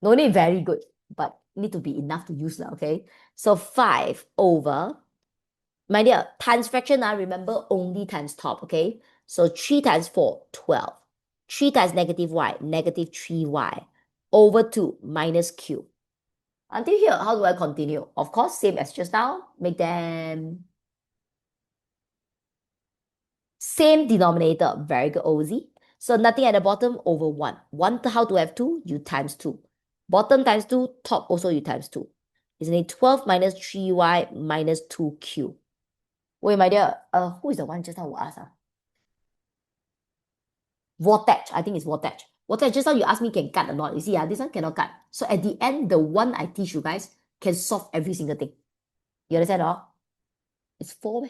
No need very good, but need to be enough to use, okay? So 5 over, my dear, times fraction, remember, only times top, okay? So 3 times 4, 12. 3 times negative y, negative 3y, over 2 minus q. Until here, how do I continue? Of course, same as just now. Make them same denominator. Very good, OZ. So nothing at the bottom over 1. 1, how to have 2? You times 2. Bottom times 2, top also you times 2. Isn't it 12 minus 3y minus 2q? Wait, my dear, who is the one just now who asked? Vortex, I think it's Vortex. Vortex, just now you asked me can cut or not. You see, this one cannot cut. So at the end, the one I teach you guys can solve every single thing. You understand, It's 4, eh?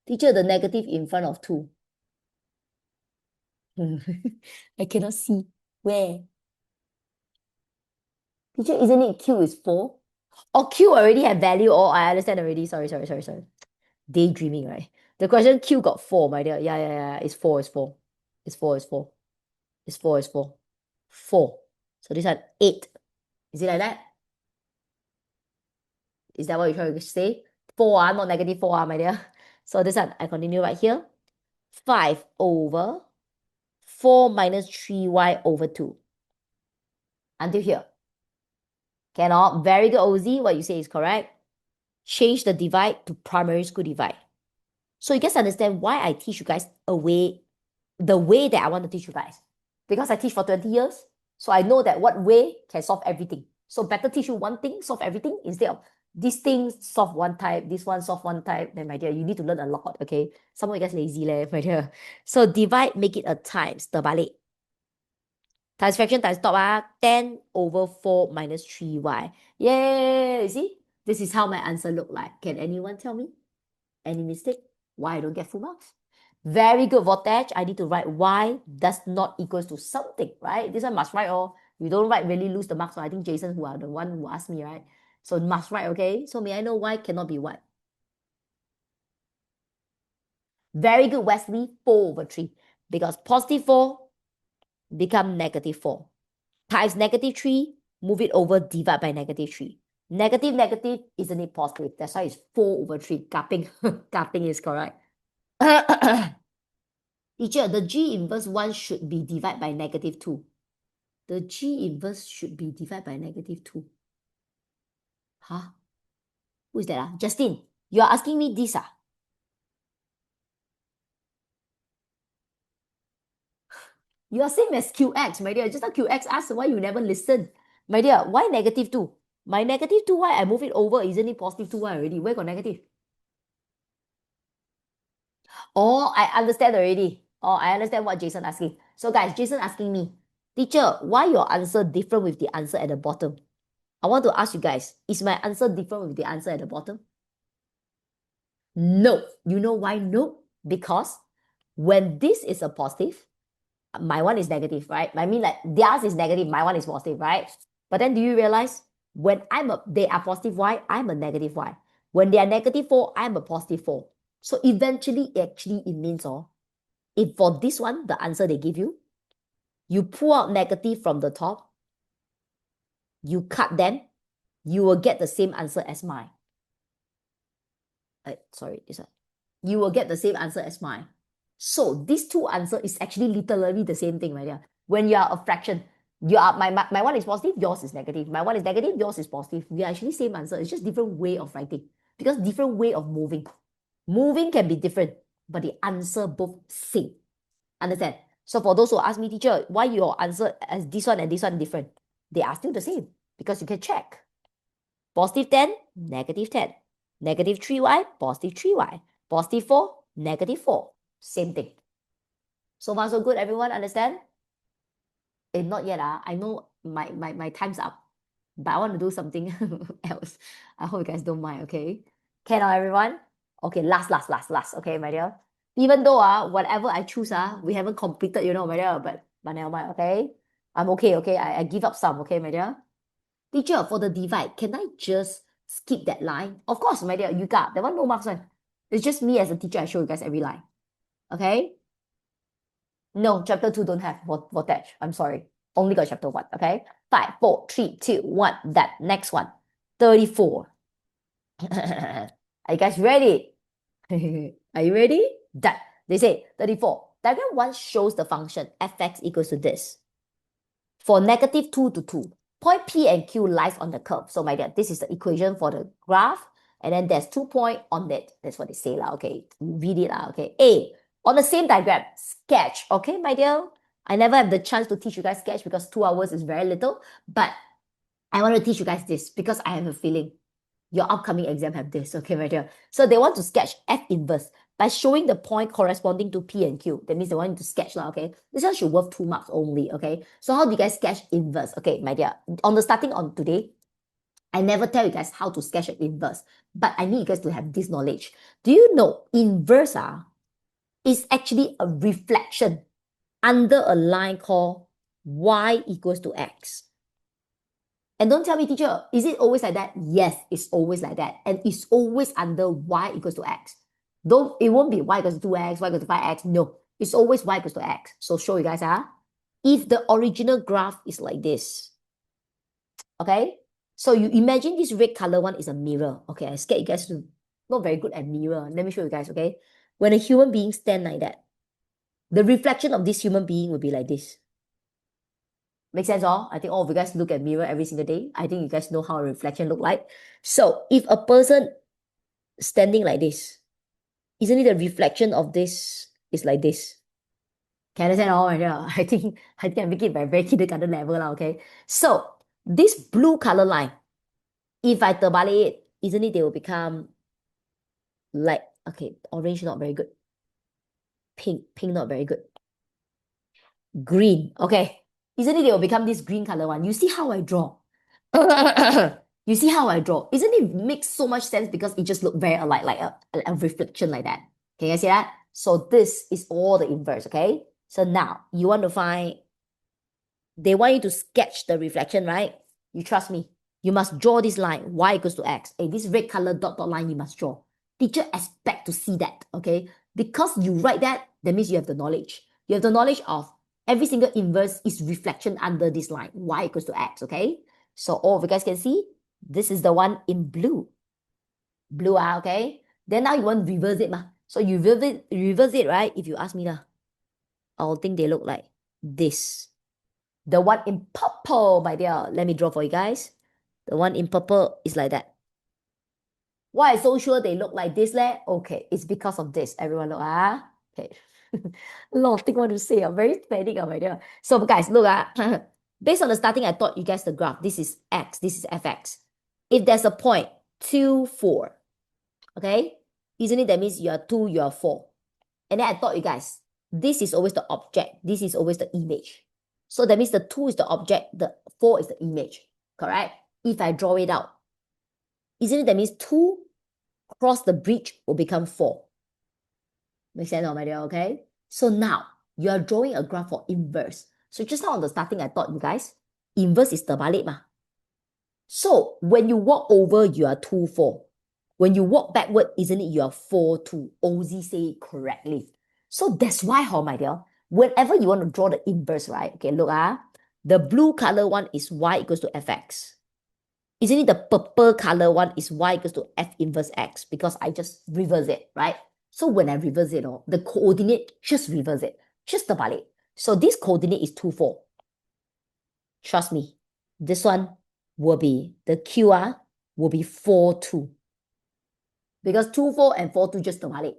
Teacher, the negative in front of 2. I cannot see. Where? Teacher, isn't it Q is 4? Oh, Q already have value. Oh, I understand already. Sorry. Daydreaming, right? The question Q got 4, my dear. Yeah. It's 4. It's 4. 4. So this one, 8. Is it like that? Is that what you're trying to say? 4, not negative 4, my dear. So this one, I continue right here. 5 over 4 minus 3y over 2. Until here. Cannot. Very good, OZ. What you say is correct. Change the divide to primary school divide. So you guys understand why I teach you guys the way that I want to teach you guys. Because I teach for 20 years, so I know that what way can solve everything. So better teach you one thing, solve everything, instead of this thing solve one type, this one solve one type. Then my dear, you need to learn a lot, okay? Some of you guys lazy my dear. So divide, make it a times, terbalik. Times fraction times top, 10 over 4 minus 3y. Yay! You see? This is how my answer look like. Can anyone tell me? Any mistake? Why I don't get full marks? Very good, Vortex. I need to write y does not equals to something, right? This one must write, you don't write, really lose the marks. So I think Jason, who are the one who asked me, right? So must write, okay? So may I know why cannot be what? Very good, Wesley. 4 over 3. Because positive 4 become negative 4. Times negative 3, move it over, divide by negative 3. Negative, isn't it positive? That's why it's 4 over 3. Gapping. Gapping is correct. Teacher, the G inverse 1 should be divided by negative 2. The G inverse should be divided by negative 2. Huh? Who is that? Justin, you are asking me this? You are same as QX, my dear. Just now QX asked why you never listen. My dear, why negative 2? My negative 2y, I move it over, isn't it positive 2y already? Where got negative? Oh, I understand already. Oh, I understand what Jason asking. So guys, Jason asking me, teacher, why your answer different with the answer at the bottom? I want to ask you guys, is my answer different with the answer at the bottom? No. You know why no? Because when this is a positive, my one is negative, right? I mean, like theirs is negative, my one is positive, right? But then do you realize when they are positive y, I'm a negative y. When they are negative 4, I'm a positive 4. So eventually, actually, it means if for this one, the answer they give you pull out negative from the top, you cut them, you will get the same answer as mine. Sorry, this one. You will get the same answer as mine. So these two answers is actually literally the same thing, right there. When you are a fraction, you are my one is positive, yours is negative. My one is negative, yours is positive. We are actually same answer. It's just different way of writing because different way of moving. Moving can be different, but the answer both same. Understand? So for those who ask me, teacher, why your answer as this one and this one different? They are still the same because you can check. Positive 10, negative 10. Negative 3y, positive 3y. Positive 4, negative 4. Same thing. So far so good, everyone understand? Not yet. I know my time's up, but I want to do something else. I hope you guys don't mind, okay? Can everyone? Okay, last. Okay, my dear. Even though whatever I choose, we haven't completed, my dear, but never mind, okay? I'm okay, okay? I give up some, okay, my dear? Teacher, for the divide, can I just skip that line? Of course, my dear, you got that one, no marks one. It's just me as a teacher, I show you guys every line. Okay? No, chapter 2 don't have voltage. I'm sorry. Only got chapter 1, okay? 5, 4, 3, 2, 1. That next one. 34. Are you guys ready? Are you ready? That they say 34. Diagram 1 shows the function fx equals to this. For negative 2 to 2, point P and Q lies on the curve. So my dear, this is the equation for the graph. And then there's 2 points on it. That's what they say, okay? Read it, okay? A, on the same diagram, sketch, okay, my dear? I never have the chance to teach you guys sketch because 2 hours is very little. But I want to teach you guys this because I have a feeling your upcoming exam have this, okay, my dear? So they want to sketch F inverse by showing the point corresponding to P and Q. That means they want you to sketch, okay? This one should worth 2 marks only, okay? So how do you guys sketch inverse? Okay, my dear, on the starting on today, I never tell you guys how to sketch an inverse, but I need you guys to have this knowledge. Do you know inverse is actually a reflection under a line called y equals to x? And don't tell me, teacher, is it always like that? Yes, it's always like that. And it's always under y equals to x. It won't be y equals to 2x, y equals to 5x. No, it's always y equals to x. So show you guys, if the original graph is like this, okay? So you imagine this red color one is a mirror. Okay, I scared you guys to not very good at mirror. Let me show you guys, okay? When a human being stand like that, the reflection of this human being will be like this. Make sense, all? I think all of you guys look at mirror every single day. I think you guys know how a reflection look like. So if a person standing like this, isn't it the reflection of this is like this? Can I understand all? Yeah, I think I make it very kindergarten level, okay? So this blue color line, if I terbalik it, isn't it they will become like, okay, orange not very good. Pink not very good. Green, okay. Isn't it they will become this green color one? You see how I draw? You see how I draw? Isn't it makes so much sense because it just look very alike, like a reflection like that. Can you guys see that? So this is all the inverse, okay? So now you want to find, they want you to sketch the reflection, right? You trust me. You must draw this line, y equals to x. Hey, this red color dot line you must draw. Teacher expect to see that, okay? Because you write that, that means you have the knowledge. You have the knowledge of every single inverse is reflection under this line, y equals to x, okay? So all of you guys can see, this is the one in blue. Blue, okay? Then now you want to reverse it, so you reverse it, right? If you ask me, I'll think they look like this. The one in purple, my dear, let me draw for you guys. The one in purple is like that. Why I'm so sure they look like this, leh? Okay, it's because of this. Everyone look, okay. A lot of things I want to say. I'm very panic, my dear. So guys, look, based on the starting, I taught you guys the graph. This is x, this is fx. if there's a point 2, 4, okay? Isn't it that means you are 2, you are 4? And then I taught you guys, this is always the object, this is always the image. So that means the 2 is the object, the 4 is the image, correct? If I draw it out, isn't it that means 2 cross the bridge will become 4? Make sense, my dear, okay? So now, you are drawing a graph for inverse. So just now on the starting, I taught you guys, inverse is terbalik mah. So when you walk over, you are 2, 4. When you walk backward, isn't it you are 4, 2? Ozzy say it correctly. So that's why, my dear, whenever you want to draw the inverse, right? Okay, look, the blue color one is y equals to fx. Isn't it the purple color one is y equals to f inverse x? Because I just reverse it, right? So when I reverse it, the coordinate, just reverse it. Just terbalik. So this coordinate is 2, 4. Trust me. This one will be, the Q will be 4, 2. Because 2, 4 and 4, 2 just terbalik.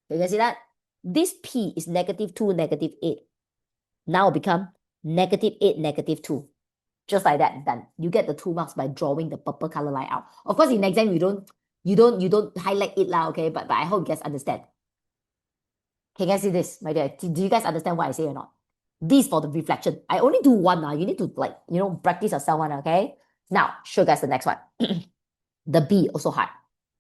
You can see that? This P is negative 2, negative 8. Now become negative 8, negative 2. Just like that, done. You get the 2 marks by drawing the purple color line out. Of course, in exam, you don't highlight it lah, okay? But I hope you guys understand. Can you guys see this, my dear? Do you guys understand what I say or not? This for the reflection. I only do one now. You need to practice yourself one, okay? Now, show you guys the next one. The B also hard.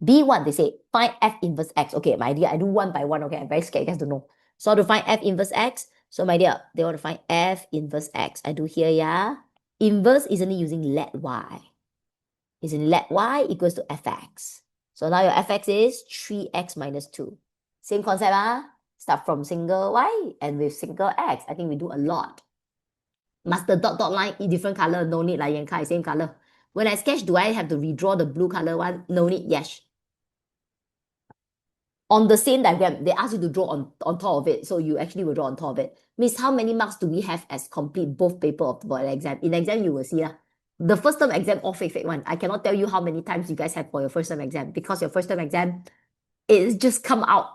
B1, they say, find F inverse X. Okay, my dear, I do one by one, okay? I'm very scared you guys don't know. So to find F inverse X, so my dear, they want to find F inverse X. I do here, yeah? Inverse isn't it using let Y? Isn't let Y equals to Fx? So now your Fx is 3x minus 2. Same concept, Start from single Y and with single X. I think we do a lot. Must the dot line in different color? No need, like Yan Kai, same color. When I sketch, do I have to redraw the blue color one? No need, yes. On the same diagram, they ask you to draw on top of it. So you actually will draw on top of it. Means how many marks do we have as complete both paper of the exam? In exam, you will see the first term exam, all fake one. I cannot tell you how many times you guys have for your first term exam because your first term exam, it's just come out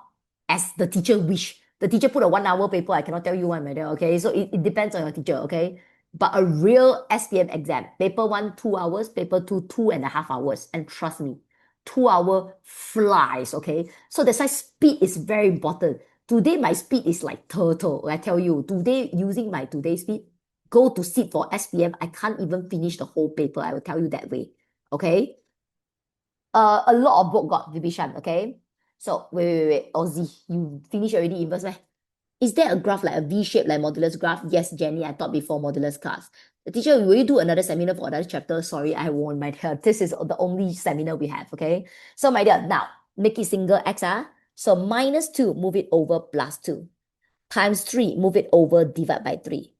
as the teacher wish. The teacher put a 1 hour paper, I cannot tell you one, madam, okay? So it depends on your teacher, okay? But a real SPM exam, paper 1, 2 hours, paper 2, 2.5 hours. And trust me, 2 hour flies, okay? So that's why speed is very important. Today, my speed is like turtle. I tell you, today, using my today speed, go to sit for SPM, I can't even finish the whole paper. I will tell you that way, okay? A lot of book got division, okay? So, wait. Ozzy, you finish already inverse, meh? Is there a graph like a V shape like Modulus graph? Yes, Jenny, I taught before Modulus class. The teacher, will you do another seminar for another chapter? Sorry, I won't, my dear. This is the only seminar we have, okay? So, my dear, now, make it single x, So, minus 2, move it over plus 2. Times 3, move it over, divide by 3.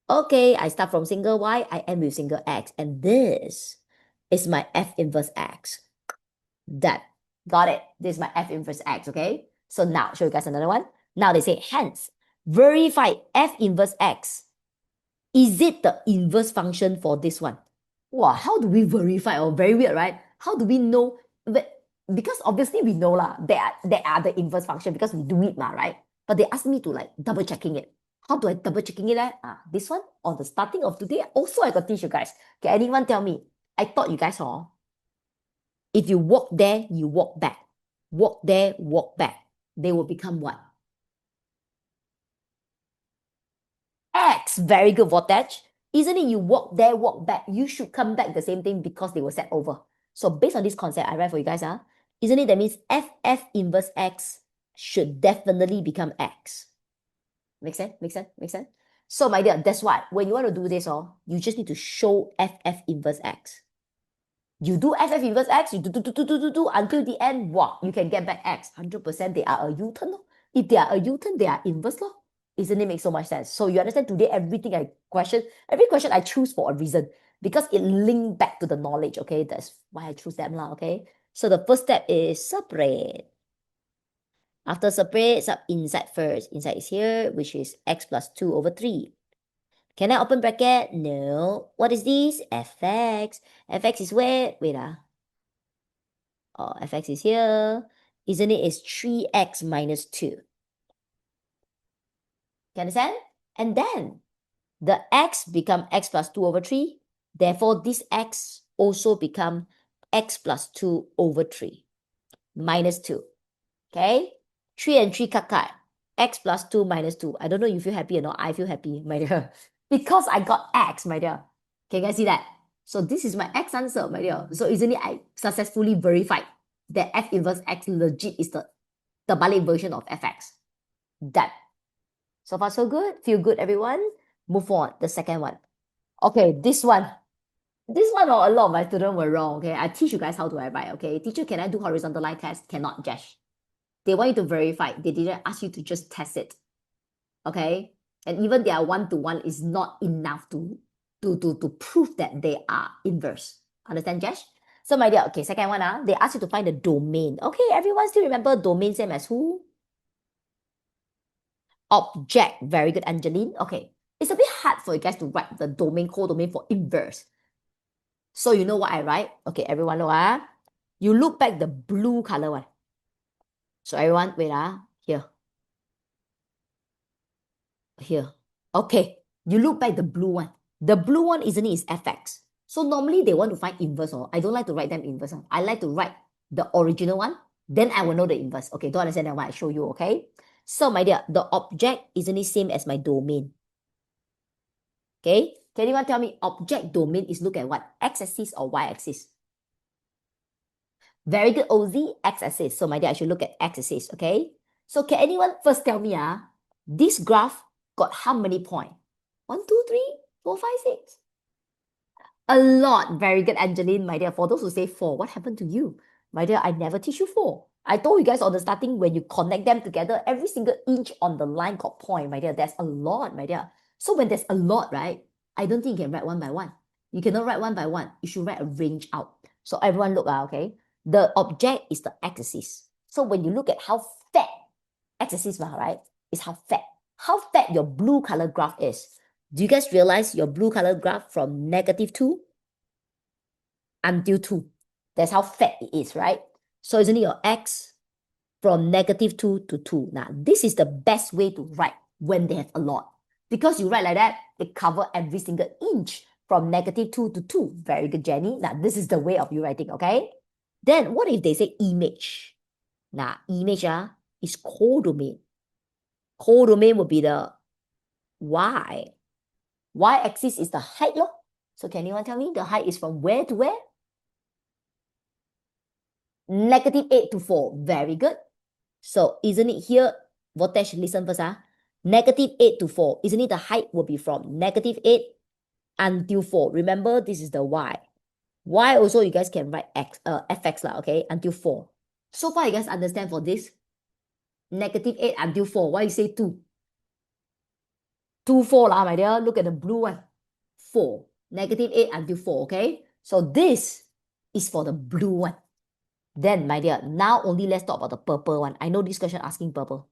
Okay, I start from single y, I end with single x. And this is my F inverse x. That. Got it. This is my F inverse x, okay? So now, show you guys another one. Now they say, hence, verify F inverse x. Is it the inverse function for this one? Wow, how do we verify? Oh, very weird, right? How do we know? Because obviously we know there are the inverse function because we do it, right? But they asked me to like double checking it. How do I double checking it? This one on the starting of today, also I got teach you guys. Can anyone tell me? I taught you guys, if you walk there, you walk back. Walk there, walk back. They will become what? X. Very good, voltage. Isn't it you walk there, walk back? You should come back the same thing because they will set over. So based on this concept, I write for you guys, isn't it that means FF inverse X should definitely become X? Make sense? Make sense? Make sense? So my dear, that's why when you want to do this, you just need to show FF inverse X. You do FF inverse X, you do until the end, wow, you can get back X. 100% they are a U-turn. If they are a U-turn, they are inverse. Isn't it make so much sense? So you understand today, every question I choose for a reason because it linked back to the knowledge, okay? That's why I choose them, okay? So the first step is separate. After separate, sub inside first. Inside is here, which is x plus 2 over 3. Can I open bracket? No. What is this? Fx. Fx is where? Wait, Fx is here. Isn't it? It's 3x minus 2. You understand? And then the x become x plus 2 over 3. Therefore, this x also become x plus 2 over 3 minus 2. Okay? 3 and 3 cut. X plus 2 minus 2. I don't know if you feel happy or not. I feel happy, my dear. Because I got x, my dear. Can you guys see that? So this is my x answer, my dear. So isn't it I successfully verified that f inverse x legit is the balik version of fx. Done. So far so good? Feel good, everyone? Move on. The second one. Okay, this one. This one, a lot of my students were wrong, okay? I teach you guys how to write, okay? Teacher, can I do horizontal line test? Cannot, Josh. They want you to verify. They didn't ask you to just test it, okay? And even their one-to-one is not enough to prove that they are inverse. Understand, Josh? So my dear, okay, second one, they ask you to find the domain. Okay, everyone still remember domain same as who? Object. Very good, Angeline. Okay, it's a bit hard for you guys to write the domain, codomain for inverse. So you know what I write? Okay, everyone know, you look back the blue color one. So everyone, wait, here. Here. Okay, you look back the blue one. The blue one, isn't it, is fx. So normally they want to find inverse, or I don't like to write them inverse. I like to write the original one, then I will know the inverse. Okay, don't understand that one, I show you, okay? So my dear, the object, isn't it same as my domain? Okay, can anyone tell me object domain is look at what? X-axis or y-axis? Very good, OZ, x-axis. So my dear, I should look at x-axis, okay? So can anyone first tell me, this graph got how many points? 1, 2, 3, 4, 5, 6. A lot. Very good, Angeline, my dear. For those who say 4, what happened to you? My dear, I never teach you 4. I told you guys on the starting, when you connect them together, every single inch on the line got point, my dear. That's a lot, my dear. So when there's a lot, right, I don't think you can write one by one. You cannot write one by one. You should write a range out. So everyone look, okay? The object is the x-axis. So when you look at how fat x-axis, right, is how fat your blue color graph is. Do you guys realize your blue color graph from -2 until 2? That's how fat it is, right? So isn't it your x from -2 to 2? Now, this is the best way to write when they have a lot. Because you write like that, they cover every single inch from -2 to 2. Very good, Jenny. Now, this is the way of you writing, okay? Then, what if they say image? Now, image is codomain. Codomain will be the y. Y-axis is the height, lor. So can anyone tell me the height is from where to where? -8 to 4. Very good. So isn't it here? Voltage, listen first. -8 to 4. Isn't it the height will be from -8 until 4? Remember, this is the y. Y also, you guys can write fx, okay, until 4. So far, you guys understand for this? -8 until 4. Why you say 2? 2, 4 my dear. Look at the blue one. 4. -8 until 4, okay? So this is for the blue one. Then, my dear, now only let's talk about the purple one. I know this question asking purple.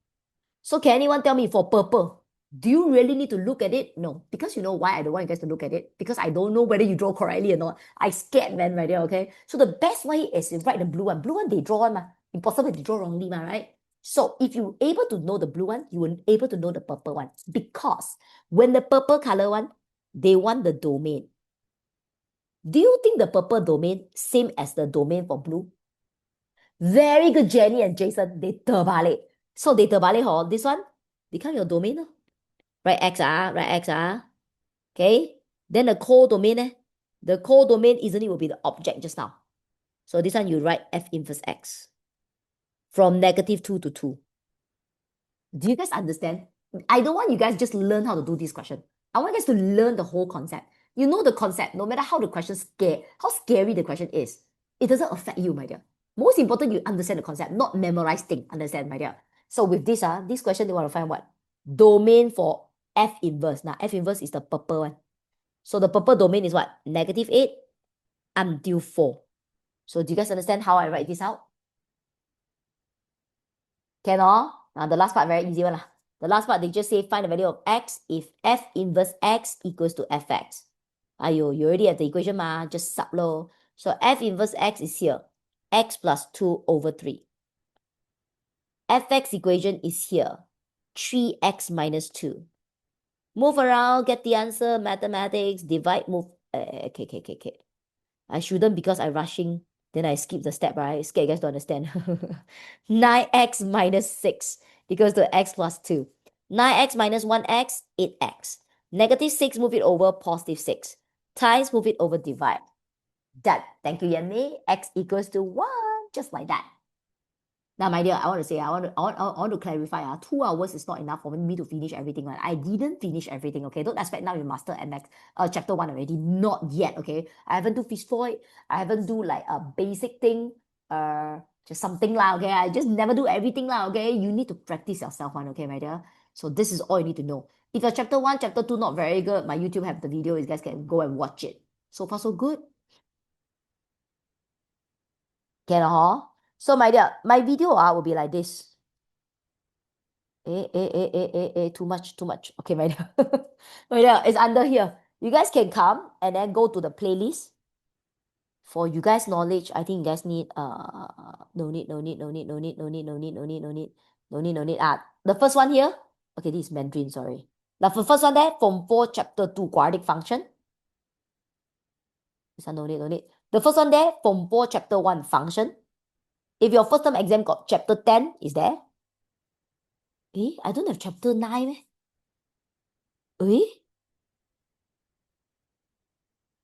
So can anyone tell me for purple, do you really need to look at it? No, because you know why I don't want you guys to look at it? Because I don't know whether you draw correctly or not. I scared, man, my dear, okay? So the best way is to write the blue one. Blue one, they draw one, impossible to draw wrongly, right? So if you're able to know the blue one, you will able to know the purple one. Because when the purple color one, they want the domain. Do you think the purple domain same as the domain for blue? Very good, Jenny and Jason. They terbalik. So they terbalik, this one become your domain. Right x, okay? Then the codomain, the codomain isn't it will be the object just now. So this one you write f inverse x from -2 to 2. Do you guys understand? I don't want you guys just learn how to do this question. I want you guys to learn the whole concept. You know the concept, no matter how the question how scary the question is, it doesn't affect you, my dear. Most important, you understand the concept, not memorize thing. Understand, my dear? So with this, this question, they want to find what? Domain for f inverse. Now, f inverse is the purple one. So the purple domain is what? -8 until 4. So do you guys understand how I write this out? Can all? Now the last part, very easy one. The last part, they just say find the value of x if f inverse x equals to fx. Ayo, you already have the equation, just sub low. So f inverse x is here. X plus 2 over 3. Fx equation is here. 3x minus 2. Move around, get the answer. Mathematics, divide, move. Okay. I shouldn't because I'm rushing Then I skip the step, right? Scared you guys don't understand. 9x minus 6 equals to x plus 2. 9x minus 1x, 8x. Negative 6, move it over, positive 6. Times, move it over, divide. Done. Thank you, Yanni. X equals to 1, just like that. Now, my dear, I want to say, I want to clarify, 2 hours is not enough for me to finish everything. Right? I didn't finish everything, okay? Don't expect now you master MX, chapter 1 already. Not yet, okay? I haven't do fish void. I haven't do like a basic thing, just something lah, okay? I just never do everything lah, okay? You need to practice yourself one, okay, my dear? So this is all you need to know. If your chapter 1, chapter 2 not very good, my YouTube have the video. You guys can go and watch it. So far, so good. Can, huh? So, my dear, my video will be like this. Too much, too much. Okay, my dear. My dear, it's under here. You guys can come and then go to the playlist. For you guys' knowledge, I think you guys need no need. The first one here. Okay, this is Mandarin, sorry. The first one there, Form 4, Chapter 2, Quadratic Function. This one no need. The first one there, Form 4, Chapter 1, Function. If your first term exam got Chapter 10, is there? I don't have Chapter 9.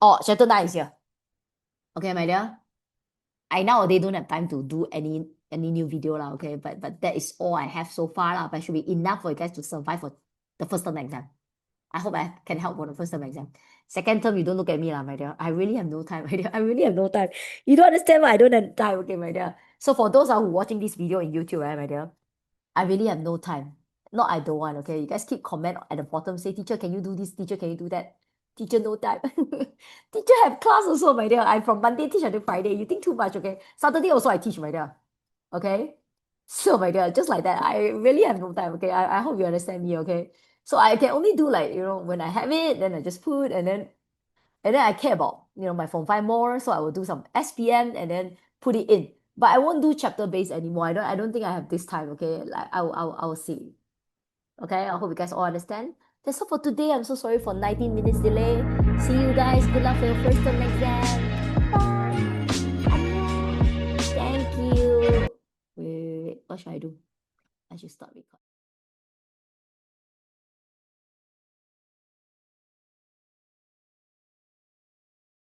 Oh, Chapter 9 is here. Okay, my dear. I nowadays don't have time to do any new video lah, okay? But that is all I have so far lah. But should be enough for you guys to survive for the first term exam. I hope I can help for the first term exam. Second term, you don't look at me lah, my dear. I really have no time, my dear. I really have no time. You don't understand why I don't have time, okay, my dear? So for those who are watching this video in YouTube, right, my dear, I really have no time. Not I don't want, okay? You guys keep comment at the bottom, say, teacher, can you do this? Teacher, can you do that? Teacher, no time. Teacher have class also, my dear. I'm from Monday teach until Friday. You think too much, okay? Saturday also I teach, my dear. Okay? So, my dear, just like that, I really have no time, okay? I hope you understand me, okay? So I can only do like, when I have it, then I just put, and then I care about, my Form 5 more, so I will do some SPM and then put it in. But I won't do chapter based anymore. I don't think I have this time, okay? Like I will see. Okay, I hope you guys all understand. That's all for today. I'm so sorry for 19 minutes delay. See you guys. Good luck for your first term exam. Bye. Thank you. Wait. What should I do? I should start recording.